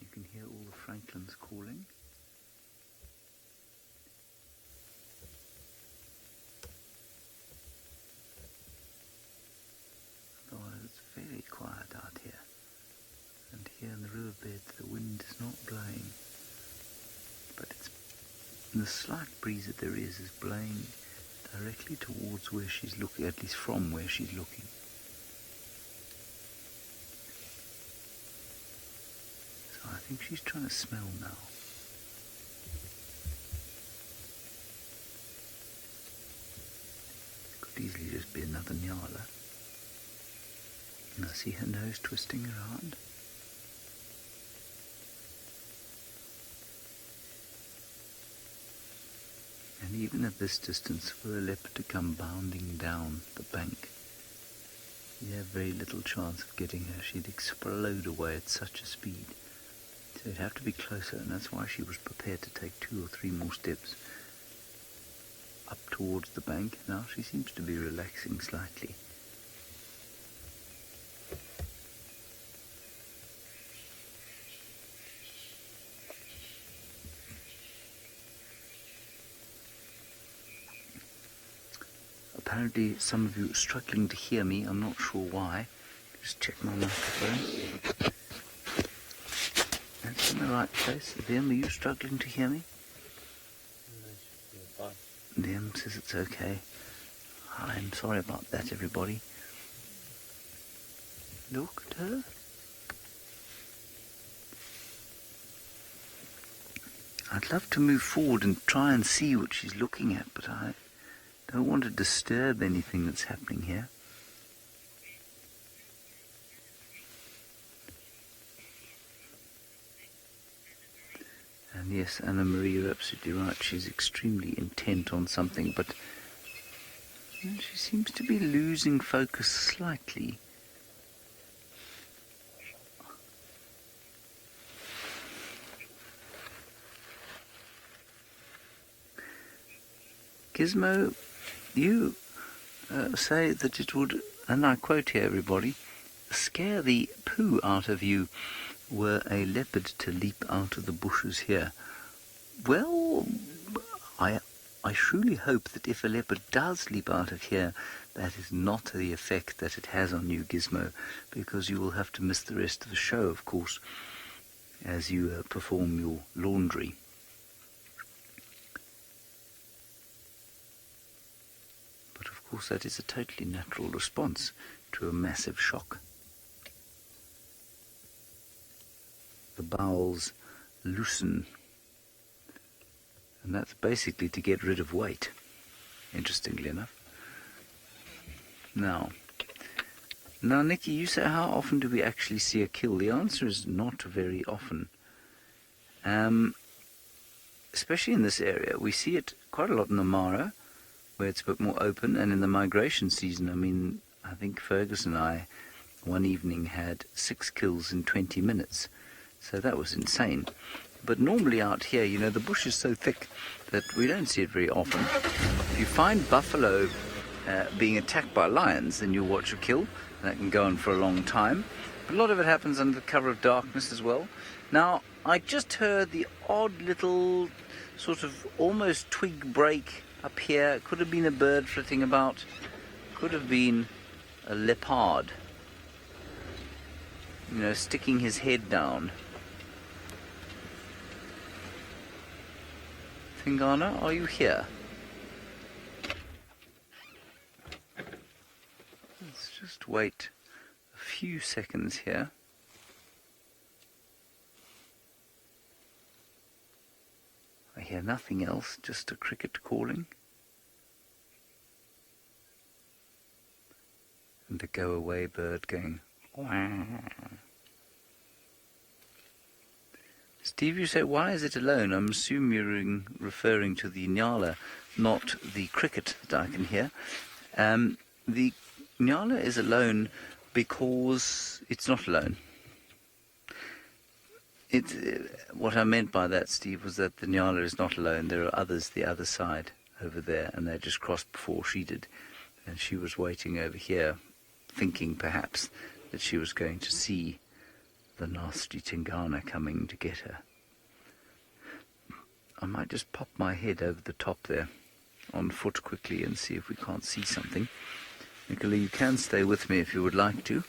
You can hear all the francolins calling. Otherwise it's very quiet out here. And here in the riverbed the wind is not blowing. But the slight breeze that there is blowing directly towards where she's looking, at least from where she's looking. I think she's trying to smell now. Could easily just be another nyala. And I see her nose twisting around. And even at this distance, for a leopard to come bounding down the bank, you have very little chance of getting her. She'd explode away at such a speed. So it'd have to be closer, and that's why she was prepared to take 2 or 3 more steps up towards the bank. Now she seems to be relaxing slightly. Apparently some of you are struggling to hear me. I'm not sure why. Just check my microphone. That's in the right place. Liam, are you struggling to hear me? Liam says it's okay. I'm sorry about that, everybody. Look at her. I'd love to move forward and try and see what she's looking at, but I don't want to disturb anything that's happening here. And yes, Anna Marie, you're absolutely right. She's extremely intent on something, but she seems to be losing focus slightly. Gizmo, you say that it would, and I quote here, everybody, scare the poo out of you were a leopard to leap out of the bushes here. Well, I truly hope that if a leopard does leap out of here, that is not the effect that it has on you, Gizmo, because you will have to miss the rest of the show, of course, as you perform your laundry. But of course that is a totally natural response to a massive shock. The bowels loosen, and that's basically to get rid of weight, interestingly enough. Now Nikki, you say, how often do we actually see a kill? The answer is not very often. Especially in this area. We see it quite a lot in the Mara, where it's a bit more open, and in the migration season. I mean, I think Fergus and I one evening had 6 kills in 20 minutes. So that was insane. But normally out here, you know, the bush is so thick that we don't see it very often. If you find buffalo being attacked by lions, then you'll watch a kill, and that can go on for a long time. But a lot of it happens under the cover of darkness as well. Now, I just heard the odd little sort of almost twig break up here. It could have been a bird flitting about. Could have been a leopard, you know, sticking his head down. Fingana, are you here? Let's just wait a few seconds here. I hear nothing else, just a cricket calling. And the go-away bird going, wah. Steve, you say, why is it alone? I'm assuming you're referring to the nyala, not the cricket that I can hear. The nyala is alone because it's not alone. What I meant by that, Steve, was that the nyala is not alone. There are others the other side over there, and they just crossed before she did. And she was waiting over here, thinking perhaps that she was going to see the nasty Tingana coming to get her. I might just pop my head over the top there on foot quickly and see if we can't see something. Nicola, you can stay with me if you would like to.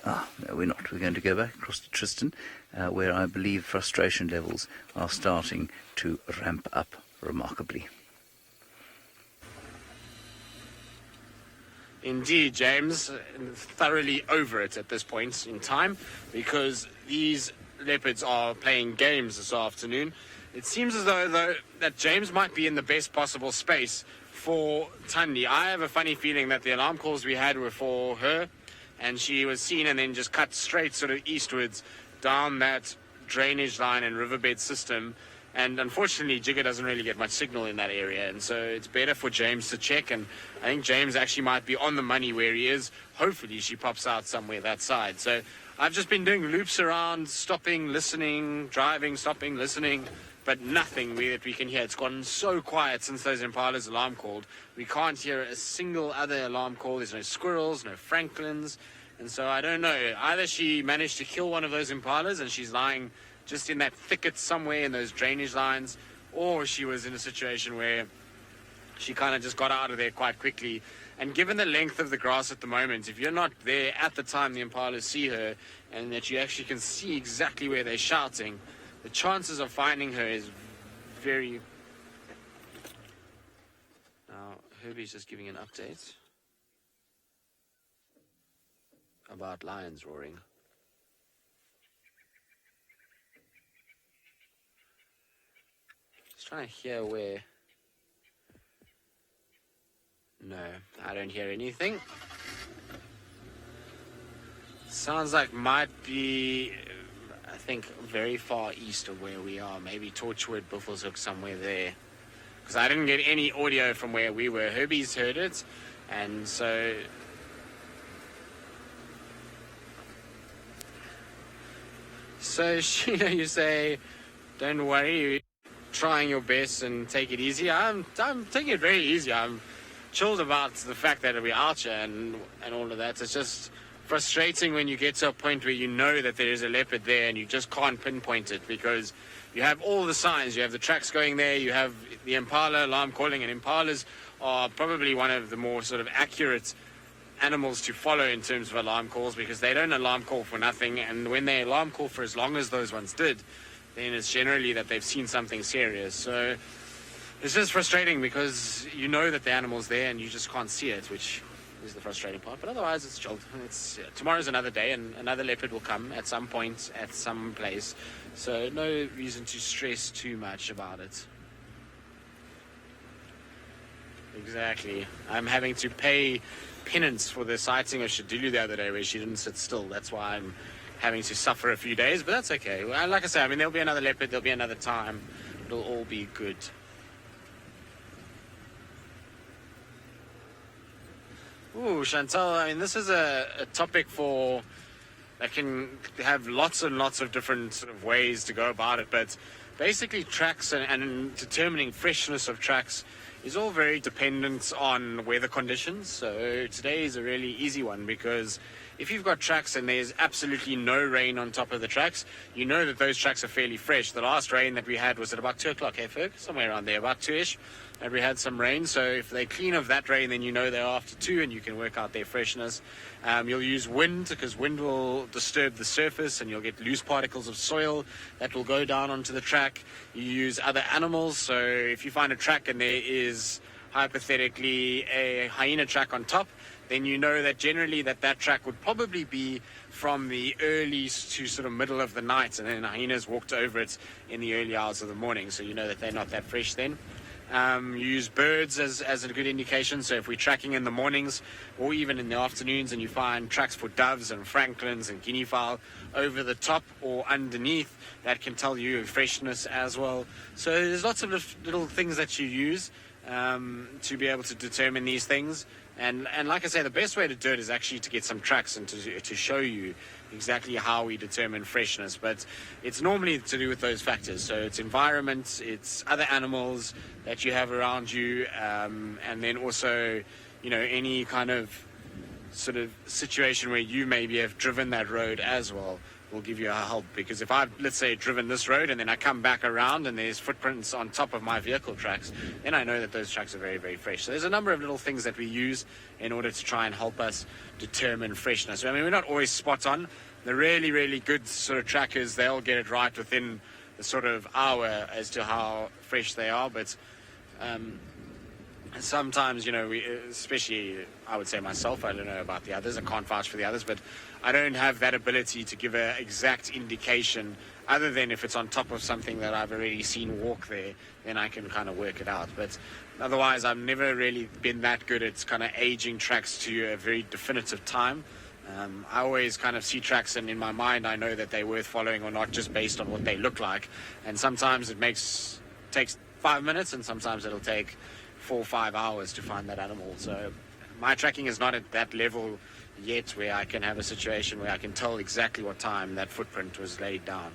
No, we're not. We're going to go back across to Tristan, where I believe frustration levels are starting to ramp up remarkably. Indeed, James, thoroughly over it at this point in time, because these leopards are playing games this afternoon. It seems as though that James might be in the best possible space for Thandi. I have a funny feeling that the alarm calls we had were for her, and she was seen and then just cut straight sort of eastwards down that drainage line and riverbed system. And unfortunately, Jigger doesn't really get much signal in that area, and so it's better for James to check, and I think James actually might be on the money where he is. Hopefully she pops out somewhere that side. So I've just been doing loops around, stopping, listening, driving, stopping, listening, but nothing that we can hear. It's gotten so quiet since those Impalas alarm called. We can't hear a single other alarm call. There's no squirrels, no francolins, and so I don't know. Either she managed to kill one of those Impalas and she's lying just in that thicket somewhere in those drainage lines, or she was in a situation where she kind of just got out of there quite quickly. And given the length of the grass at the moment, if you're not there at the time the Impalas see her, and that you actually can see exactly where they're shouting, the chances of finding her is very... Now, Herbie's just giving an update about lions roaring. Just trying to hear where... No, I don't hear anything. Sounds like might be, I think, very far east of where we are. Maybe Torchwood, Buffelshoek, somewhere there. Because I didn't get any audio from where we were. Herbie's heard it, and so... So, you say, don't worry, you're trying your best and take it easy. I'm taking it very easy. I'm chilled about the fact that we're out here and all of that. It's just frustrating when you get to a point where you know that there is a leopard there and you just can't pinpoint it, because you have all the signs. You have the tracks going there, you have the Impala alarm calling, and Impalas are probably one of the more sort of accurate animals to follow in terms of alarm calls, because they don't alarm call for nothing, and when they alarm call for as long as those ones did, then it's generally that they've seen something serious. So it's just frustrating because you know that the animal's there and you just can't see it, which is the frustrating part. But otherwise, it's chilled. Tomorrow's another day, and another leopard will come at some point, at some place. So no reason to stress too much about it. Exactly. I'm having to pay penance for the sighting of Shadulu the other day where she didn't sit still. That's why I'm having to suffer a few days, but that's okay. Well, like I say, I mean, there'll be another leopard, there'll be another time. It'll all be good. Ooh, Chantal, I mean, this is a topic that can have lots and lots of different sort of ways to go about it, but basically tracks and determining freshness of tracks is all very dependent on weather conditions. So today is a really easy one, because if you've got tracks and there's absolutely no rain on top of the tracks, you know that those tracks are fairly fresh. The last rain that we had was at about 2 o'clock, hey Ferg? Somewhere around there, about 2-ish. And we had some rain, so if they clean of that rain, then you know they're after 2 and you can work out their freshness. You'll use wind, because wind will disturb the surface and you'll get loose particles of soil that will go down onto the track. You use other animals, so if you find a track and there is hypothetically a hyena track on top, then you know that generally that track would probably be from the early to sort of middle of the night, and then hyenas walked over it in the early hours of the morning, so you know that they're not that fresh then. Use birds as a good indication. So if we're tracking in the mornings or even in the afternoons and you find tracks for doves and francolins and guinea fowl over the top or underneath, that can tell you freshness as well. So there's lots of little things that you use to be able to determine these things. And like I say, the best way to do it is actually to get some tracks and to show you exactly how we determine freshness. But it's normally to do with those factors. So it's environment, it's other animals that you have around you, and then also, you know, any kind of sort of situation where you maybe have driven that road as well will give you a help. Because if I've, let's say, driven this road and then I come back around and there's footprints on top of my vehicle tracks, then I know that those tracks are very, very fresh. So there's a number of little things that we use in order to try and help us determine freshness. I mean, we're not always spot on. The really, really good sort of trackers, they'll get it right within the sort of hour as to how fresh they are. But sometimes, you know, we, especially I would say myself, I don't know about the others, I can't vouch for the others, but I don't have that ability to give an exact indication other than if it's on top of something that I've already seen walk there, then I can kind of work it out. But otherwise, I've never really been that good at kind of aging tracks to a very definitive time. I always kind of see tracks, and in my mind I know that they're worth following or not just based on what they look like. And sometimes it takes 5 minutes, and sometimes it'll take 4 or 5 hours to find that animal. So my tracking is not at that level yet where I can have a situation where I can tell exactly what time that footprint was laid down.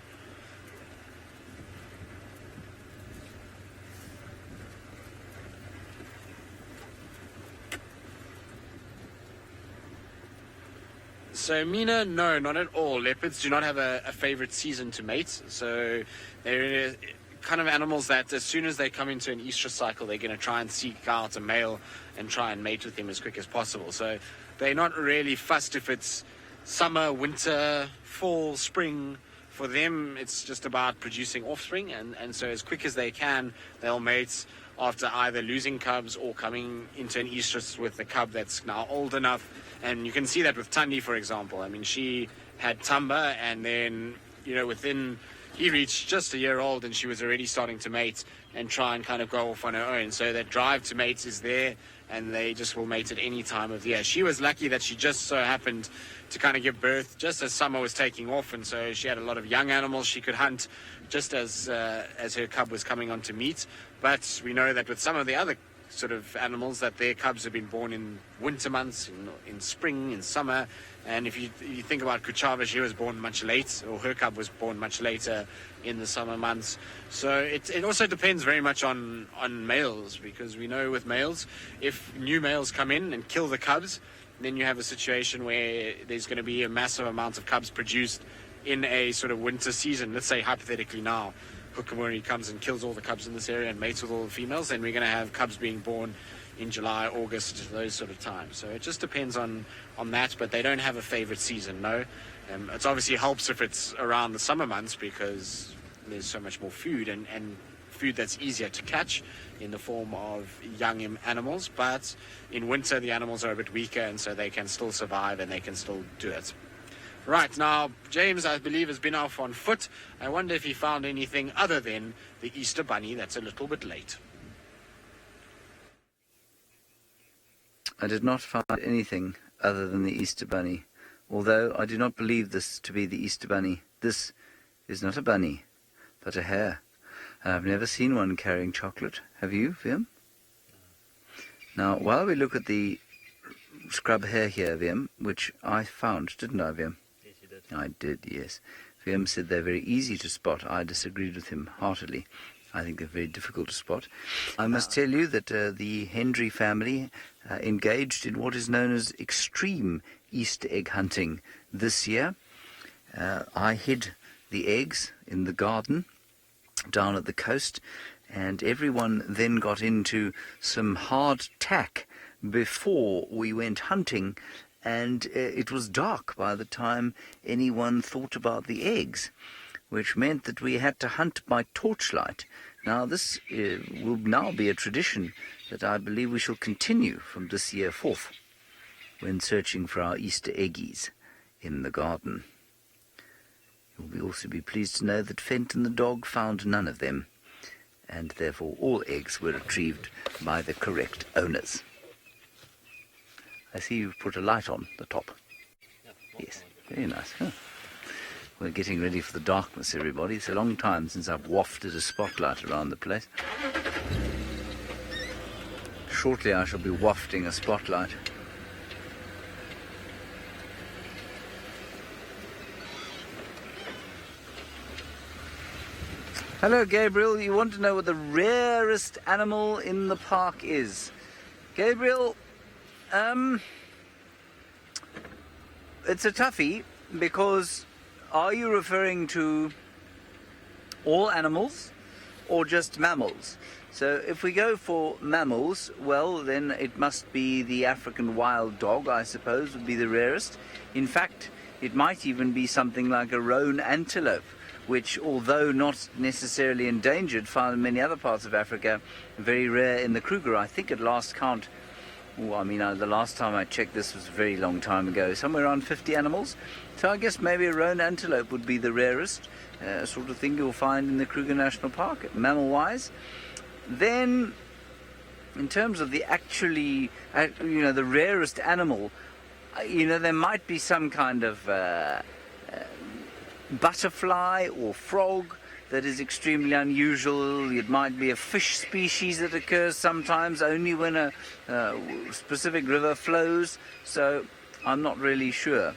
So Mina, no, not at all. Leopards do not have a favorite season to mate. So they're kind of animals that as soon as they come into an estrus cycle, they're going to try and seek out a male and try and mate with him as quick as possible. So they're not really fussed if it's summer, winter, fall, spring. For them, it's just about producing offspring. And so as quick as they can, they'll mate after either losing cubs or coming into an estrus with a cub that's now old enough. And you can see that with Tundi, for example. I mean, she had Tumba, and then, you know, he reached just a year old and she was already starting to mate and try and kind of go off on her own. So that drive to mate is there, and they just will mate at any time of the year. She was lucky that she just so happened to kind of give birth just as summer was taking off, and so she had a lot of young animals she could hunt just as her cub was coming on to meet. But we know that with some of the other sort of animals that their cubs have been born in winter months, in spring, in summer. And if you think about Kuchava, she was born much late, or her cub was born much later in the summer months. So it also depends very much on males, because we know with males, if new males come in and kill the cubs, then you have a situation where there's going to be a massive amount of cubs produced in a sort of winter season. Let's say hypothetically now, Hukamuri comes and kills all the cubs in this area and mates with all the females, then we're going to have cubs being born in July, August, those sort of times. So it just depends on that, but they don't have a favorite season, no. It obviously helps if it's around the summer months, because there's so much more food and food that's easier to catch in the form of young animals. But in winter, the animals are a bit weaker, and so they can still survive and they can still do it. Right, now, James, I believe, has been off on foot. I wonder if he found anything other than the Easter bunny that's a little bit late. I did not find anything other than the Easter bunny, although I do not believe this to be the Easter bunny. This is not a bunny, but a hare. And I've never seen one carrying chocolate. Have you, Viam? Now, while we look at the scrub hare here, Viam, which I found, didn't I, Viam? Yes, you did. I did, yes. Viam said they're very easy to spot. I disagreed with him heartily. I think they're very difficult to spot. I must tell you that the Hendry family engaged in what is known as extreme Easter egg hunting this year. I hid the eggs in the garden down at the coast, and everyone then got into some hard tack before we went hunting, and it was dark by the time anyone thought about the eggs, which meant that we had to hunt by torchlight. Now this will now be a tradition that I believe we shall continue from this year forth when searching for our Easter eggies in the garden. You will also be pleased to know that Fenton the dog found none of them, and therefore all eggs were retrieved by the correct owners. I see you've put a light on the top. Yes, very nice. Huh? We're getting ready for the darkness, everybody. It's a long time since I've wafted a spotlight around the place. Shortly I shall be wafting a spotlight. Hello, Gabriel. You want to know what the rarest animal in the park is? Gabriel, it's a toughie, because are you referring to all animals or just mammals? So if we go for mammals, well, then it must be the African wild dog, I suppose, would be the rarest. In fact, it might even be something like a roan antelope, which, although not necessarily endangered, found in many other parts of Africa, very rare in the Kruger. I think at last count, the last time I checked this was a very long time ago, somewhere around 50 animals. So I guess maybe a roan antelope would be the rarest sort of thing you'll find in the Kruger National Park, mammal-wise. Then, in terms of the actually, the rarest animal, there might be some kind of butterfly or frog that is extremely unusual. It might be a fish species that occurs sometimes only when a specific river flows. So I'm not really sure.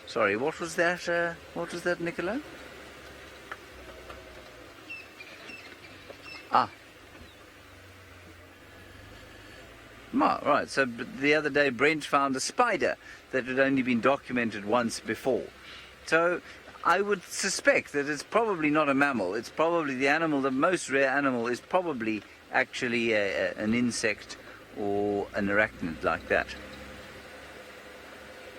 Sorry, what was that? What was that, Nicola? Right, so the other day Brent found a spider that had only been documented once before. So I would suspect that it's probably not a mammal. It's probably the most rare animal is probably actually an insect or an arachnid like that.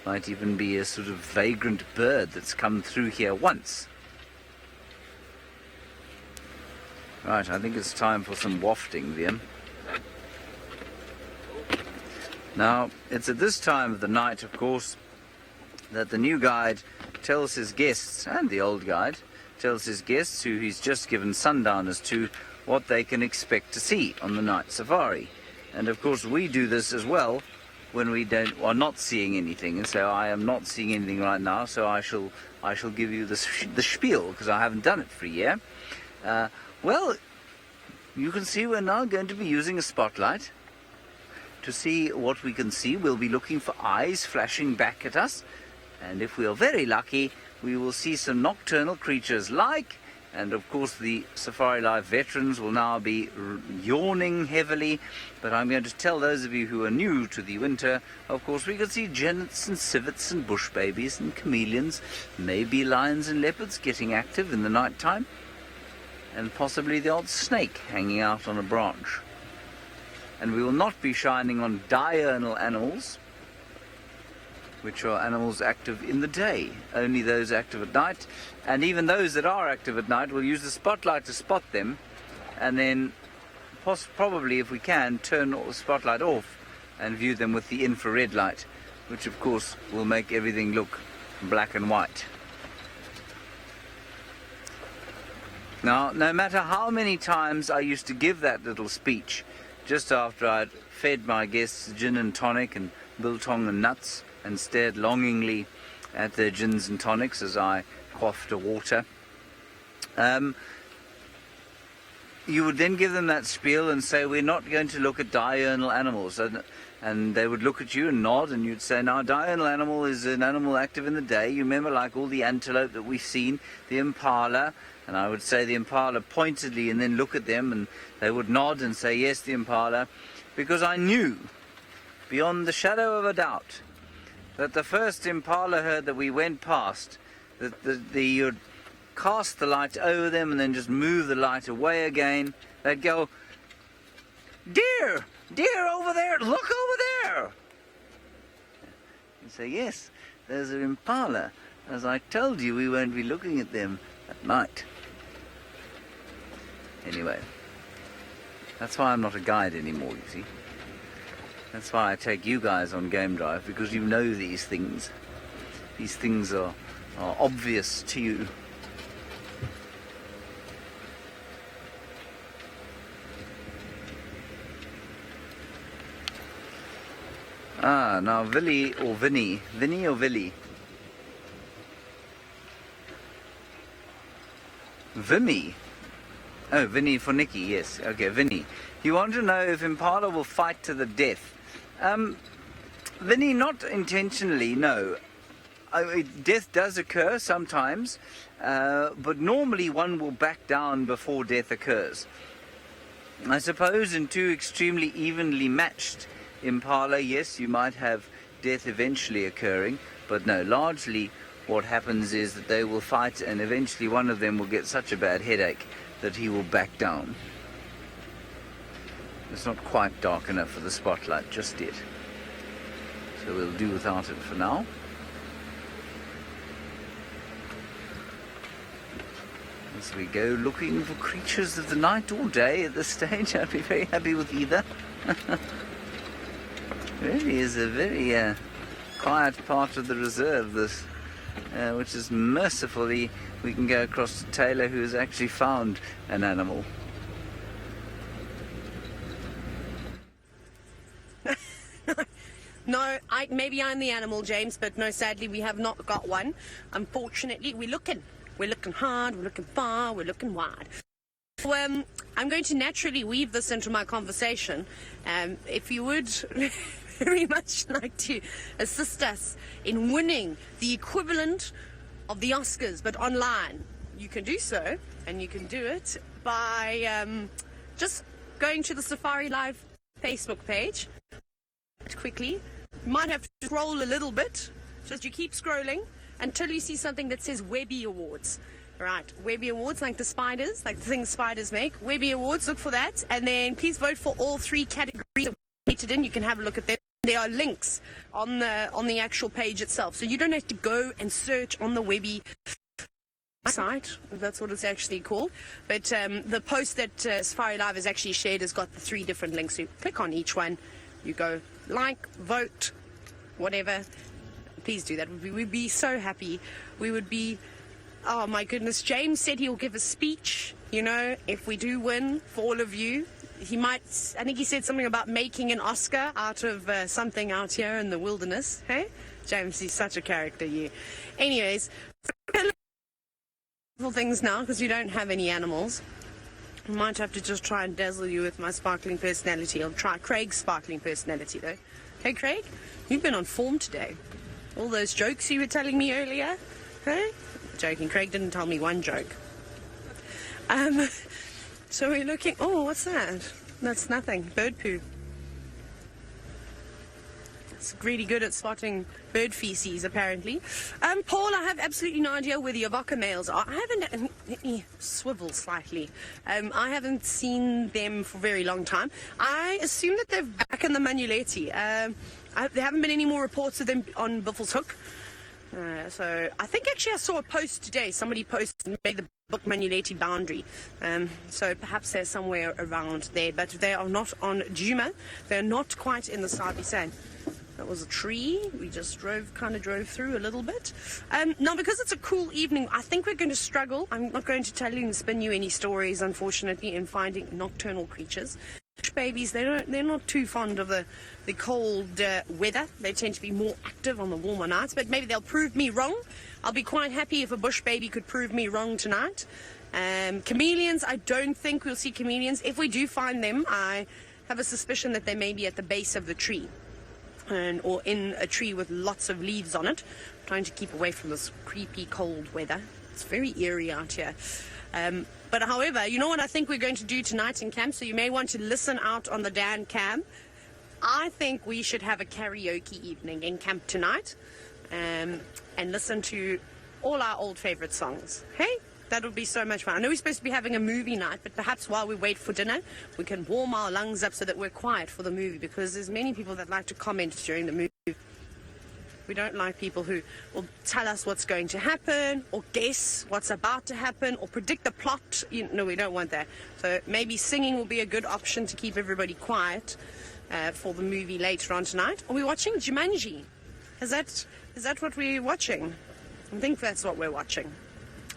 Might even be a sort of vagrant bird that's come through here once. Right, I think it's time for some wafting, Liam. Now, it's at this time of the night, of course, that the new guide tells his guests, and the old guide tells his guests, who he's just given sundowners to, what they can expect to see on the night safari. And of course we do this as well when we are not seeing anything. And so I am not seeing anything right now, so I shall give you the spiel, because I haven't done it for a year. Well, you can see we're now going to be using a spotlight to see what we can see. We'll be looking for eyes flashing back at us, and if we are very lucky, we will see some nocturnal creatures and of course the Safari Life veterans will now be yawning heavily, but I'm going to tell those of you who are new to the winter, of course we can see genets and civets and bush babies and chameleons, maybe lions and leopards getting active in the night time, and possibly the odd snake hanging out on a branch. And we will not be shining on diurnal animals, which are animals active in the day, only those active at night. And even those that are active at night, we'll use the spotlight to spot them, and then probably, if we can, turn the spotlight off and view them with the infrared light, which of course will make everything look black and white. Now, no matter how many times I used to give that little speech, just after I'd fed my guests gin and tonic and biltong and nuts, and stared longingly at their gins and tonics as I quaffed a water, you would then give them that spiel and say, we're not going to look at diurnal animals. And they would look at you and nod, and you'd say, now, a diurnal animal is an animal active in the day. You remember, like all the antelope that we've seen, the impala. And I would say the impala pointedly, and then look at them, and they would nod and say, yes, the impala. Because I knew, beyond the shadow of a doubt, that the first impala herd that we went past, that you'd cast the light over them and then just move the light away again. They'd go, deer, deer over there, look over there. And say, yes, there's an impala. As I told you, we won't be looking at them at night. Anyway, that's why I'm not a guide anymore, you see. That's why I take you guys on Game Drive, because you know these things. These things are obvious to you. Now Vinny or Villy? Vimy. Oh, Vinny for Nicky, yes. Okay, Vinny. You want to know if Impala will fight to the death? Vinny, not intentionally, no. Death does occur sometimes, but normally one will back down before death occurs. I suppose in two extremely evenly matched Impala, yes, you might have death eventually occurring, but no, largely what happens is that they will fight and eventually one of them will get such a bad headache that he will back down. It's not quite dark enough for the spotlight just yet, so we'll do without it for now. As we go looking for creatures of the night or day at this stage, I'd be very happy with either. Really is a very quiet part of the reserve, this, which is mercifully we can go across to Taylor, who has actually found an animal. No, maybe I'm the animal, James, but no, sadly we have not got one. Unfortunately, we're looking hard, we're looking far, we're looking wide. So, I'm going to naturally weave this into my conversation. If you would very much like to assist us in winning the equivalent of the Oscars, but online, you can do so, and you can do it by just going to the Safari Live Facebook page. Quickly, you might have to scroll a little bit, just you keep scrolling until you see something that says Webby Awards. Right, Webby Awards, like the spiders, like the things spiders make. Webby Awards, look for that, and then please vote for all three categories that we rated in. You can have a look at them. There are links on the actual page itself, so you don't have to go and search on the Webby site, if that's what it's actually called. But the post that Safari Live has actually shared has got the three different links. So you click on each one, you go like, vote, whatever. Please do that. We'd be so happy. We would be, oh my goodness. James said he'll give a speech, you know, if we do win, for all of you. He might, I think he said something about making an Oscar out of something out here in the wilderness. Hey? James, he's such a character, you. Anyways, things now, because we don't have any animals. I might have to just try and dazzle you with my sparkling personality. I'll try Craig's sparkling personality, though. Hey, Craig, you've been on form today. All those jokes you were telling me earlier, hey? Joking, Craig didn't tell me one joke. So we're looking... Oh, what's that? That's nothing. Bird poo. It's really good at spotting bird feces, apparently. Paul, I have absolutely no idea where the Avoca males are. I haven't... Let me swivel slightly. I haven't seen them for a very long time. I assume that they're back in the Manuletti. There haven't been any more reports of them on Buffels Hook. So I think actually I saw a post today. Somebody posted and made the book Manuletti boundary. So perhaps they're somewhere around there, but they are not on Djuma. They're not quite in the Sabi Sand. That was a tree. We just drove through a little bit. Now, because it's a cool evening, I think we're going to struggle. I'm not going to tell you and spin you any stories, unfortunately, in finding nocturnal creatures. Babies, they're not too fond of the cold weather. They tend to be more active on the warmer nights, but maybe they'll prove me wrong. I'll be quite happy if a bush baby could prove me wrong tonight. Chameleons, I don't think we'll see chameleons. If we do find them, I have a suspicion that they may be at the base of the tree, or in a tree with lots of leaves on it. I'm trying to keep away from this creepy cold weather. It's very eerie out here. But however, you know what I think we're going to do tonight in camp, so you may want to listen out on the Dan cam. I think we should have a karaoke evening in camp tonight, and listen to all our old favorite songs. Hey, that would be so much fun. I know we're supposed to be having a movie night, but perhaps while we wait for dinner, we can warm our lungs up so that we're quiet for the movie, because there's many people that like to comment during the movie. We don't like people who will tell us what's going to happen, or guess what's about to happen, or predict the plot. No, we don't want that. So maybe singing will be a good option to keep everybody quiet for the movie later on tonight. Are we watching Jumanji? Is that what we're watching? I think that's what we're watching,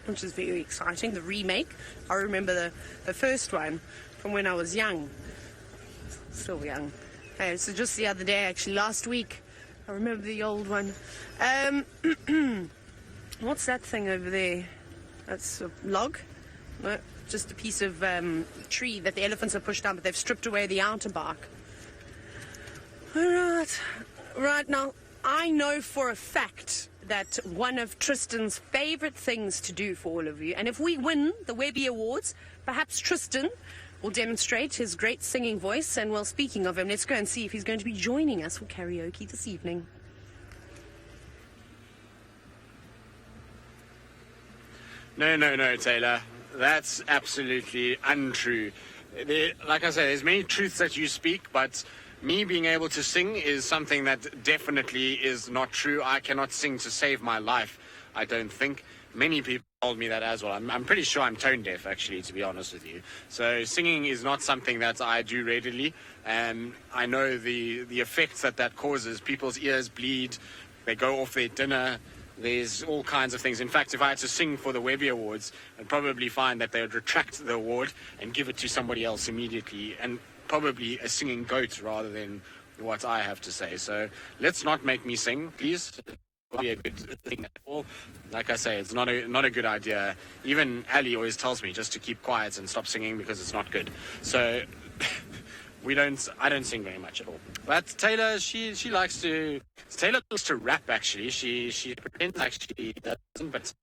which is very exciting. The remake. I remember the first one from when I was young. Still young. So just the other day, actually, last week, I remember the old one. What's that thing over there? That's a log? No, just a piece of tree that the elephants have pushed down, but they've stripped away the outer bark. All right now, I know for a fact that one of Tristan's favourite things to do for all of you, and if we win the Webby Awards, perhaps Tristan will demonstrate his great singing voice. And well, speaking of him, let's go and see if he's going to be joining us for karaoke this evening. No, Taylor. That's absolutely untrue. Like I said, there's many truths that you speak, but me being able to sing is something that definitely is not true. I cannot sing to save my life, I don't think. Many people told me that as well. I'm pretty sure I'm tone deaf, actually, to be honest with you. So singing is not something that I do readily. And I know the effects that causes. People's ears bleed. They go off their dinner. There's all kinds of things. In fact, if I had to sing for the Webby Awards, I'd probably find that they would retract the award and give it to somebody else immediately. And probably a singing goat rather than what I have to say. So let's not make me sing, please. Be a good thing at all. Like I say, it's not a good idea. Even Ali always tells me just to keep quiet and stop singing because it's not good. So I don't sing very much at all. But Taylor, she likes to rap actually. She pretends like she doesn't, but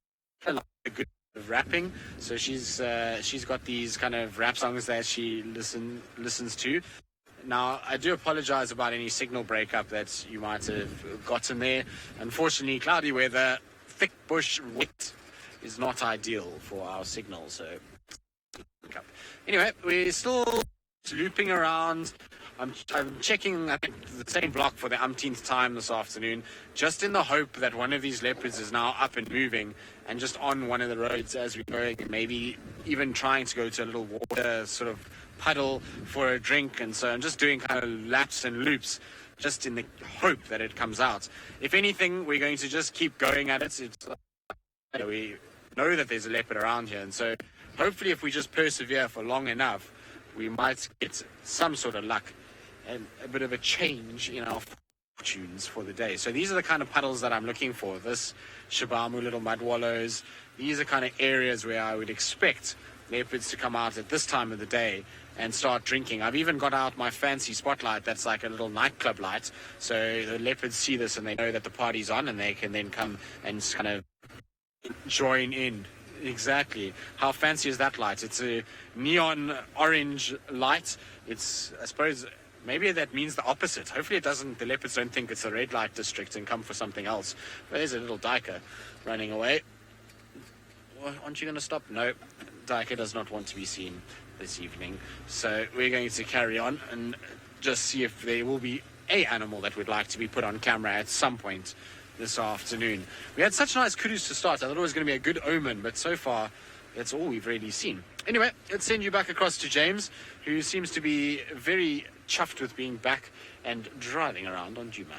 I like a good rapping. So she's got these kind of rap songs that she listens to. Now, I do apologize about any signal breakup that you might have gotten there. Unfortunately, cloudy weather, thick bush, wet is not ideal for our signal. So, anyway, we're still looping around. I'm checking, I think, the same block for the umpteenth time this afternoon, just in the hope that one of these leopards is now up and moving and just on one of the roads as we're going, maybe even trying to go to a little water sort of puddle for a drink. And so I'm just doing kind of laps and loops just in the hope that it comes out. If anything, we're going to just keep going at it. We know that there's a leopard around here, and so hopefully if we just persevere for long enough, we might get some sort of luck and a bit of a change in our fortunes for the day. So these are the kind of puddles that I'm looking for. This Shabamu little mud wallows. These are kind of areas where I would expect leopards to come out at this time of the day and start drinking. I've even got out my fancy spotlight that's like a little nightclub light, so the leopards see this and they know that the party's on and they can then come and kind of join in. Exactly. How fancy is that light? It's a neon orange light. It's, I suppose, maybe that means the opposite. Hopefully it doesn't, the leopards don't think it's a red light district and come for something else. But there's a little duiker running away. Well, aren't you going to stop? No, duiker does not want to be seen this evening. So we're going to carry on and just see if there will be a animal that would like to be put on camera at some point this afternoon. We had such nice kudus to start. I thought it was going to be a good omen, but so far that's all we've really seen. Anyway, let's send you back across to James, who seems to be very chuffed with being back and driving around on Juma.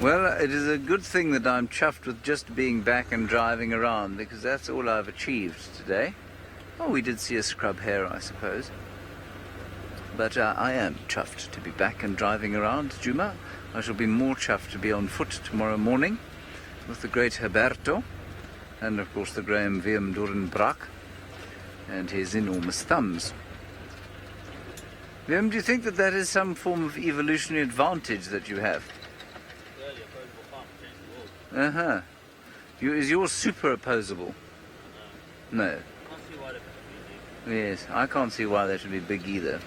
Well, it is a good thing that I'm chuffed with just being back and driving around, because that's all I've achieved today. Oh, we did see a scrub hare, I suppose. But I am chuffed to be back and driving around Juma. I shall be more chuffed to be on foot tomorrow morning with the great Herberto and, of course, the Graham Wiem Dorenbrak and his enormous thumbs. Wiem, do you think that that is some form of evolutionary advantage that you have? Uh-huh. Is yours super opposable? No. Yes, I can't see why they should be big either.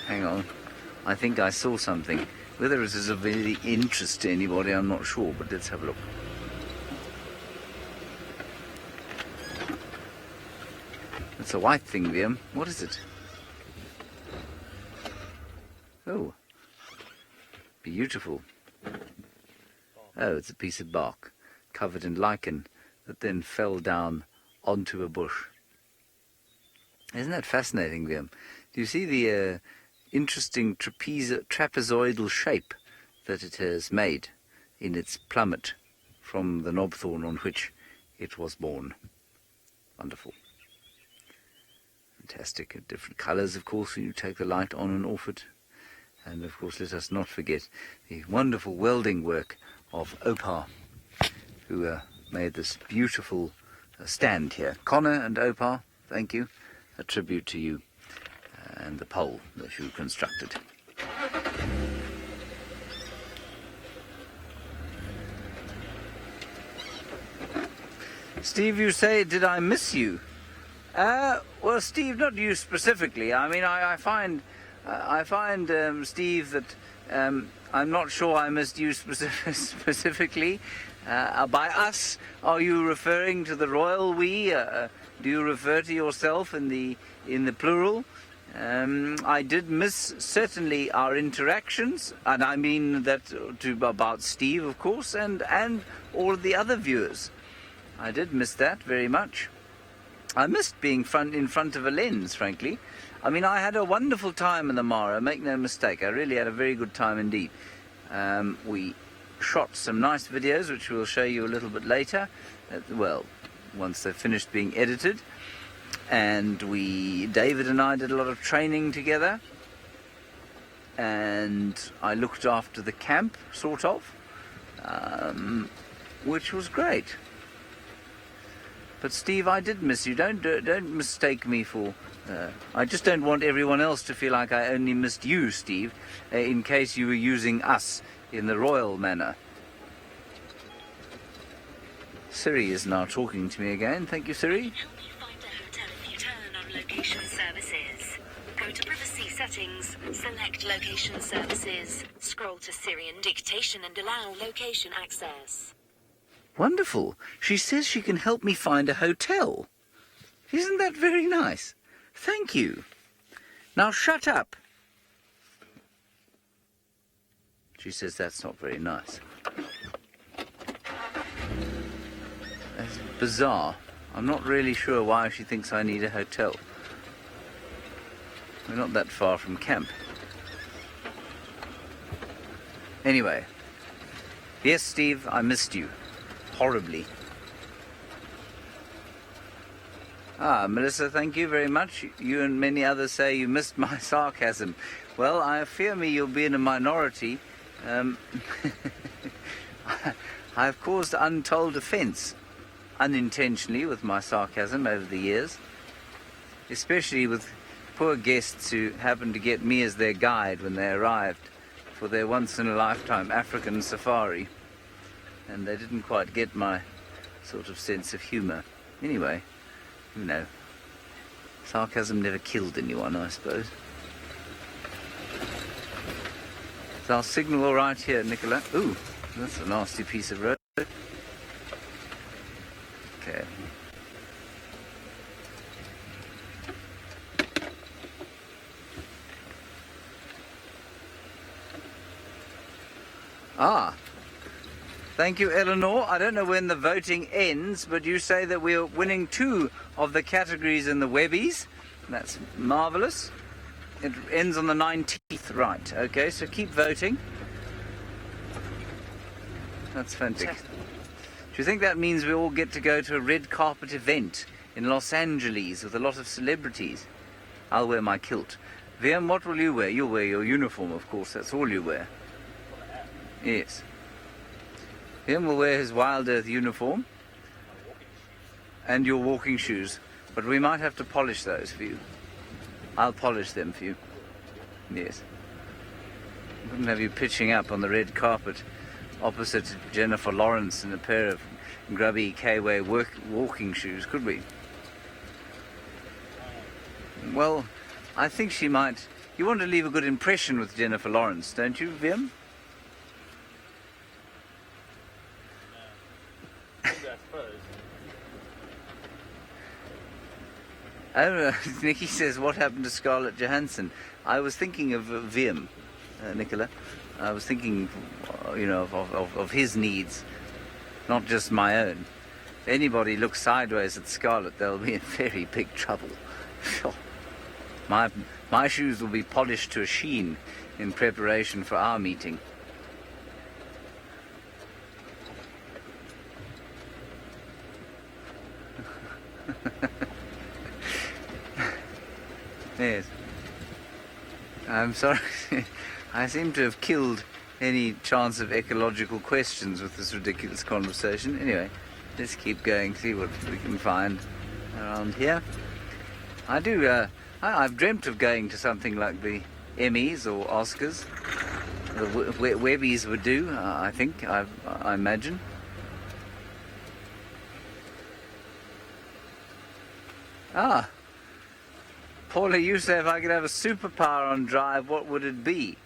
Hang on. I think I saw something. Whether it is of any interest to anybody, I'm not sure, but let's have a look. It's a white thing, Liam. What is it? Oh. Beautiful. Oh, it's a piece of bark covered in lichen that then fell down onto a bush. Isn't that fascinating, Liam? Do you see the interesting trapezoidal shape that it has made in its plummet from the knobthorn on which it was born? Wonderful. Fantastic. Different colours, of course, when you take the light on and off it. And, of course, let us not forget the wonderful welding work of Opar, who made this beautiful stand here. Connor and Opar, thank you. A tribute to you and the pole that you constructed. Steve, you say, did I miss you? Well, Steve, not you specifically. I mean, I find, Steve, that I'm not sure I missed you specifically. By us, are you referring to the royal we? Do you refer to yourself in the plural? I did miss certainly our interactions, and I mean that about Steve, of course, and all of the other viewers. I did miss that very much. I missed being in front of a lens, frankly. I mean, I had a wonderful time in the Mara, make no mistake. I really had a very good time indeed. We shot some nice videos, which we'll show you a little bit later. Well, once they're finished being edited. And David and I did a lot of training together. And I looked after the camp, sort of, which was great. But Steve, I did miss you. Don't mistake me for... I just don't want everyone else to feel like I only missed you, Steve, in case you were using us in the royal manner. Siri is now talking to me again. Thank you, Siri. Help you find a hotel if you turn on location services. Go to privacy settings, select location services, scroll to Syrian dictation and allow location access. Wonderful. She says she can help me find a hotel. Isn't that very nice? Thank you. Now shut up. She says that's not very nice. That's bizarre. I'm not really sure why she thinks I need a hotel. We're not that far from camp. Anyway. Yes, Steve, I missed you. Horribly. Melissa, thank you very much. You and many others say you missed my sarcasm. Well, I fear me you'll be in a minority. I've caused untold offence, unintentionally, with my sarcasm over the years, especially with poor guests who happened to get me as their guide when they arrived for their once-in-a-lifetime African safari. And they didn't quite get my sort of sense of humour. Anyway, you know, sarcasm never killed anyone, I suppose. Is our signal all right here, Nicola? Ooh, that's a nasty piece of road. Okay. Thank you, Eleanor. I don't know when the voting ends, but you say that we're winning 2 of the categories in the Webbies. That's marvellous. It ends on the 19th, right. Okay, so keep voting. That's fantastic. Do you think that means we all get to go to a red carpet event in Los Angeles with a lot of celebrities? I'll wear my kilt. Viam, what will you wear? You'll wear your uniform, of course. That's all you wear. Yes. Viam will wear his Wild Earth uniform and your walking shoes, but we might have to polish those for you. I'll polish them for you. Yes. I wouldn't have you pitching up on the red carpet opposite Jennifer Lawrence in a pair of grubby K-way walking shoes, could we? Well, I think she might. You want to leave a good impression with Jennifer Lawrence, don't you, Viam? Oh, Nikki says, what happened to Scarlett Johansson? I was thinking of Wiem, Nicola. I was thinking, of his needs, not just my own. If anybody looks sideways at Scarlett, they'll be in very big trouble. My shoes will be polished to a sheen in preparation for our meeting. Yes. I'm sorry. I seem to have killed any chance of ecological questions with this ridiculous conversation. Anyway, let's keep going, see what we can find around here. I've dreamt of going to something like the Emmys or Oscars. The Webbies would do, I think, I imagine. Ah, Paula, you say if I could have a superpower on drive, what would it be?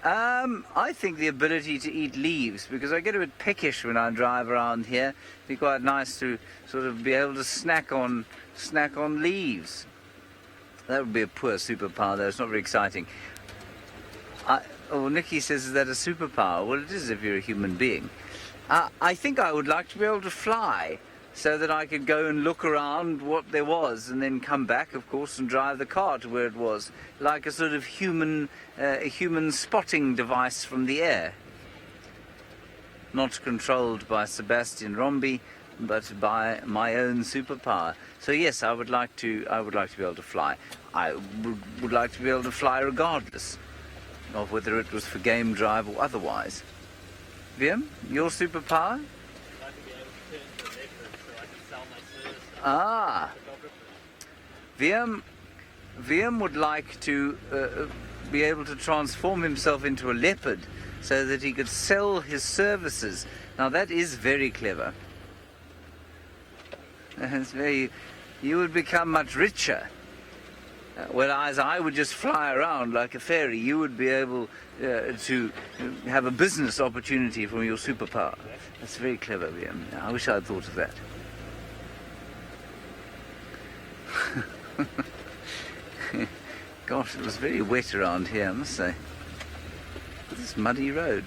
I think the ability to eat leaves, because I get a bit peckish when I drive around here. It'd be quite nice to sort of be able to snack on leaves. That would be a poor superpower, though. It's not very exciting. Nikki says, is that a superpower? Well, it is if you're a human being. I think I would like to be able to fly, so that I could go and look around what there was and then come back, of course, and drive the car to where it was, like a sort of human spotting device from the air. Not controlled by Sebastian Romby, but by my own superpower. So yes, I would like to be able to fly. I would like to be able to fly regardless of whether it was for game drive or otherwise. Wiem, your superpower? Wiem would like to be able to transform himself into a leopard so that he could sell his services. Now that is very clever. You would become much richer. Whereas I would just fly around like a fairy. You would be able to have a business opportunity from your superpower. That's very clever, Wiem. I wish I'd thought of that. Gosh, it was very wet around here, I must say. This muddy road.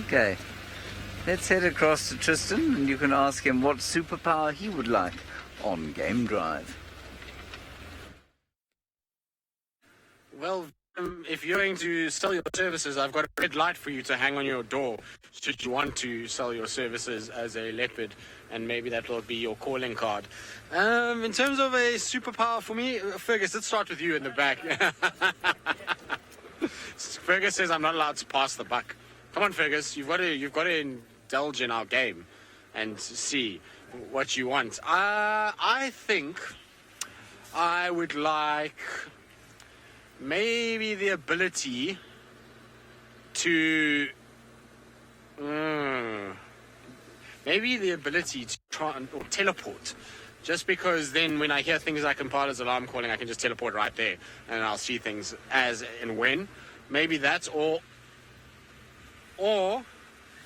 Okay, let's head across to Tristan and you can ask him what superpower he would like on Game Drive. Well, if you're going to sell your services, I've got a red light for you to hang on your door should you want to sell your services as a leopard, and maybe that will be your calling card. In terms of a superpower for me, Fergus, let's start with you in the back. Fergus says I'm not allowed to pass the buck. Come on, Fergus, you've got to indulge in our game and see what you want. I think I would like maybe the ability to teleport, just because then when I hear things like Impala's alarm calling, I can just teleport right there and I'll see things as and when. Maybe that's all. Or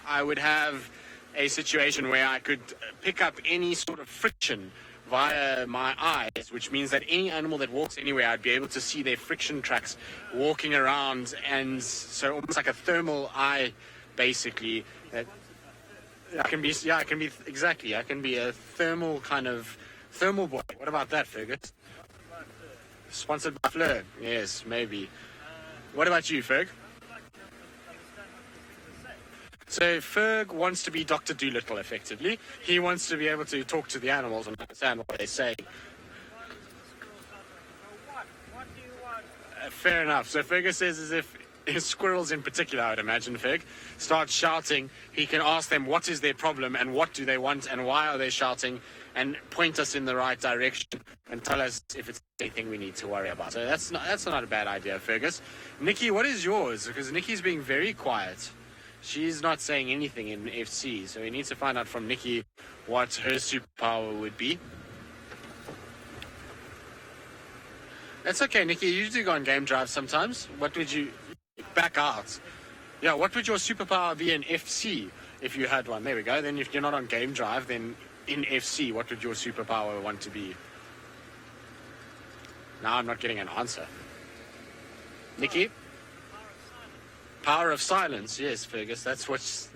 I would have a situation where I could pick up any sort of friction via my eyes, which means that any animal that walks anywhere, I'd be able to see their friction tracks walking around, and so almost like a thermal eye, basically. That I can be a thermal kind of thermal boy. What about that, Fergus? Sponsored by Fleur. Yes, maybe. What about you, Ferg? So Ferg wants to be Dr. Dolittle, effectively. He wants to be able to talk to the animals and understand what they say. What do you want? Fair enough. So Fergus says as if squirrels in particular, I would imagine, Ferg, start shouting. He can ask them what is their problem and what do they want and why are they shouting, and point us in the right direction and tell us if it's anything we need to worry about. So that's not a bad idea, Fergus. Nikki, what is yours? Because Nikki's being very quiet. She's not saying anything in FC, so we need to find out from Nikki what her superpower would be. That's okay, Nikki. You usually go on game drive sometimes. What would you back out? Yeah, what would your superpower be in FC if you had one? There we go. Then if you're not on game drive, then in FC, what would your superpower want to be? Now I'm not getting an answer. Nikki? Power of silence. Yes, Fergus, that's what's...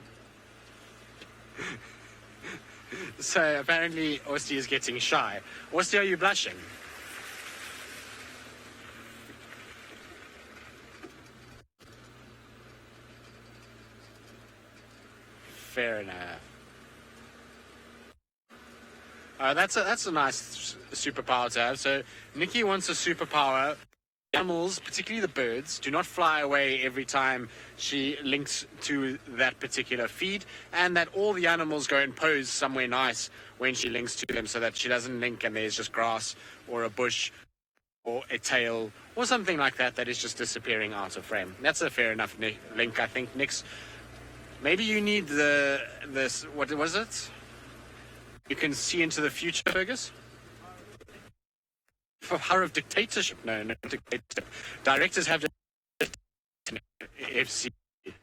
So apparently Osti is getting shy. Osti, are you blushing? Fair enough. That's a nice superpower to have. So Nikki wants a superpower. Animals, particularly the birds, do not fly away every time she links to that particular feed, and that all the animals go and pose somewhere nice when she links to them, so that she doesn't link and there's just grass or a bush or a tail or something like that that is just disappearing out of frame. That's a fair enough link, I think. Nix, maybe you need this. What was it? You can see into the future, Fergus? Power of dictatorship. No, dictatorship. Directors have FC.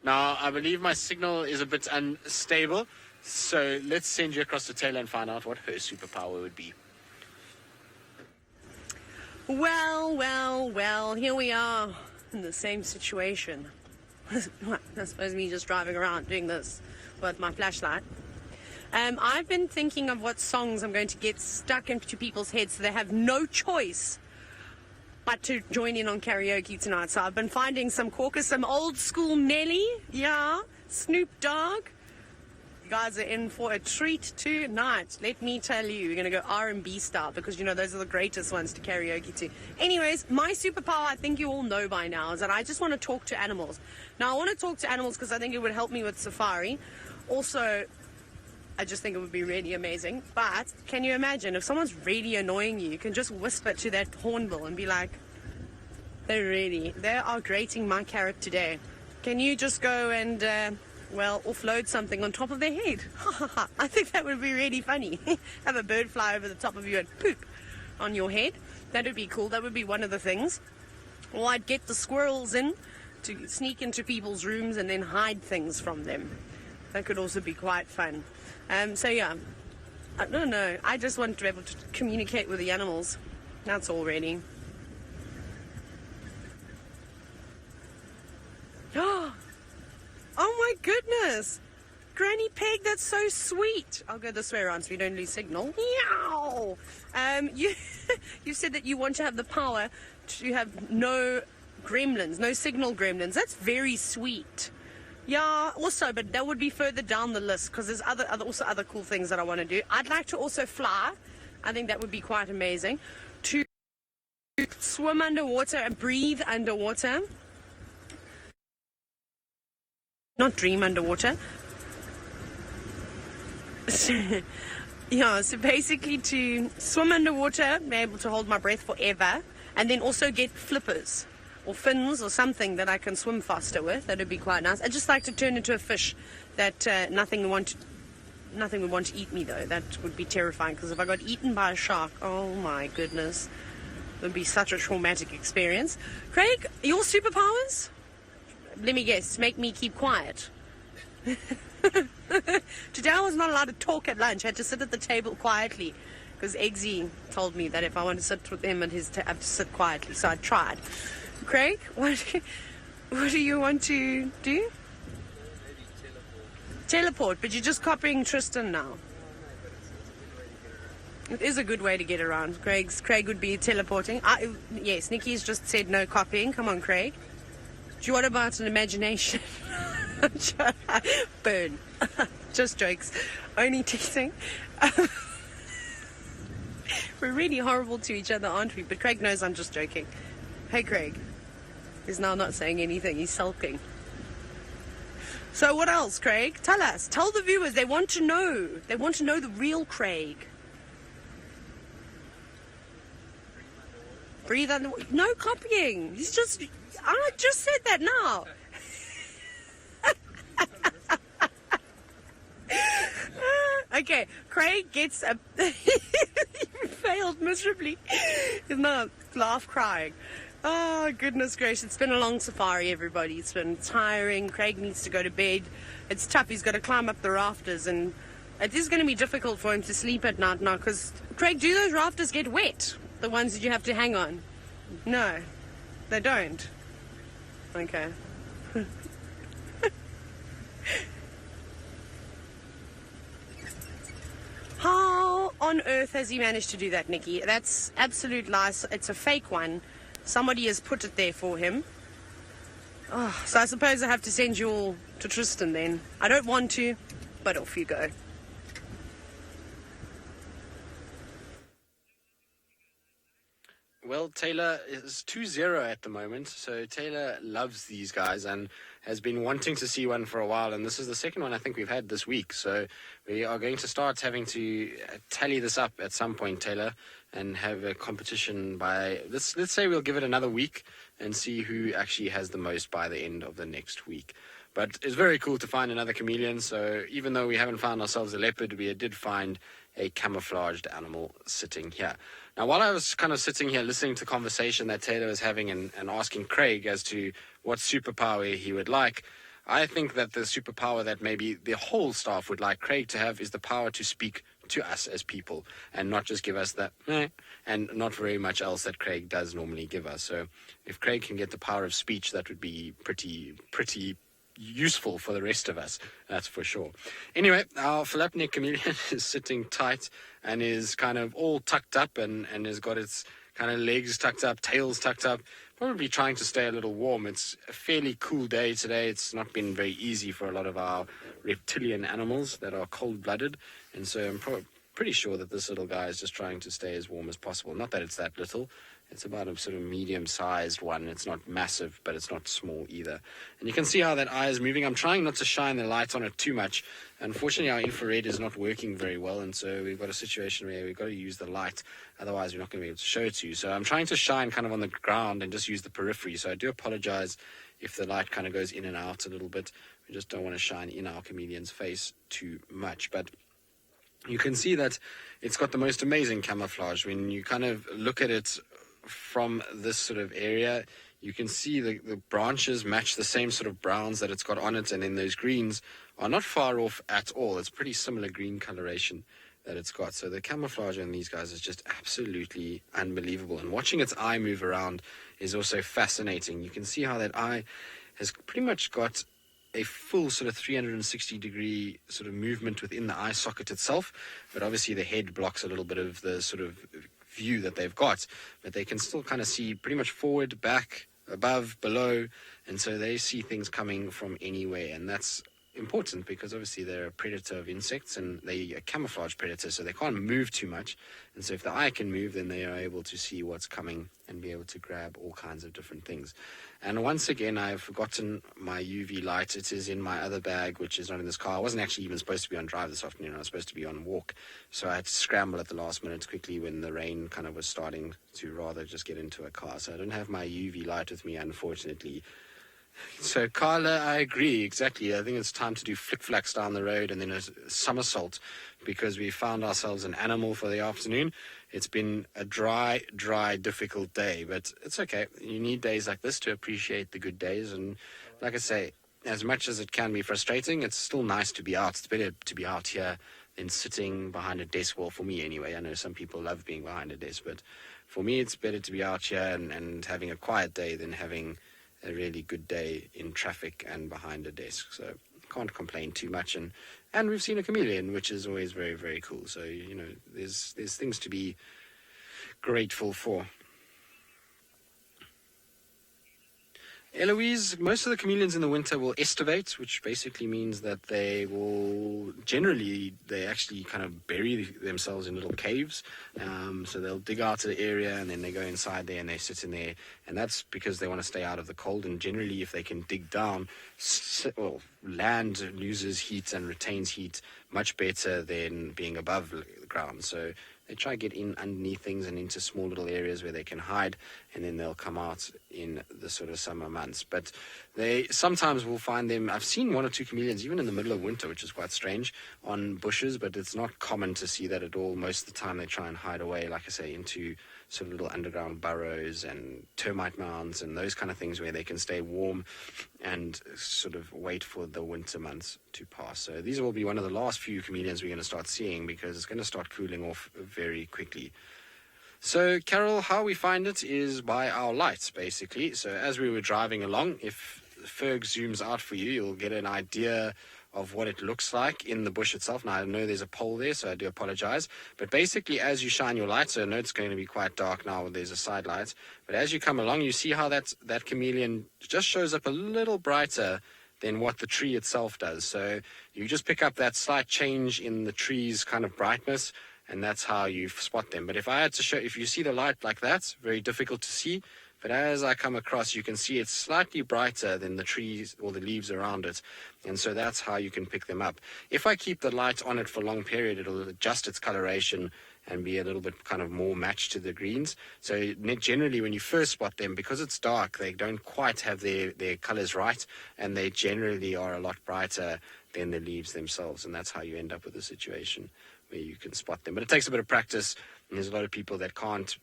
Now, I believe my signal is a bit unstable, so let's send you across to Taylor and find out what her superpower would be. Well, here we are in the same situation. I suppose me just driving around doing this with my flashlight. I've been thinking of what songs I'm going to get stuck into people's heads so they have no choice but to join in on karaoke tonight. So I've been finding some corkers, some old school Nelly, yeah, Snoop Dogg. You guys are in for a treat tonight. Let me tell you, we're going to go R&B style because, you know, those are the greatest ones to karaoke to. Anyways, my superpower, I think you all know by now, is that I just want to talk to animals. Now, I want to talk to animals because I think it would help me with safari. Also, I just think it would be really amazing. But can you imagine if someone's really annoying you, you can just whisper to that hornbill and be like, they are grating my carrot today. Can you just go and, offload something on top of their head? I think that would be really funny. Have a bird fly over the top of you and poop on your head. That would be cool. That would be one of the things. Or I'd get the squirrels in to sneak into people's rooms and then hide things from them. That could also be quite fun. So yeah, I don't know. I just want to be able to communicate with the animals. That's all really. Oh my goodness! Granny Peg, that's so sweet. I'll go this way around so we don't lose signal. Meow! You said that you want to have the power to have no gremlins, no signal gremlins. That's very sweet. Yeah, also, but that would be further down the list because there's also other cool things that I want to do. I'd like to also fly. I think that would be quite amazing. To swim underwater and breathe underwater. Not dream underwater. Yeah, so basically to swim underwater, be able to hold my breath forever, and then also get flippers or fins or something that I can swim faster with. That would be quite nice. I'd just like to turn into a fish that nothing would want to eat me, though. That would be terrifying, because if I got eaten by a shark, oh my goodness, it would be such a traumatic experience. Craig, your superpowers? Let me guess, make me keep quiet. Today I was not allowed to talk at lunch. I had to sit at the table quietly, because Eggsy told me that if I want to sit with him at his I have to sit quietly, so I tried. Craig, what do you want to do? Teleport, but you're just copying Tristan now. It is a good way to get around. Craig would be teleporting. Yes, Nikki's just said no copying. Come on, Craig. What about an imagination? Burn. Just jokes. Only teasing. We're really horrible to each other, aren't we? But Craig knows I'm just joking. Hey, Craig. He's now not saying anything. He's sulking. So what else, Craig? Tell us. Tell the viewers. They want to know. They want to know the real Craig. Breathe under. No copying. He's just. I just said that now. Okay, Craig gets a. He failed miserably. He's now laugh crying. Oh, goodness gracious. It's been a long safari, everybody. It's been tiring. Craig needs to go to bed. It's tough. He's got to climb up the rafters and It is going to be difficult for him to sleep at night now, because, Craig, do those rafters get wet? The ones that you have to hang on? No, they don't. Okay. How on earth has he managed to do that, Nikki? That's absolute lies. It's a fake one. Somebody has put it there for him. Oh, so I suppose I have to send you all to Tristan then. I don't want to, but off you go. Well, Taylor is 2-0 at the moment, so Taylor loves these guys and has been wanting to see one for a while, and this is the second one I think we've had this week, so we are going to start having to tally this up at some point, Taylor, and have a competition by, let's say we'll give it another week and see who actually has the most by the end of the next week. But it's very cool to find another chameleon, so even though we haven't found ourselves a leopard, we did find a camouflaged animal sitting here. Now, while I was kind of sitting here listening to the conversation that Taylor was having and asking Craig as to what superpower he would like, I think that the superpower that maybe the whole staff would like Craig to have is the power to speak to us as people and not just give us that and not very much else that Craig does normally give us. So if Craig can get the power of speech, that would be pretty useful for the rest of us, that's for sure. Anyway, our Philapnic chameleon is sitting tight and is kind of all tucked up and has got its kind of legs tucked up, tails tucked up, probably trying to stay a little warm. It's a fairly cool day today. It's not been very easy for a lot of our reptilian animals that are cold-blooded, and so I'm pretty sure that this little guy is just trying to stay as warm as possible. Not that it's that little. It's about a sort of medium-sized one. It's not massive, but it's not small either. And you can see how that eye is moving. I'm trying not to shine the light on it too much. Unfortunately, our infrared is not working very well, and so we've got a situation where we've got to use the light. Otherwise, we're not going to be able to show it to you. So I'm trying to shine kind of on the ground and just use the periphery. So I do apologize if the light kind of goes in and out a little bit. We just don't want to shine in our chameleon's face too much. But you can see that it's got the most amazing camouflage. When you kind of look at it from this sort of area, you can see the branches match the same sort of browns that it's got on it, and then those greens are not far off at all. It's pretty similar green coloration that it's got. So the camouflage on these guys is just absolutely unbelievable, and watching its eye move around is also fascinating. You can see how that eye has pretty much got a full sort of 360-degree sort of movement within the eye socket itself, but obviously the head blocks a little bit of the sort of view that they've got, but they can still kind of see pretty much forward, back, above, below, and so they see things coming from anywhere, and that's important because obviously they're a predator of insects and they're a camouflage predator, so they can't move too much, and so if the eye can move, then they are able to see what's coming and be able to grab all kinds of different things. And once again, I've forgotten my UV light. It is in my other bag, which is not in this car. I wasn't actually even supposed to be on drive this afternoon. I was supposed to be on walk, so I had to scramble at the last minute quickly when the rain kind of was starting to rather just get into a car, so I don't have my UV light with me, unfortunately. So, Carla, I agree, exactly. I think it's time to do flick-flacks down the road and then a somersault, because we found ourselves an animal for the afternoon. It's been a dry, difficult day, but it's okay. You need days like this to appreciate the good days, and like I say, as much as it can be frustrating, it's still nice to be out. It's better to be out here than sitting behind a desk. Well, for me anyway. I know some people love being behind a desk, but for me it's better to be out here and having a quiet day than having a really good day in traffic and behind a desk. So can't complain too much, and we've seen a chameleon, which is always very, very cool. So, you know, there's things to be grateful for. Eloise, most of the chameleons in the winter will estivate, which basically means that they actually kind of bury themselves in little caves. So they'll dig out an area and then they go inside there and they sit in there. And that's because they want to stay out of the cold. And generally, if they can dig down, land loses heat and retains heat much better than being above the ground. So they try to get in underneath things and into small little areas where they can hide, and then they'll come out in the sort of summer months. But they sometimes will find them. I've seen one or two chameleons even in the middle of winter, which is quite strange, on bushes, but it's not common to see that at all. Most of the time they try and hide away, like I say, into sort of little underground burrows and termite mounds and those kind of things where they can stay warm and sort of wait for the winter months to pass. So these will be one of the last few chameleons we're going to start seeing, because it's going to start cooling off very quickly. So, Carol, how we find it is by our lights, basically. So as we were driving along, if Ferg zooms out for you, you'll get an idea of what it looks like in the bush itself. Now, I know there's a pole there, so I do apologize. But basically, as you shine your light, so I know it's going to be quite dark now, there's a side light. But as you come along, you see how that chameleon just shows up a little brighter than what the tree itself does. So you just pick up that slight change in the tree's kind of brightness, and that's how you spot them. But if I had to show, if you see the light like that, very difficult to see. But as I come across, you can see it's slightly brighter than the trees or the leaves around it. And so that's how you can pick them up. If I keep the light on it for a long period, it'll adjust its coloration and be a little bit kind of more matched to the greens. So generally, when you first spot them, because it's dark, they don't quite have their colors right, and they generally are a lot brighter than the leaves themselves. And that's how you end up with a situation where you can spot them. But it takes a bit of practice, and there's a lot of people that can't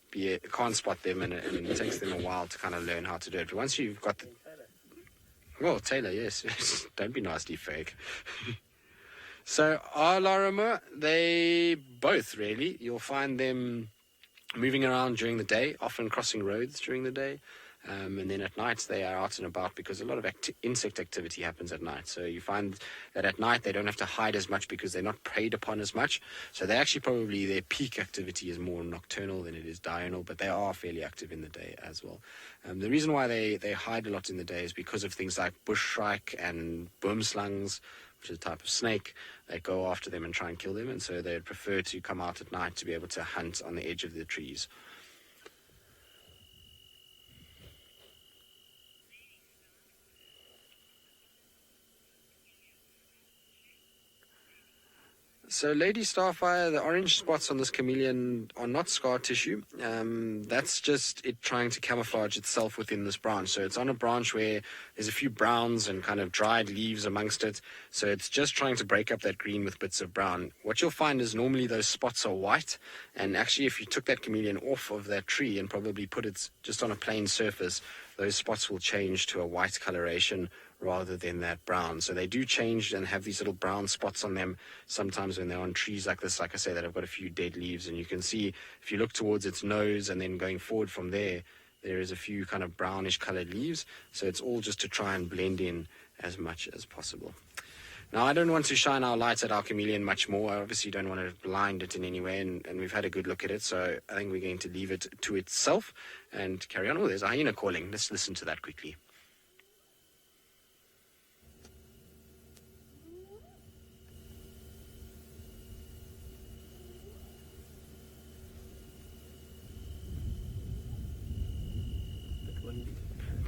spot them, and it takes them a while to kind of learn how to do it. But once you've got the... Well, Taylor, yes. Don't be nasty, fake. So, Alarama, they both, really. You'll find them moving around during the day, often crossing roads during the day. And then at night they are out and about, because a lot of insect activity happens at night. So you find that at night they don't have to hide as much because they're not preyed upon as much. So they actually probably, their peak activity is more nocturnal than it is diurnal, but they are fairly active in the day as well. The reason why they hide a lot in the day is because of things like bush shrike and boomslangs, which is a type of snake. They go after them and try and kill them, and so they prefer to come out at night to be able to hunt on the edge of the trees. So Lady Starfire, the orange spots on this chameleon are not scar tissue. That's just it trying to camouflage itself within this branch. So it's on a branch where there's a few browns and kind of dried leaves amongst it. So it's just trying to break up that green with bits of brown. What you'll find is normally those spots are white. And actually, if you took that chameleon off of that tree and probably put it just on a plain surface, those spots will change to a white coloration rather than that brown. So they do change and have these little brown spots on them sometimes when they're on trees like this, like I say, that have got a few dead leaves. And you can see, if you look towards its nose and then going forward from there, there is a few kind of brownish colored leaves. So it's all just to try and blend in as much as possible. Now, I don't want to shine our lights at our chameleon much more. I obviously don't want to blind it in any way, and we've had a good look at it. So I think we're going to leave it to itself and carry on. Oh, there's a hyena calling. Let's listen to that quickly.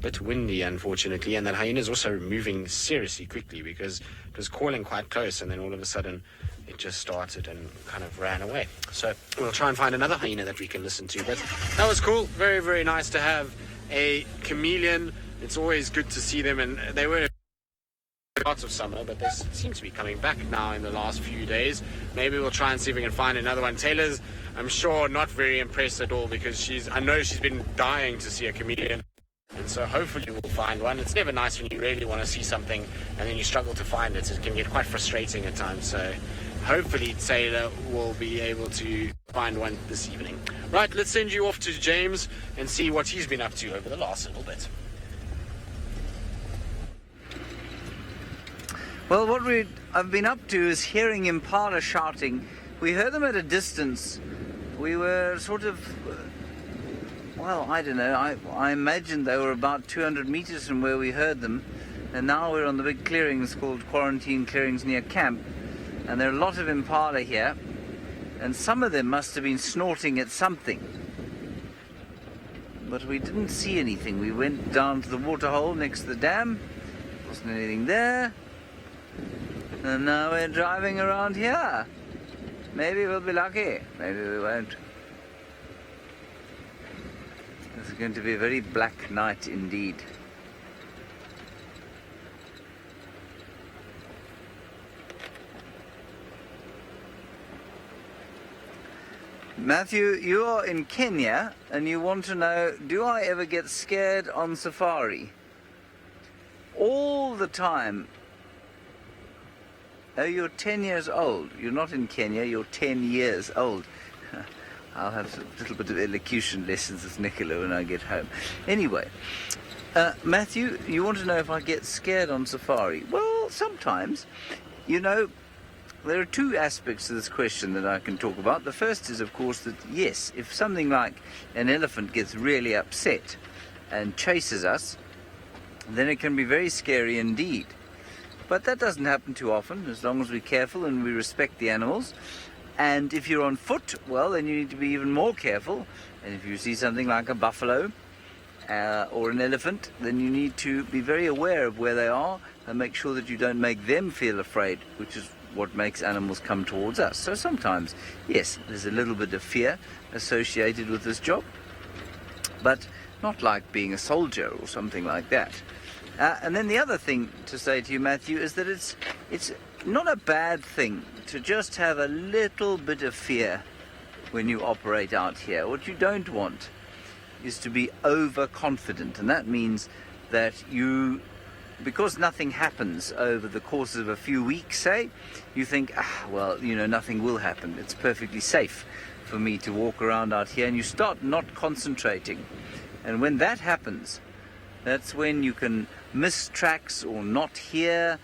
Bit windy, unfortunately, and that hyena is also moving seriously quickly, because it was calling quite close, and then all of a sudden it just started and kind of ran away. So we'll try and find another hyena that we can listen to. But that was cool. Very, very nice to have a chameleon. It's always good to see them, and they were parts of summer, but they seem to be coming back now in the last few days. Maybe we'll try and see if we can find another one. Taylor's, I'm sure, not very impressed at all, because I know she's been dying to see a chameleon. And so hopefully we'll find one. It's never nice when you really want to see something and then you struggle to find it. It can get quite frustrating at times. So hopefully Taylor will be able to find one this evening. Right, let's send you off to James and see what he's been up to over the last little bit. Well, what I've been up to is hearing Impala shouting. We heard them at a distance. We were sort of... well, I don't know, I imagined they were about 200 meters from where we heard them, and now we're on the big clearings called quarantine clearings near camp, and there are a lot of impala here, and some of them must have been snorting at something, but we didn't see anything. We went down to the water hole next to the dam, wasn't anything there, and now we're driving around here. Maybe we'll be lucky, maybe we won't. It's going to be a very black night indeed. Matthew, you are in Kenya and you want to know, do I ever get scared on safari? All the time. Oh, you're 10 years old. You're not in Kenya, you're 10 years old. I'll have a little bit of elocution lessons with Nicola when I get home. Anyway, Matthew, you want to know if I get scared on safari? Well, sometimes. You know, there are two aspects to this question that I can talk about. The first is, of course, that yes, if something like an elephant gets really upset and chases us, then it can be very scary indeed. But that doesn't happen too often, as long as we're careful and we respect the animals. And if you're on foot, well, then you need to be even more careful. And if you see something like a buffalo or an elephant, then you need to be very aware of where they are and make sure that you don't make them feel afraid, which is what makes animals come towards us. So sometimes, yes, there's a little bit of fear associated with this job, but not like being a soldier or something like that. And then the other thing to say to you, Matthew, is that it's not a bad thing to just have a little bit of fear when you operate out here. What you don't want is to be overconfident, and that means that you, because nothing happens over the course of a few weeks, say, you think, well, you know, nothing will happen. It's perfectly safe for me to walk around out here, and you start not concentrating. And when that happens, that's when you can miss tracks or not hear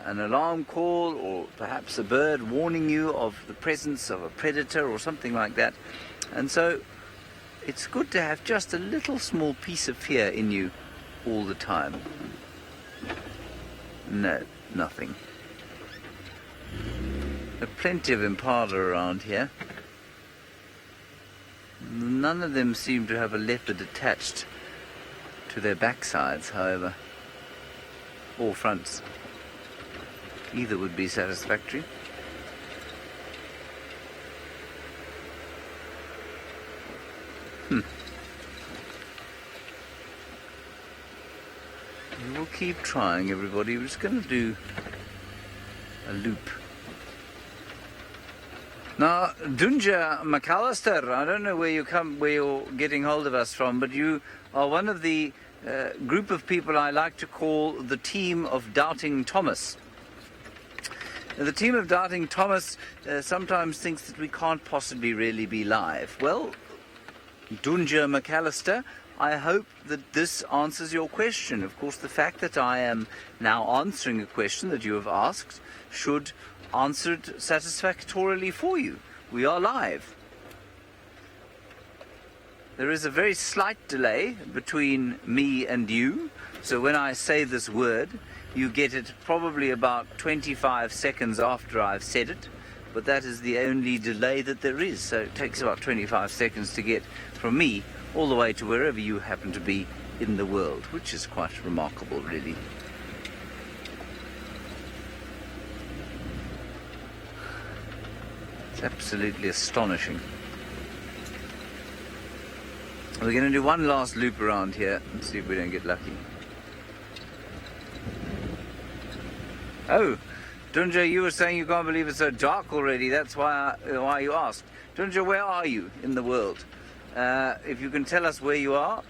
an alarm call, or perhaps a bird warning you of the presence of a predator or something like that. And so it's good to have just a little small piece of fear in you all the time. No, nothing. There are plenty of Impala around here. None of them seem to have a leopard attached to their backsides, however, or fronts. Either would be satisfactory. We'll keep trying, everybody. We're just going to do a loop. Now, Dunja McAllister, I don't know where you're getting hold of us from, but you are one of the group of people I like to call the team of Doubting Thomas. The team of Doubting Thomas sometimes thinks that we can't possibly really be live. Well, Dunja McAllister, I hope that this answers your question. Of course, the fact that I am now answering a question that you have asked should answer it satisfactorily for you. We are live. There is a very slight delay between me and you, so when I say this word, you get it probably about 25 seconds after I've said it, but that is the only delay that there is, so it takes about 25 seconds to get from me all the way to wherever you happen to be in the world, which is quite remarkable, really. It's absolutely astonishing. We're going to do one last loop around here and see if we don't get lucky. Oh, Dunja, you were saying you can't believe it's so dark already. That's why you asked. Dunja, where are you in the world? If you can tell us where you are,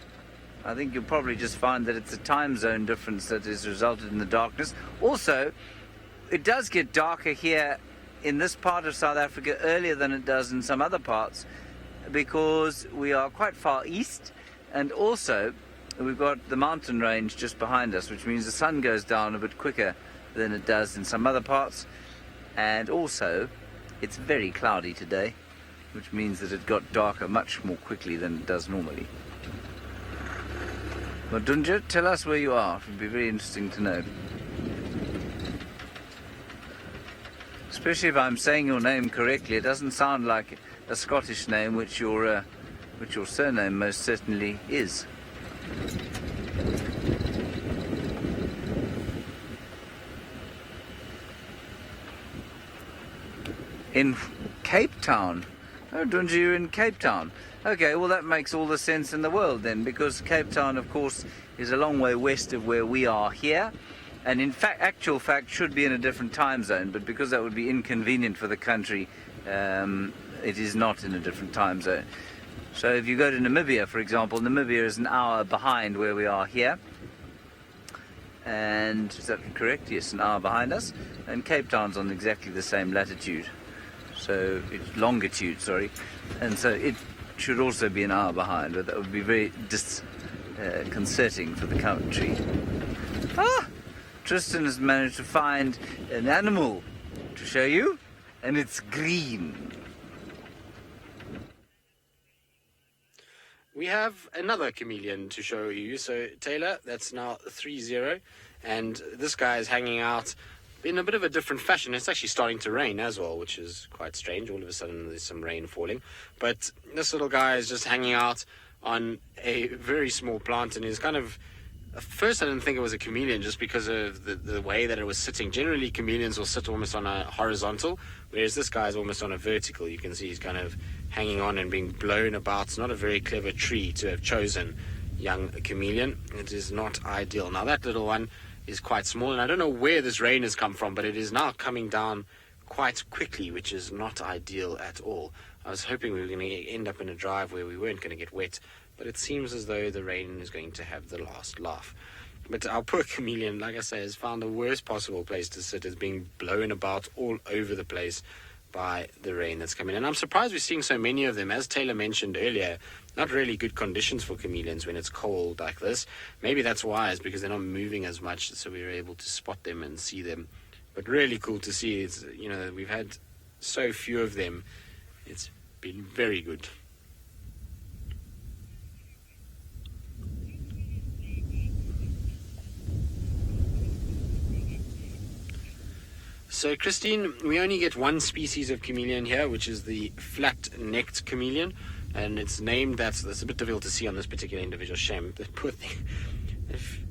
I think you'll probably just find that it's a time zone difference that has resulted in the darkness. Also, it does get darker here in this part of South Africa earlier than it does in some other parts, because we are quite far east, and also we've got the mountain range just behind us, which means the sun goes down a bit quicker than it does in some other parts. And also it's very cloudy today, which means that it got darker much more quickly than it does normally. But Dunja, tell us where you are. It would be very interesting to know. Especially if I'm saying your name correctly. It doesn't sound like a Scottish name, which your surname most certainly is. In Cape Town. Oh, Dunja, you're in Cape Town. Okay, well that makes all the sense in the world then, because Cape Town, of course, is a long way west of where we are here, and in fact, actual fact, should be in a different time zone, but because that would be inconvenient for the country, It is not in a different time zone. So if you go to Namibia, for example, Namibia is an hour behind where we are here. And is that correct? Yes, an hour behind us. And Cape Town's on exactly the same latitude. So it's longitude, sorry. And so it should also be an hour behind, but that would be very disconcerting for the country. Ah! Tristan has managed to find an animal to show you, and it's green. We have another chameleon to show you. So, Taylor, that's now 3-0. And this guy is hanging out in a bit of a different fashion. It's actually starting to rain as well, which is quite strange. All of a sudden, there's some rain falling. But this little guy is just hanging out on a very small plant, and is kind of... At first, I didn't think it was a chameleon just because of the way that it was sitting. Generally, chameleons will sit almost on a horizontal, whereas this guy is almost on a vertical. You can see he's kind of hanging on and being blown about. It's not a very clever tree to have chosen young chameleon. It is not ideal. Now, that little one is quite small, and I don't know where this rain has come from, but it is now coming down quite quickly, which is not ideal at all. I was hoping we were going to end up in a drive where we weren't going to get wet, but it seems as though the rain is going to have the last laugh. But our poor chameleon, like I say, has found the worst possible place to sit. It's being blown about all over the place by the rain that's coming. And I'm surprised we're seeing so many of them. As Taylor mentioned earlier, not really good conditions for chameleons when it's cold like this. Maybe that's why, is because they're not moving as much, so we were able to spot them and see them. But really cool to see. It's, you know, we've had so few of them. It's been very good. So, Christine, we only get one species of chameleon here, which is the flat-necked chameleon, and it's named that's a bit difficult to see on this particular individual. Shame, the poor thing.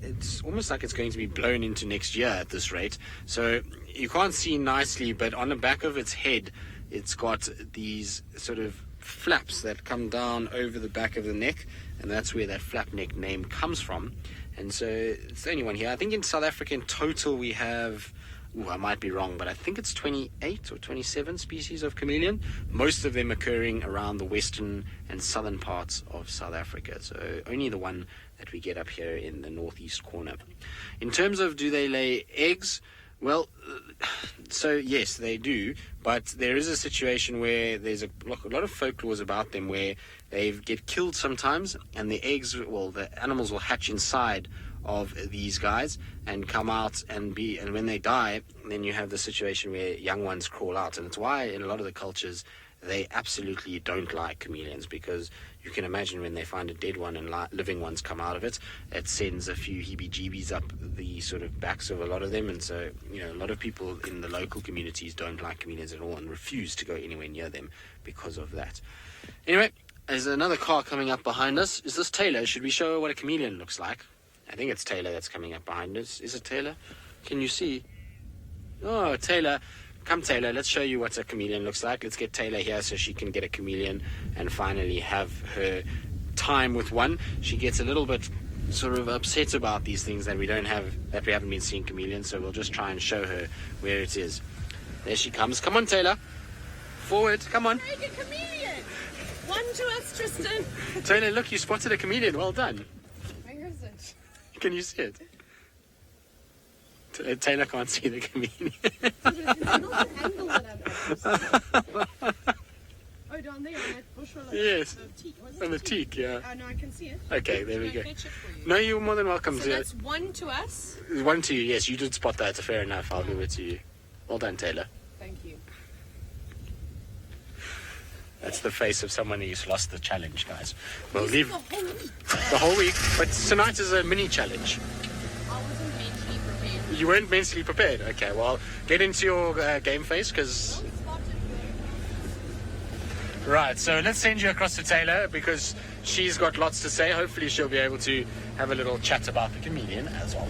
It's almost like it's going to be blown into next year at this rate. So you can't see nicely, but on the back of its head, it's got these sort of flaps that come down over the back of the neck, and that's where that flap neck name comes from. And so it's the only one here. I think in South Africa in total we have... I might be wrong, but I think it's 28 or 27 species of chameleon, most of them occurring around the western and southern parts of South Africa. So only the one that we get up here in the northeast corner. In terms of do they lay eggs, well, so yes, they do, but there is a situation where there's a lot of folklores about them where they get killed sometimes, and the eggs, well, the animals will hatch inside of these guys and come out and when they die, then you have the situation where young ones crawl out. And it's why in a lot of the cultures they absolutely don't like chameleons, because you can imagine when they find a dead one and living ones come out of it, it sends a few heebie-jeebies up the sort of backs of a lot of them. And so, you know, a lot of people in the local communities don't like chameleons at all and refuse to go anywhere near them because of that. Anyway, there's another car coming up behind us. Is this Taylor? Should we show her what a chameleon looks like? I think it's Taylor that's coming up behind us. Is it Taylor? Can you see? Oh, Taylor. Come, Taylor. Let's show you what a chameleon looks like. Let's get Taylor here so she can get a chameleon and finally have her time with one. She gets a little bit sort of upset about these things that we haven't been seeing chameleons, so we'll just try and show her where it is. There she comes. Come on, Taylor. Forward. Come on. Make a chameleon. One to us, Tristan. Taylor, look, you spotted a chameleon. Well done. Where is it? Can you see it? Taylor can't see the chameleon. It's not an angle that I'm at. Oh, down there on that bush. Yes. Teak. On the teak, yeah. Oh, no, I can see it. Okay, there we Can I go. fetch it for you? No, you're more than welcome So to that's one to us. one to you. Yes, you did spot that. Fair enough. I'll give it to you. Well done, Taylor. Thank you. That's the face of someone who's lost the challenge, guys. We'll This leave is the whole week. the whole week, but tonight is a mini challenge. I wasn't mentally prepared. You weren't mentally prepared. Okay, well, get into your game face, because... Don't spot it. Right, so let's send you across to Taylor, because she's got lots to say. Hopefully she'll be able to have a little chat about the chameleon as well.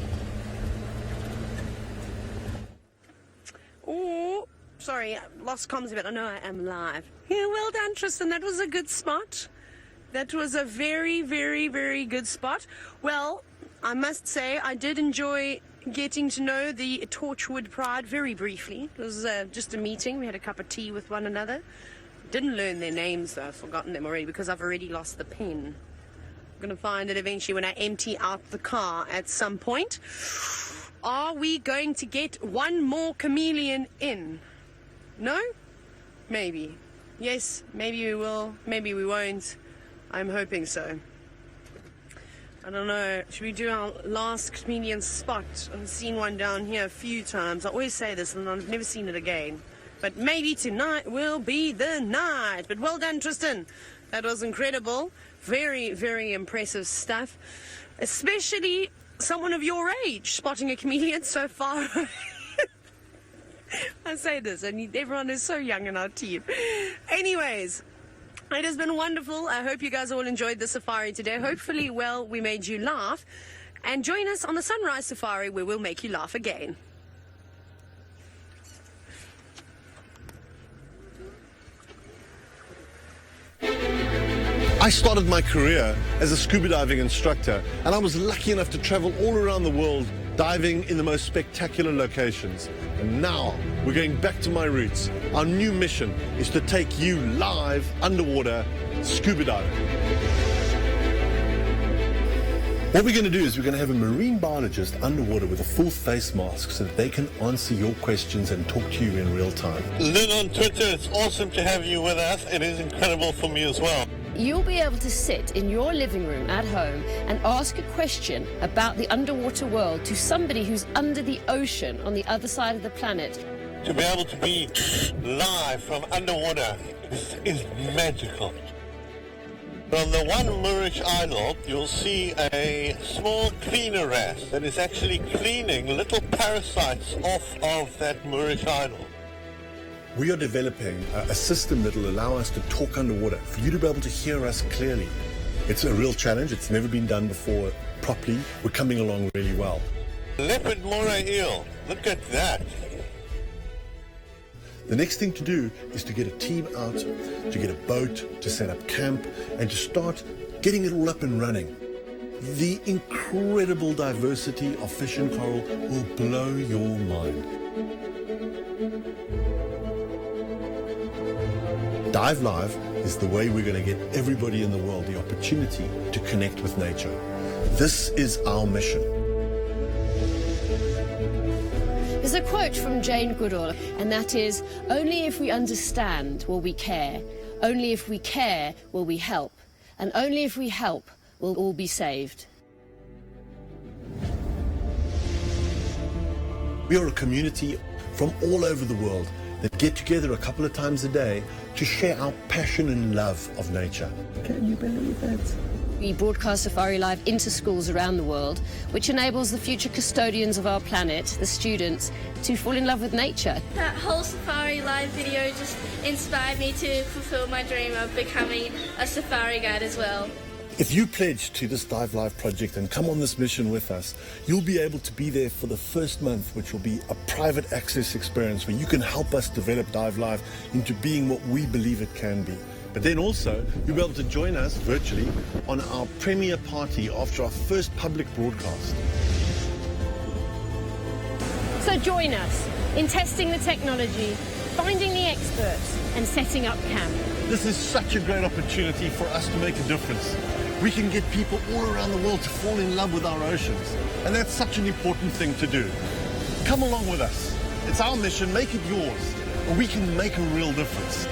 Oh, sorry, lost comms a bit. I know I am live. Yeah, well done, Tristan. That was a good spot. That was a very, very, very good spot. Well, I must say I did enjoy getting to know the Torchwood Pride very briefly. It was just a meeting. We had a cup of tea with one another. Didn't learn their names though, I've forgotten them already because I've already lost the pen. I'm going to find it eventually when I empty out the car at some point. Are we going to get one more chameleon in? No? Maybe. Yes, maybe we will, maybe we won't. I'm hoping so. I don't know. Should we do our last chameleon spot? I've seen one down here a few times. I always say this and I've never seen it again. But maybe tonight will be the night. But well done, Tristan. That was incredible. Very, very impressive stuff. Especially someone of your age spotting a chameleon so far. I say this, and everyone is so young in our team. Anyways, it has been wonderful. I hope you guys all enjoyed the safari today. Hopefully, well, we made you laugh. And join us on the Sunrise Safari where we'll make you laugh again. I started my career as a scuba diving instructor, and I was lucky enough to travel all around the world diving in the most spectacular locations. And now we're going back to my roots. Our new mission is to take you live underwater scuba diving. What we're going to do is we're going to have a marine biologist underwater with a full face mask so that they can answer your questions and talk to you in real time. Lynn on Twitter, it's awesome to have you with us. It is incredible for me as well. You'll be able to sit in your living room at home and ask a question about the underwater world to somebody who's under the ocean on the other side of the planet. To be able to be live from underwater is magical. From the one Moorish idol, you'll see a small cleaner rat that is actually cleaning little parasites off of that Moorish idol. We are developing a system that will allow us to talk underwater, for you to be able to hear us clearly. It's a real challenge. It's never been done before properly. We're coming along really well. Leopard moray eel, look at that. The next thing to do is to get a team out, to get a boat, to set up camp, and to start getting it all up and running. The incredible diversity of fish and coral will blow your mind. Dive Live is the way we're going to get everybody in the world the opportunity to connect with nature. This is our mission. There's a quote from Jane Goodall, and that is, only if we understand will we care, only if we care will we help, and only if we help will all be saved. We are a community from all over the world that get together a couple of times a day to share our passion and love of nature. Can you believe it? We broadcast Safari Live into schools around the world, which enables the future custodians of our planet, the students, to fall in love with nature. That whole Safari Live video just inspired me to fulfill my dream of becoming a safari guide as well. If you pledge to this Dive Live project and come on this mission with us, you'll be able to be there for the first month, which will be a private access experience where you can help us develop Dive Live into being what we believe it can be. But then also, you'll be able to join us virtually on our premiere party after our first public broadcast. So join us in testing the technology, finding the experts, and setting up camp. This is such a great opportunity for us to make a difference. We can get people all around the world to fall in love with our oceans. And that's such an important thing to do. Come along with us. It's our mission, make it yours. And we can make a real difference.